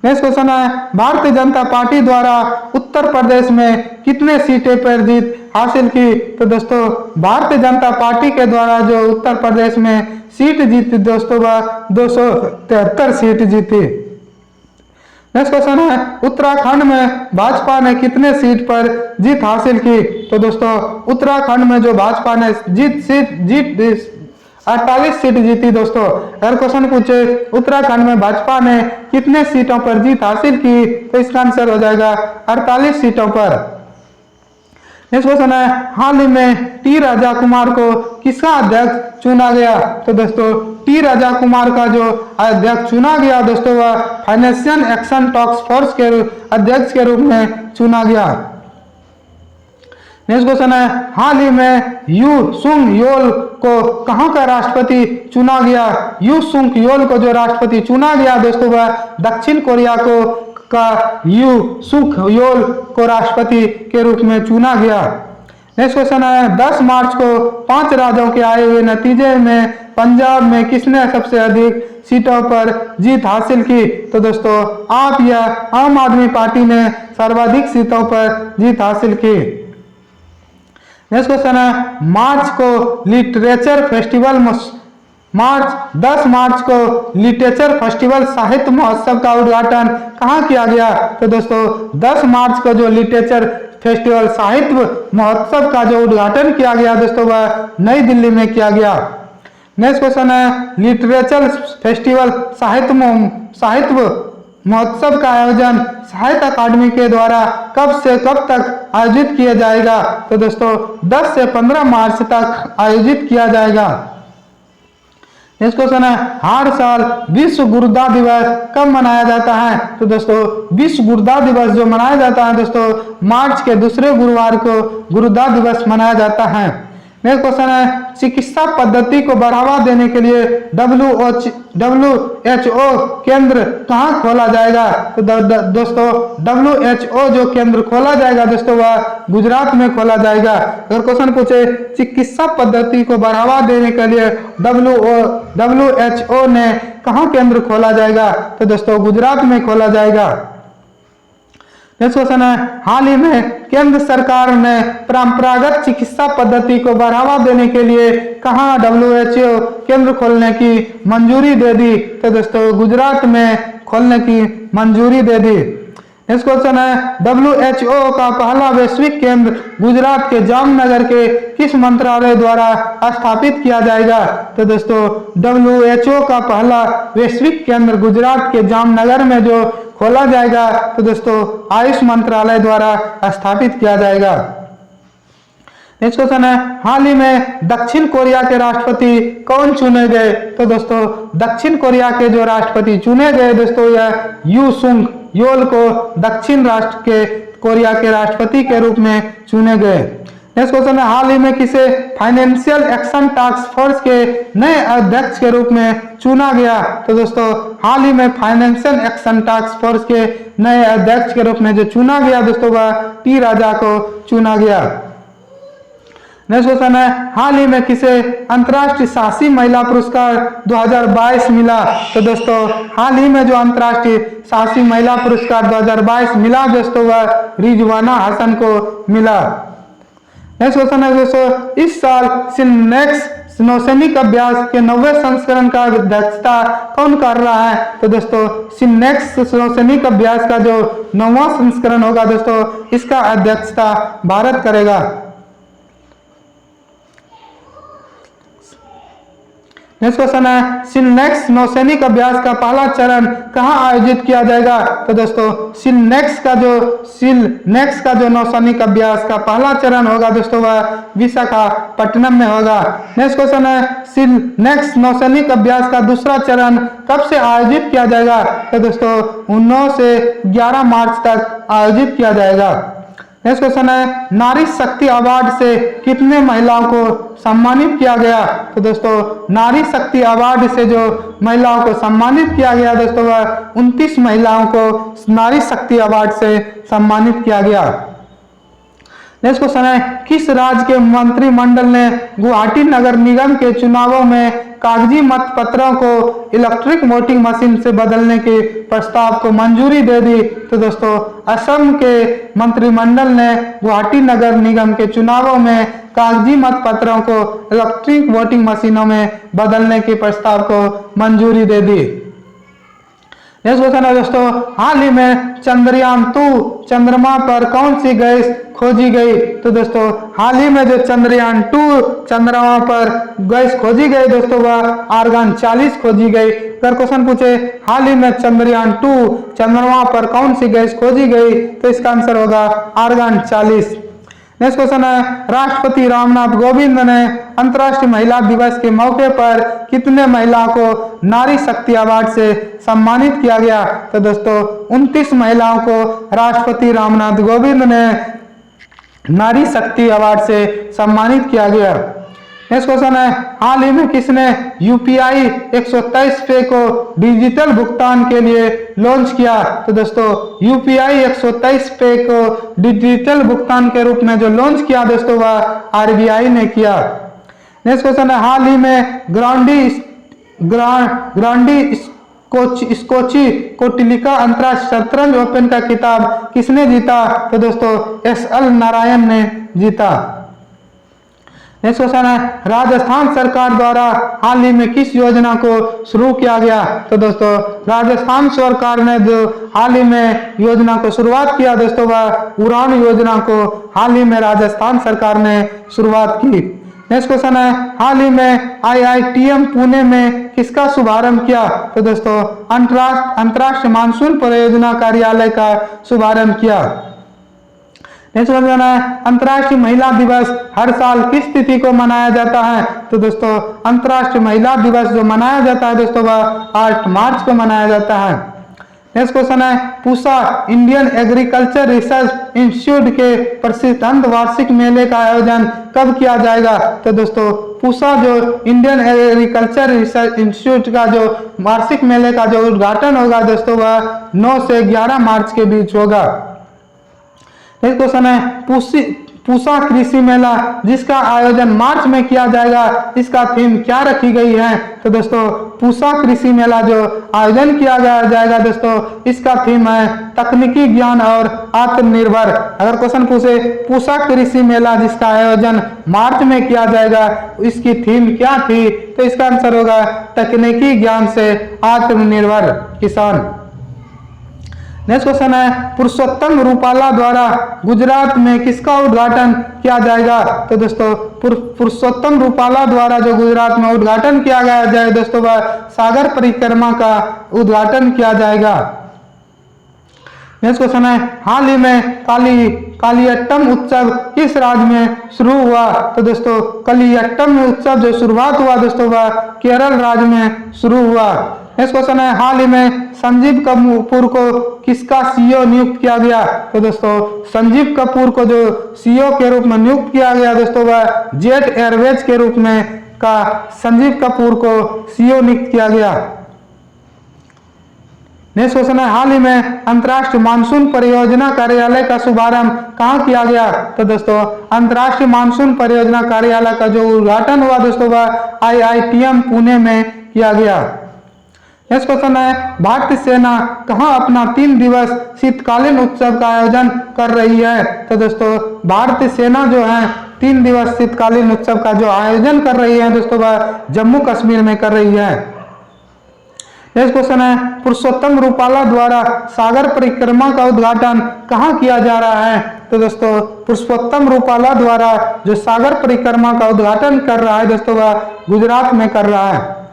नेक्स्ट क्वेश्चन है भारतीय जनता पार्टी द्वारा उत्तर प्रदेश में कितने सीटें पर जीत हासिल की? तो दोस्तों भारतीय जनता पार्टी के द्वारा जो उत्तर प्रदेश में सीट जीती दोस्तों वह 273 सीट जीती। नेक्स्ट क्वेश्चन है उत्तराखंड में भाजपा ने कितने सीट पर जीत हासिल की? तो दोस्तों उत्तराखंड में जो भाजपा ने 48 सीट जीती दोस्तों। अगर क्वेश्चन पूछे उत्तराखंड में भाजपा ने कितने सीटों पर जीत हासिल की, तो इसका आंसर हो जाएगा 48 सीटों पर। नेक्स्ट क्वेश्चन है, हाल ही में टी राजा कुमार को किसका अध्यक्ष चुना गया? तो दोस्तों टी राजा कुमार का जो अध्यक्ष चुना गया दोस्तों वह फाइनेंशियल एक्शन टास्क फोर्स के अध्यक्ष के रूप में चुना गया। नेक्स्ट क्वेश्चन है, हाल ही में यू सुंग योल को कहां का राष्ट्रपति चुना गया? यू सुंग योल को जो राष्ट्रपति चुना गया दोस्तों वह दक्षिण कोरिया को का यू सुंग योल को राष्ट्रपति के रूप में चुना गया। नेक्स्ट क्वेश्चन है, 10 मार्च को 5 राज्यों के आए हुए नतीजे में पंजाब में किसने सबसे अधिक सीटों पर जीत हासिल की? तो दोस्तों आप या आम आदमी पार्टी ने सर्वाधिक सीटों पर जीत हासिल की। नेक्स्ट क्वेश्चन है, मार्च को लिटरेचर फेस्टिवल 10 मार्च को लिटरेचर फेस्टिवल साहित्य महोत्सव का उद्घाटन कहाँ किया गया? तो दोस्तों 10 मार्च को जो लिटरेचर फेस्टिवल साहित्य महोत्सव का जो उद्घाटन किया गया दोस्तों वह नई दिल्ली में किया गया। नेक्स्ट क्वेश्चन है, लिटरेचर फेस्टिवल साहित्य महोत्सव का आयोजन साहित्य अकादमी के द्वारा कब से कब तक आयोजित किया जाएगा? तो दोस्तों 10 से 15 मार्च तक आयोजित किया जाएगा। नेक्स्ट क्वेश्चन है, हर साल विश्व गुर्दा दिवस कब मनाया जाता है? तो दोस्तों विश्व गुर्दा दिवस जो मनाया जाता है दोस्तों मार्च के दूसरे गुरुवार को गुर्दा दिवस मनाया जाता है। नेक्स्ट क्वेश्चन है, चिकित्सा पद्धति को बढ़ावा देने के लिए WHO केंद्र कहाँ खोला जाएगा? तो दोस्तों WHO जो केंद्र खोला जाएगा दोस्तों वह गुजरात में खोला जाएगा। अगर क्वेश्चन पूछे चिकित्सा पद्धति को बढ़ावा देने के लिए WHO ने कहाँ केंद्र खोला जाएगा? तो दोस्तों गुजरात में खोला जाएगा। नेक्स्ट क्वेश्चन है, हाल ही में केंद्र सरकार ने परंपरागत चिकित्सा पद्धति को बढ़ावा देने के लिए कहां WHO केंद्र खोलने की मंजूरी दे दी? तो दोस्तों गुजरात में खोलने की मंजूरी दे दी। नेक्स्ट क्वेश्चन है, WHO का पहला वैश्विक केंद्र गुजरात के जामनगर के किस मंत्रालय द्वारा स्थापित किया जाएगा? तो दोस्तों WHO का पहला वैश्विक केंद्र गुजरात के जामनगर में जो खोला जाएगा तो दोस्तों आयुष मंत्रालय द्वारा स्थापित किया जाएगा। नेक्स्ट क्वेश्चन है, हाल ही में दक्षिण कोरिया के राष्ट्रपति कौन चुने गए? तो दोस्तों दक्षिण कोरिया के जो राष्ट्रपति चुने गए दोस्तों यह यू सुंग योल को दक्षिण राष्ट्र के कोरिया के राष्ट्रपति के रूप में चुने गए। नेक्स्ट क्वेश्चन है, हाल ही में किसे फाइनेंशियल एक्शन टास्क फोर्स के नए अध्यक्ष के रूप में चुना गया? तो दोस्तों हाल ही में फाइनेंशियल एक्शन टास्क फोर्स के नए अध्यक्ष के रूप में जो चुना गया दोस्तों वह टी राजा को चुना गया। नेक्स्ट क्वेश्चन है, हाल ही में किसे अंतर्राष्ट्रीय साहसी महिला पुरस्कार 2022 मिला? तो दोस्तों हाल ही में जो अंतर्राष्ट्रीय साहसी महिला पुरस्कार 2022 मिला दोस्तों वह रिजवाना हसन को मिला। नेक्स्ट क्वेश्चन है दोस्तों, इस साल सिन्नेक्स नौसैनिक अभ्यास के 90वें संस्करण का अध्यक्षता कौन कर रहा है? तो दोस्तों सिन्नेक्स नौसैनिक अभ्यास का जो 9वां संस्करण होगा दोस्तों इसका अध्यक्षता भारत करेगा। नेक्स्ट क्वेश्चन है, सिन्नेक्स नौसैनिक अभ्यास का पहला चरण कहां आयोजित किया जाएगा? तो दोस्तों सिन्नेक्स का जो नौसैनिक अभ्यास का पहला चरण होगा दोस्तों वह विशाखापट्टनम में होगा। नेक्स्ट क्वेश्चन है, सिन्नेक्स नौसैनिक अभ्यास का दूसरा चरण कब से आयोजित किया जाएगा? तो दोस्तों 9 से 11 मार्च तक आयोजित किया जाएगा। नेक्स्ट क्वेश्चन है, नारी शक्ति अवार्ड से कितने महिलाओं को सम्मानित किया गया? तो दोस्तों नारी शक्ति अवार्ड से जो महिलाओं को सम्मानित किया गया दोस्तों वह 29 महिलाओं को नारी शक्ति अवार्ड से सम्मानित किया गया। नेक्स्ट क्वेश्चन है, किस राज्य के मंत्रिमंडल ने गुवाहाटी नगर निगम के चुनावों में कागजी मत पत्रों को इलेक्ट्रिक वोटिंग मशीन से बदलने के प्रस्ताव को मंजूरी दे दी? तो दोस्तों असम के मंत्रिमंडल ने गुवाहाटी नगर निगम के चुनावों में कागजी मत पत्रों को इलेक्ट्रिक वोटिंग मशीनों में बदलने के प्रस्ताव को मंजूरी दे दी। नेक्स्ट क्वेश्चन है दोस्तों, हाल ही में चंद्रयान-2 चंद्रमा पर कौन सी गैस खोजी गई? तो दोस्तों हाल ही में जो चंद्रयान-2 चंद्रमा पर गैस खोजी गई दोस्तों वह आर्गन 40 खोजी गई। अगर क्वेश्चन पूछे हाल ही में चंद्रयान-2 चंद्रमा पर कौन सी गैस खोजी गई, तो इसका आंसर होगा आर्गन 40। नेक्स्ट क्वेश्चन है, राष्ट्रपति रामनाथ कोविंद ने अंतर्राष्ट्रीय महिला दिवस के मौके पर कितने महिलाओं को नारी शक्ति अवार्ड से सम्मानित किया गया? तो दोस्तों 29 महिलाओं को राष्ट्रपति रामनाथ कोविंद ने नारी शक्ति अवार्ड से सम्मानित किया गया। नेक्स्ट क्वेश्चन है, हाल ही में किसने यूपीआई 123 पे को डिजिटल भुगतान के लिए लॉन्च किया? तो दोस्तों यूपीआई 123 पे को डिजिटल भुगतान के रूप में जो लॉन्च किया दोस्तों वह आरबीआई ने किया। नेक्स्ट क्वेश्चन है, हाल ही में ग्रांडी स्कोची कोटिलिका अंतर्राष्ट्रीय शतरंज ओपन का खिताब किसने जीता? तो दोस्तों एसएल नारायण ने जीता। नेक्स्ट क्वेश्चन है, राजस्थान सरकार द्वारा हाल ही में किस योजना को शुरू किया गया? तो दोस्तों राजस्थान सरकार ने जो हाल ही में योजना को शुरुआत किया दोस्तों वह उड़ान योजना को हाल ही में राजस्थान सरकार ने शुरुआत की। नेक्स्ट क्वेश्चन है, हाल ही में आईआईटीएम पुणे में किसका शुभारंभ किया? तो दोस्तों अंतर्राष्ट्रीय मानसून परियोजना कार्यालय का शुभारंभ किया। नेक्स्ट क्वेश्चन है, अंतर्राष्ट्रीय महिला दिवस हर साल किस तिथि को मनाया जाता है? तो दोस्तों अंतर्राष्ट्रीय महिला दिवस जो मनाया जाता है दोस्तों वह 8 मार्च को मनाया जाता है। नेक्स्ट क्वेश्चन है, Pusa Indian agriculture research institute के प्रसिद्ध वार्षिक मेले का आयोजन कब किया जाएगा? तो दोस्तों पूसा जो इंडियन एग्रीकल्चर रिसर्च इंस्टीट्यूट का जो वार्षिक मेले का जो उद्घाटन होगा दोस्तों वह 9 से 11 मार्च के बीच होगा। नेक्स्ट क्वेश्चन है, पूसा कृषि मेला जिसका आयोजन मार्च में किया जाएगा, इसका थीम क्या रखी गई है? तो दोस्तों पूसा कृषि मेला जो आयोजन किया जाएगा दोस्तों इसका थीम है तकनीकी ज्ञान और आत्मनिर्भर। अगर क्वेश्चन पूछे पूसा कृषि मेला जिसका आयोजन मार्च में किया जाएगा इसकी थीम क्या थी, तो इसका आंसर होगा तकनीकी ज्ञान से आत्मनिर्भर किसान। नेक्स्ट क्वेश्चन है, पुरुषोत्तम रूपाला द्वारा गुजरात में किसका उद्घाटन किया जाएगा? तो दोस्तों पुरुषोत्तम रूपाला द्वारा जो गुजरात में उद्घाटन किया जाए दोस्तों वह सागर परिक्रमा का उद्घाटन किया जाएगा। नेक्स्ट क्वेश्चन है, हाल ही में कालियट्टम उत्सव किस राज्य में शुरू हुआ? तो दोस्तों कालियट्टम उत्सव जो शुरुआत हुआ दोस्तों वह केरल राज्य में शुरू हुआ। नेक्स्ट क्वेश्चन है, हाल ही में संजीव कपूर को किसका सीईओ नियुक्त किया गया? तो दोस्तों संजीव कपूर को जो सीईओ के रूप में नियुक्त किया गया दोस्तों वह जेट एयरवेज के रूप में का संजीव कपूर को सीईओ नियुक्त किया गया। नेक्स्ट क्वेश्चन है, हाल ही में अंतर्राष्ट्रीय मानसून परियोजना कार्यालय का शुभारंभ कहाँ किया गया? तो दोस्तों अंतर्राष्ट्रीय मानसून परियोजना कार्यालय का जो उद्घाटन हुआ दोस्तों वह आईआईटीएम पुणे में किया गया। नेक्स्ट क्वेश्चन है, भारतीय सेना कहां अपना 3 दिवस शीतकालीन उत्सव का आयोजन कर रही है? तो दोस्तों भारतीय सेना जो है 3 दिवस शीतकालीन उत्सव का जो आयोजन कर रही है दोस्तों वह जम्मू कश्मीर में कर रही है। नेक्स्ट क्वेश्चन है, पुरुषोत्तम रूपाला द्वारा सागर परिक्रमा का उद्घाटन कहाँ किया जा रहा है? तो दोस्तों पुरुषोत्तम रूपाला द्वारा जो सागर परिक्रमा का उद्घाटन कर रहा है दोस्तों वह गुजरात में कर रहा है।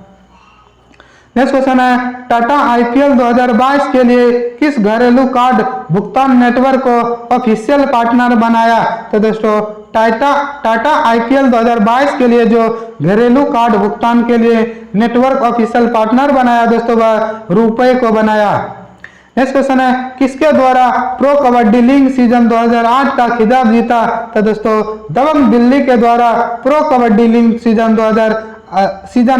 नेक्स्ट क्वेश्चन है, टाटा आईपीएल 2022 के लिए किस घरेलू कार्ड भुगतान नेटवर्क को ऑफिशियल पार्टनर बनाया? तो दोस्तों टाटा आईपीएल 2022 के लिए जो घरेलू कार्ड भुगतान के लिए नेटवर्क ऑफिशियल पार्टनर बनाया दोस्तों वह रुपए को बनाया। नेक्स्ट क्वेश्चन है, किसके द्वारा प्रो कबड्डी लीग सीजन 2008 का खिताब जीता? तो दोस्तों दबंग दिल्ली के द्वारा प्रो कबड्डी लीग सीजन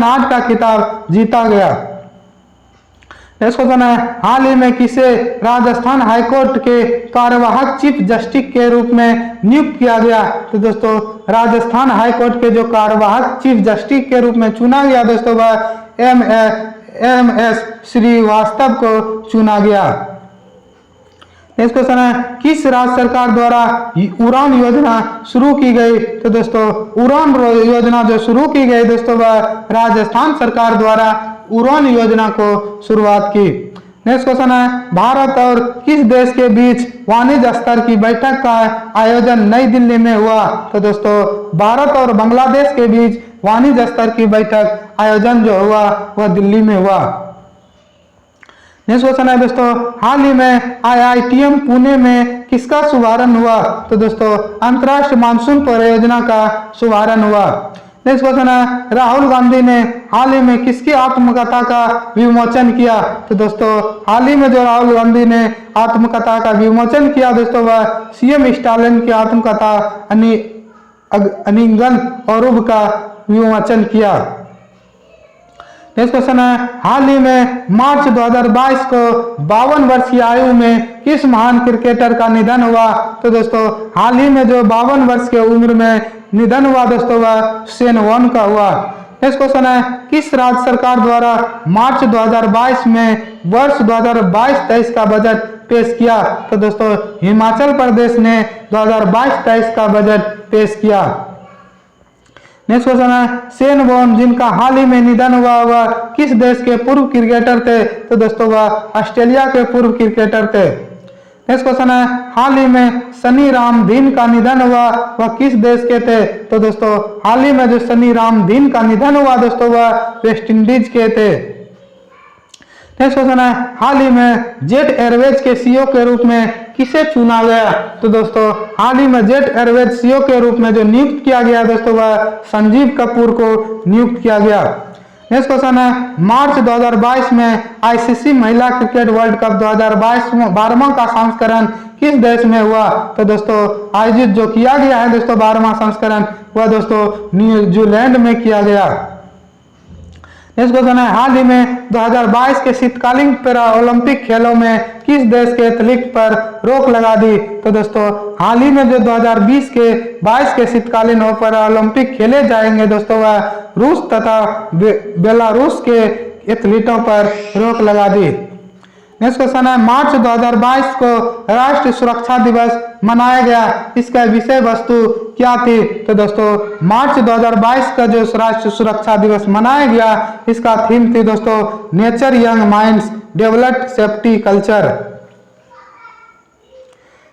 8 का खिताब जीता गया। नेक्स्ट क्वेश्चन है, हाल ही में किसे राजस्थान हाईकोर्ट के कार्यवाहक चीफ जस्टिस के रूप में नियुक्त किया गया? तो दोस्तों राजस्थान हाईकोर्ट के जो कार्यवाहक चीफ जस्टिस के रूप में चुना गया दोस्तों वह एम.एस. श्रीवास्तव को चुना गया। नेक्स्ट क्वेश्चन है, किस राज्य सरकार द्वारा उड़ान योजना शुरू की गई? तो दोस्तों उड़ान योजना जो शुरू की गई दोस्तों वह राजस्थान सरकार द्वारा उड़ान योजना को शुरुआत की। नेक्स्ट क्वेश्चन है, भारत और किस देश के बीच वाणिज्य स्तर की बैठक का आयोजन नई दिल्ली में हुआ? तो दोस्तों भारत और बांग्लादेश के बीच वाणिज्य स्तर की बैठक आयोजन जो हुआ वह दिल्ली में हुआ। नेक्स्ट क्वेश्चन है दोस्तों, हाल ही में IITM पुणे में किसका शुभारंभ हुआ? तो दोस्तों अंतर्राष्ट्रीय मानसून परियोजना का शुभारंभ हुआ। नेक्स्ट क्वेश्चन है, राहुल गांधी ने हाल ही में किसकी आत्मकथा का विमोचन किया? तो दोस्तों हाल ही में जो राहुल गांधी ने आत्मकथा का विमोचन किया दोस्तों वह CM स्टालिन की आत्मकथा अनिगन औरुब का विमोचन किया। नेक्स्ट क्वेश्चन है, हाल ही में मार्च 2022 को 52 वर्ष की आयु में किस महान क्रिकेटर का निधन हुआ? तो दोस्तों हाल ही में जो 52 वर्ष के उम्र में निधन हुआ दोस्तों वह शेन वॉर्न का हुआ। नेक्स्ट क्वेश्चन है, किस राज्य सरकार द्वारा मार्च 2022 में वर्ष 2022-23 का बजट पेश किया? तो दोस्तों हिमाचल प्रदेश ने 2022-23 का बजट पेश किया। नेक्स्ट क्वेश्चन है, शेन वॉर्न जिनका हाल ही में निधन हुआ वह किस देश के पूर्व क्रिकेटर थे? तो दोस्तों वह ऑस्ट्रेलिया के पूर्व क्रिकेटर थे। नेक्स्ट क्वेश्चन है, हाल ही में सनी रामदीन का निधन हुआ वह किस देश के थे? तो दोस्तों हाल ही में जो सनी रामदीन का निधन हुआ दोस्तों वह वेस्ट इंडीज के थे। नेक्स्ट क्वेश्चन है, हाल ही में जेट एयरवेज के CEO के रूप में किसे चुना गया? तो दोस्तों हाल ही में जेट एयरवेज CEO के रूप में जो नियुक्त किया गया दोस्तों वह संजीव कपूर को नियुक्त किया गया। नेक्स्ट क्वेश्चन है, मार्च 2022 में ICC महिला क्रिकेट वर्ल्ड कप 2022 का संस्करण किस देश में हुआ? तो दोस्तों आयोजित जो किया गया है दोस्तों 12वां संस्करण वह दोस्तों न्यूजीलैंड में किया गया। नेक्स्ट क्वेश्चन है, हाल ही में 2022 के शीतकालीन पैरा ओलंपिक खेलों में किस देश के एथलीट पर रोक लगा दी? तो दोस्तों हाल ही में जो 2022 के शीतकालीन पैरा ओलंपिक खेले जाएंगे दोस्तों वह रूस तथा बेलारूस के एथलीटों पर रोक लगा दी। नेक्स्ट क्वेश्चन है, मार्च 2022 को राष्ट्रीय सुरक्षा दिवस मनाया गया, इसका विषय वस्तु क्या थी? तो दोस्तों मार्च 2022 का जो राष्ट्रीय सुरक्षा दिवस मनाया गया इसका थीम थी दोस्तों nature young minds developed safety culture.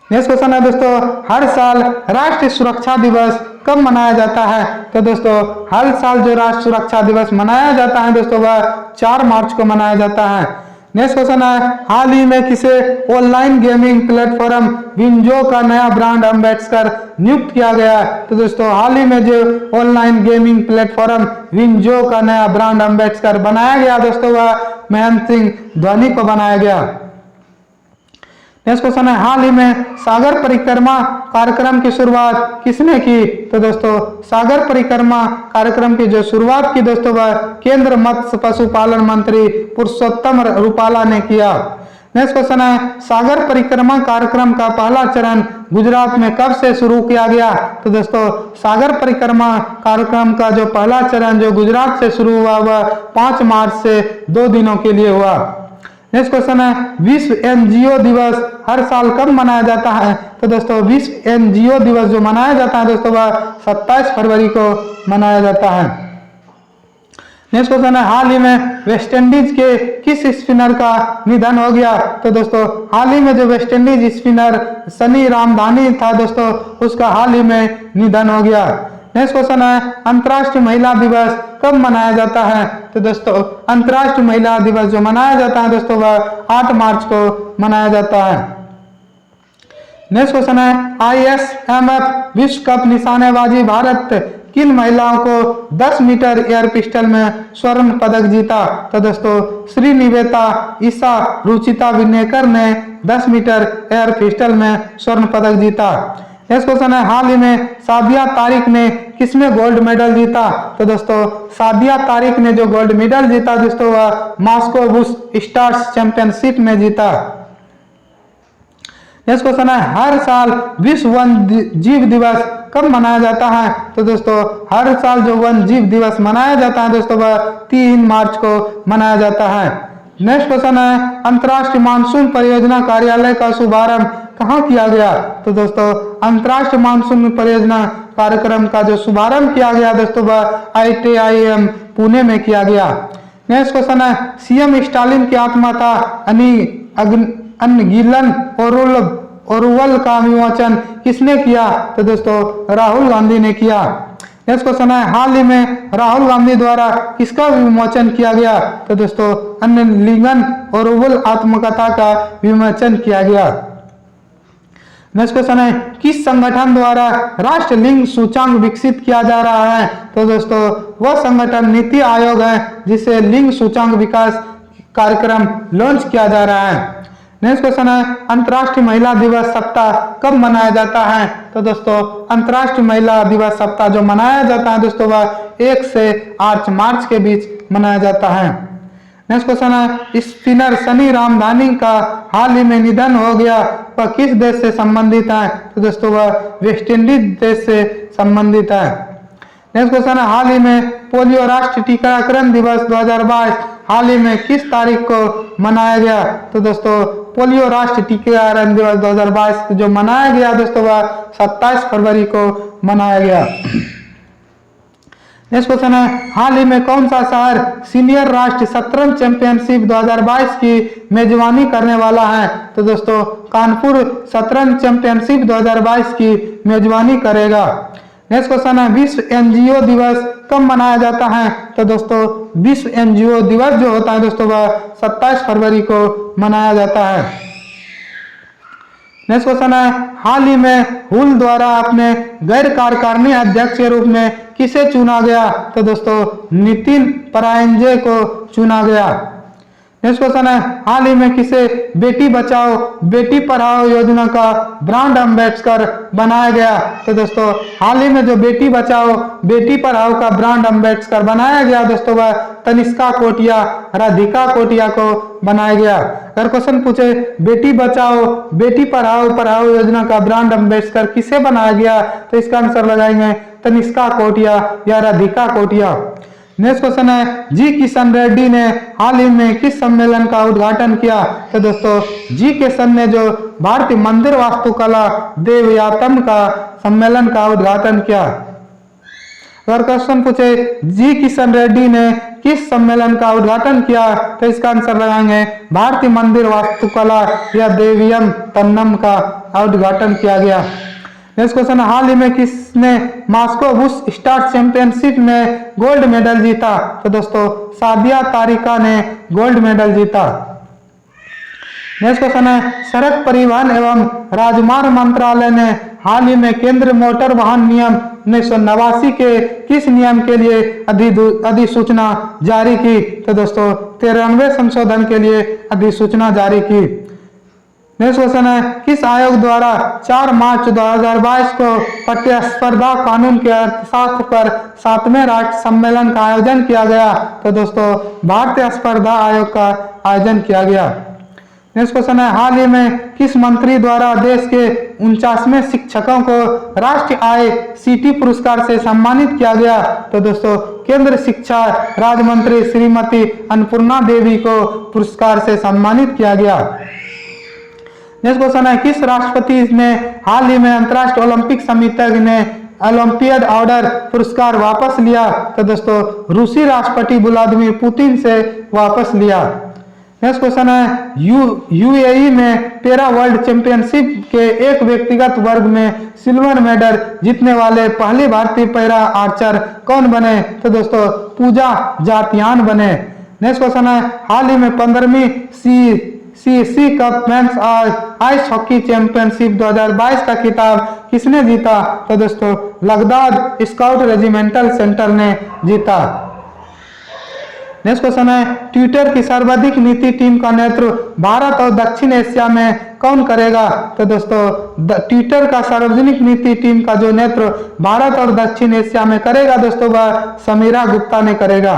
Next question है दोस्तों, हर साल राष्ट्रीय सुरक्षा दिवस कब मनाया जाता है? तो दोस्तों हर साल जो राष्ट्रीय सुरक्षा दिवस मनाया जाता है दोस्तों वह 4 मार्च को मनाया जाता है। नेक्स्ट क्वेश्चन है, हाल ही में किसे ऑनलाइन गेमिंग प्लेटफॉर्म विंजो का नया ब्रांड एम्बेसडर नियुक्त किया गया? तो दोस्तों हाल ही में जो ऑनलाइन गेमिंग प्लेटफॉर्म विंजो का नया ब्रांड एम्बेसडर बनाया गया दोस्तों वह महेंद्र सिंह धोनी को बनाया गया। नेक्स्ट क्वेश्चन है, हाल ही में सागर परिक्रमा कार्यक्रम की शुरुआत किसने की? तो दोस्तों सागर परिक्रमा कार्यक्रम की जो शुरुआत की दोस्तों वह केंद्र मत्स्य पशुपालन मंत्री पुरुषोत्तम रूपाला ने किया। नेक्स्ट क्वेश्चन है, सागर परिक्रमा कार्यक्रम का पहला चरण गुजरात में कब से शुरू किया गया? तो दोस्तों सागर परिक्रमा कार्यक्रम का जो पहला चरण जो गुजरात से शुरू हुआ वह 5 मार्च से 2 दिनों के लिए हुआ। नेक्स्ट क्वेश्चन है, विश्व NGO दिवस हर साल कब मनाया जाता है? तो दोस्तों विश्व NGO दिवस जो मनाया जाता है दोस्तों वह 27 फरवरी को मनाया जाता है। नेक्स्ट क्वेश्चन है, हाल ही में वेस्ट इंडीज के किस स्पिनर का निधन हो गया? तो दोस्तों हाल ही में जो West Indies spinner Sunny Ramdhani था दोस्तों उसका हाल ही में निधन हो गया। नेक्स्ट क्वेश्चन है, अंतर्राष्ट्रीय महिला दिवस कब मनाया जाता है? तो दोस्तों अंतर्राष्ट्रीय महिला दिवस जो मनाया जाता है दोस्तों वह 8 मार्च को मनाया जाता है। नेक्स्ट क्वेश्चन है, ISMF विश्व कप निशानेबाजी भारत किन महिलाओं को 10 मीटर एयर पिस्टल में स्वर्ण पदक जीता? तो दोस्तों श्रीनिवेता ईसा रुचिता विनेकर ने 10 मीटर एयर पिस्टल में स्वर्ण पदक जीता। नेक्स्ट क्वेश्चन है, हाल ही में सादिया तारिक ने किसमें गोल्ड मेडल जीता? तो दोस्तों सादिया तारिक ने जो गोल्ड मेडल जीता दोस्तों वह मॉस्को बुश स्टार्स चैंपियनशिप में जीता। नेक्स्ट क्वेश्चन है, हर साल विश्व वन्य जीव दिवस कब मनाया जाता है? तो दोस्तों हर साल जो वन्य जीव दिवस मनाया जाता है दोस्तों वह 3 मार्च को मनाया जाता है। नेक्स्ट क्वेश्चन है, अंतर्राष्ट्रीय मानसून परियोजना कार्यालय का शुभारंभ कहाँ किया गया? तो दोस्तों अंतर्राष्ट्रीय मानसून परियोजना कार्यक्रम का जो शुभारंभ किया गया दोस्तों वह IITM पुणे में किया गया। नेक्स्ट क्वेश्चन है सीएम स्टालिन की आत्मकथा अनगिलन ओरुवल का विमोचन किसने किया? तो दोस्तों राहुल गांधी ने किया। नेक्स्ट क्वेश्चन है हाल ही में राहुल गांधी द्वारा किसका विमोचन किया गया? तो दोस्तों अनगिलन ओरुवल आत्मकथा का विमोचन किया गया। नेक्स्ट क्वेश्चन है किस संगठन द्वारा राष्ट्रीय लिंग सूचांक विकसित किया जा रहा है? तो दोस्तों वह संगठन नीति आयोग है जिसे लिंग सूचांक विकास कार्यक्रम लॉन्च किया जा रहा है। नेक्स्ट क्वेश्चन है अंतर्राष्ट्रीय महिला दिवस सप्ताह कब मनाया जाता है? तो दोस्तों अंतर्राष्ट्रीय महिला दिवस सप्ताह जो मनाया जाता है दोस्तों वह 1 से 8 मार्च के बीच मनाया जाता है। नेक्स्ट क्वेश्चन है स्पिनर सनी रामधानी का हाल ही में निधन हो गया, वह किस देश से संबंधित है? तो दोस्तों वह वेस्ट इंडीज देश से संबंधित है। नेक्स्ट क्वेश्चन है हाल ही में पोलियो राष्ट्रीय टीकाकरण दिवस 2022 हाल ही में किस तारीख को मनाया गया? तो दोस्तों पोलियो राष्ट्रीय टीकाकरण दिवस 2022 जो मनाया गया दोस्तों वह 27 फरवरी को मनाया गया। नेक्स्ट क्वेश्चन है हाल ही में कौन सा शहर सीनियर राष्ट्रीय शतरंज चैंपियनशिप 2022 की मेजबानी करने वाला है? तो दोस्तों कानपुर शतरंज चैंपियनशिप 2022 की मेजबानी करेगा। नेक्स्ट क्वेश्चन है विश्व एनजीओ दिवस कब मनाया जाता है? तो दोस्तों विश्व एनजीओ दिवस जो होता है दोस्तों वह 27 फरवरी को मनाया जाता है। नेक्स्ट क्वेश्चन है हाल ही में हुल द्वारा अपने गैर कार्यकारिणी अध्यक्ष के रूप में किसे चुना गया? तो दोस्तों नितिन परांजपे को चुना गया। नेक्स्ट क्वेश्चन है हाल ही में किसे बेटी बचाओ बेटी पढ़ाओ योजना का ब्रांड एम्बेसडर बनाया गया? तो दोस्तों हाल ही में जो बेटी बचाओ बेटी पढ़ाओ का ब्रांड एम्बेसडर बनाया गया दोस्तों वह तनिष्का कोटिया राधिका कोटिया को बनाया गया। अगर क्वेश्चन पूछे बेटी बचाओ बेटी पढ़ाओ योजना का ब्रांड एम्बेसडर किसे बनाया गया? तो इसका आंसर लगाएंगे तनिष्का कोटिया या राधिका कोटिया। नेक्स्ट क्वेश्चन है जी किशन रेड्डी ने हाल ही में किस सम्मेलन का उद्घाटन किया? तो दोस्तों जी किशन ने जो भारतीय मंदिर वास्तुकला देवयातम का सम्मेलन का उद्घाटन किया। अगर क्वेश्चन पूछे जी किशन रेड्डी ने किस सम्मेलन का उद्घाटन किया? तो इसका आंसर लगाएंगे भारतीय मंदिर वास्तुकला या देवियम तन्नम का उद्घाटन किया गया। नेक्स्ट क्वेश्चन हाल ही में किसने मॉस्को बुश स्टार चैंपियनशिप में गोल्ड मेडल जीता? तो दोस्तों सादिया तारिका ने गोल्ड मेडल जीता। नेक्स्ट क्वेश्चन है सड़क परिवहन एवं राजमार्ग मंत्रालय ने हाल ही में केंद्रीय मोटर वाहन नियम 1989 के किस नियम के लिए अधिसूचना जारी की? तो दोस्तों 93वें संशोधन के लिए अधिसूचना जारी की। नेक्स्ट क्वेश्चन है किस आयोग द्वारा 4 मार्च 2022 को प्रतिस्पर्धा कानून के अर्थशास्त्र पर 7वें राष्ट्रीय सम्मेलन का आयोजन किया गया? तो दोस्तों भारतीय स्पर्धा आयोग का आयोजन किया गया। नेक्स्ट क्वेश्चन है हाल ही में किस मंत्री द्वारा देश के 49वें शिक्षकों को राष्ट्रीय ICT पुरस्कार से सम्मानित किया गया? तो दोस्तों केंद्र शिक्षा राज्य मंत्री श्रीमती अन्नपूर्णा देवी को पुरस्कार से सम्मानित किया गया। नेक्स्ट क्वेश्चन है किस राष्ट्रपति ने हाल ही में अंतर्राष्ट्रीय ओलंपिक समिति ने ओलंपियाड ऑर्डर पुरस्कार वापस लिया? तो दोस्तों रूसी राष्ट्रपति व्लादिमीर पुतिन से वापस लिया। नेक्स्ट क्वेश्चन है UAE में पैरा वर्ल्ड चैंपियनशिप के एक व्यक्तिगत वर्ग में सिल्वर मेडल जीतने वाले पहले भारतीय पैरा आर्चर कौन बने? तो दोस्तों पूजा जातियान बने। नेक्स्ट क्वेश्चन है हाल ही में 15वीं CC cup men's ice hockey championship 2022 का खिताब किसने जीता? तो दोस्तों लगदाद स्काउट रेजिमेंटल सेंटर ने जीता। नेक्स्ट क्वेश्चन है ट्विटर की सर्वाधिक नीति टीम का नेतृत्व भारत और दक्षिण एशिया में कौन करेगा? तो दोस्तों ट्विटर का सार्वजनिक नीति टीम का जो नेतृत्व भारत और दक्षिण एशिया में करेगा दोस्तों वह समीरा गुप्ता ने करेगा।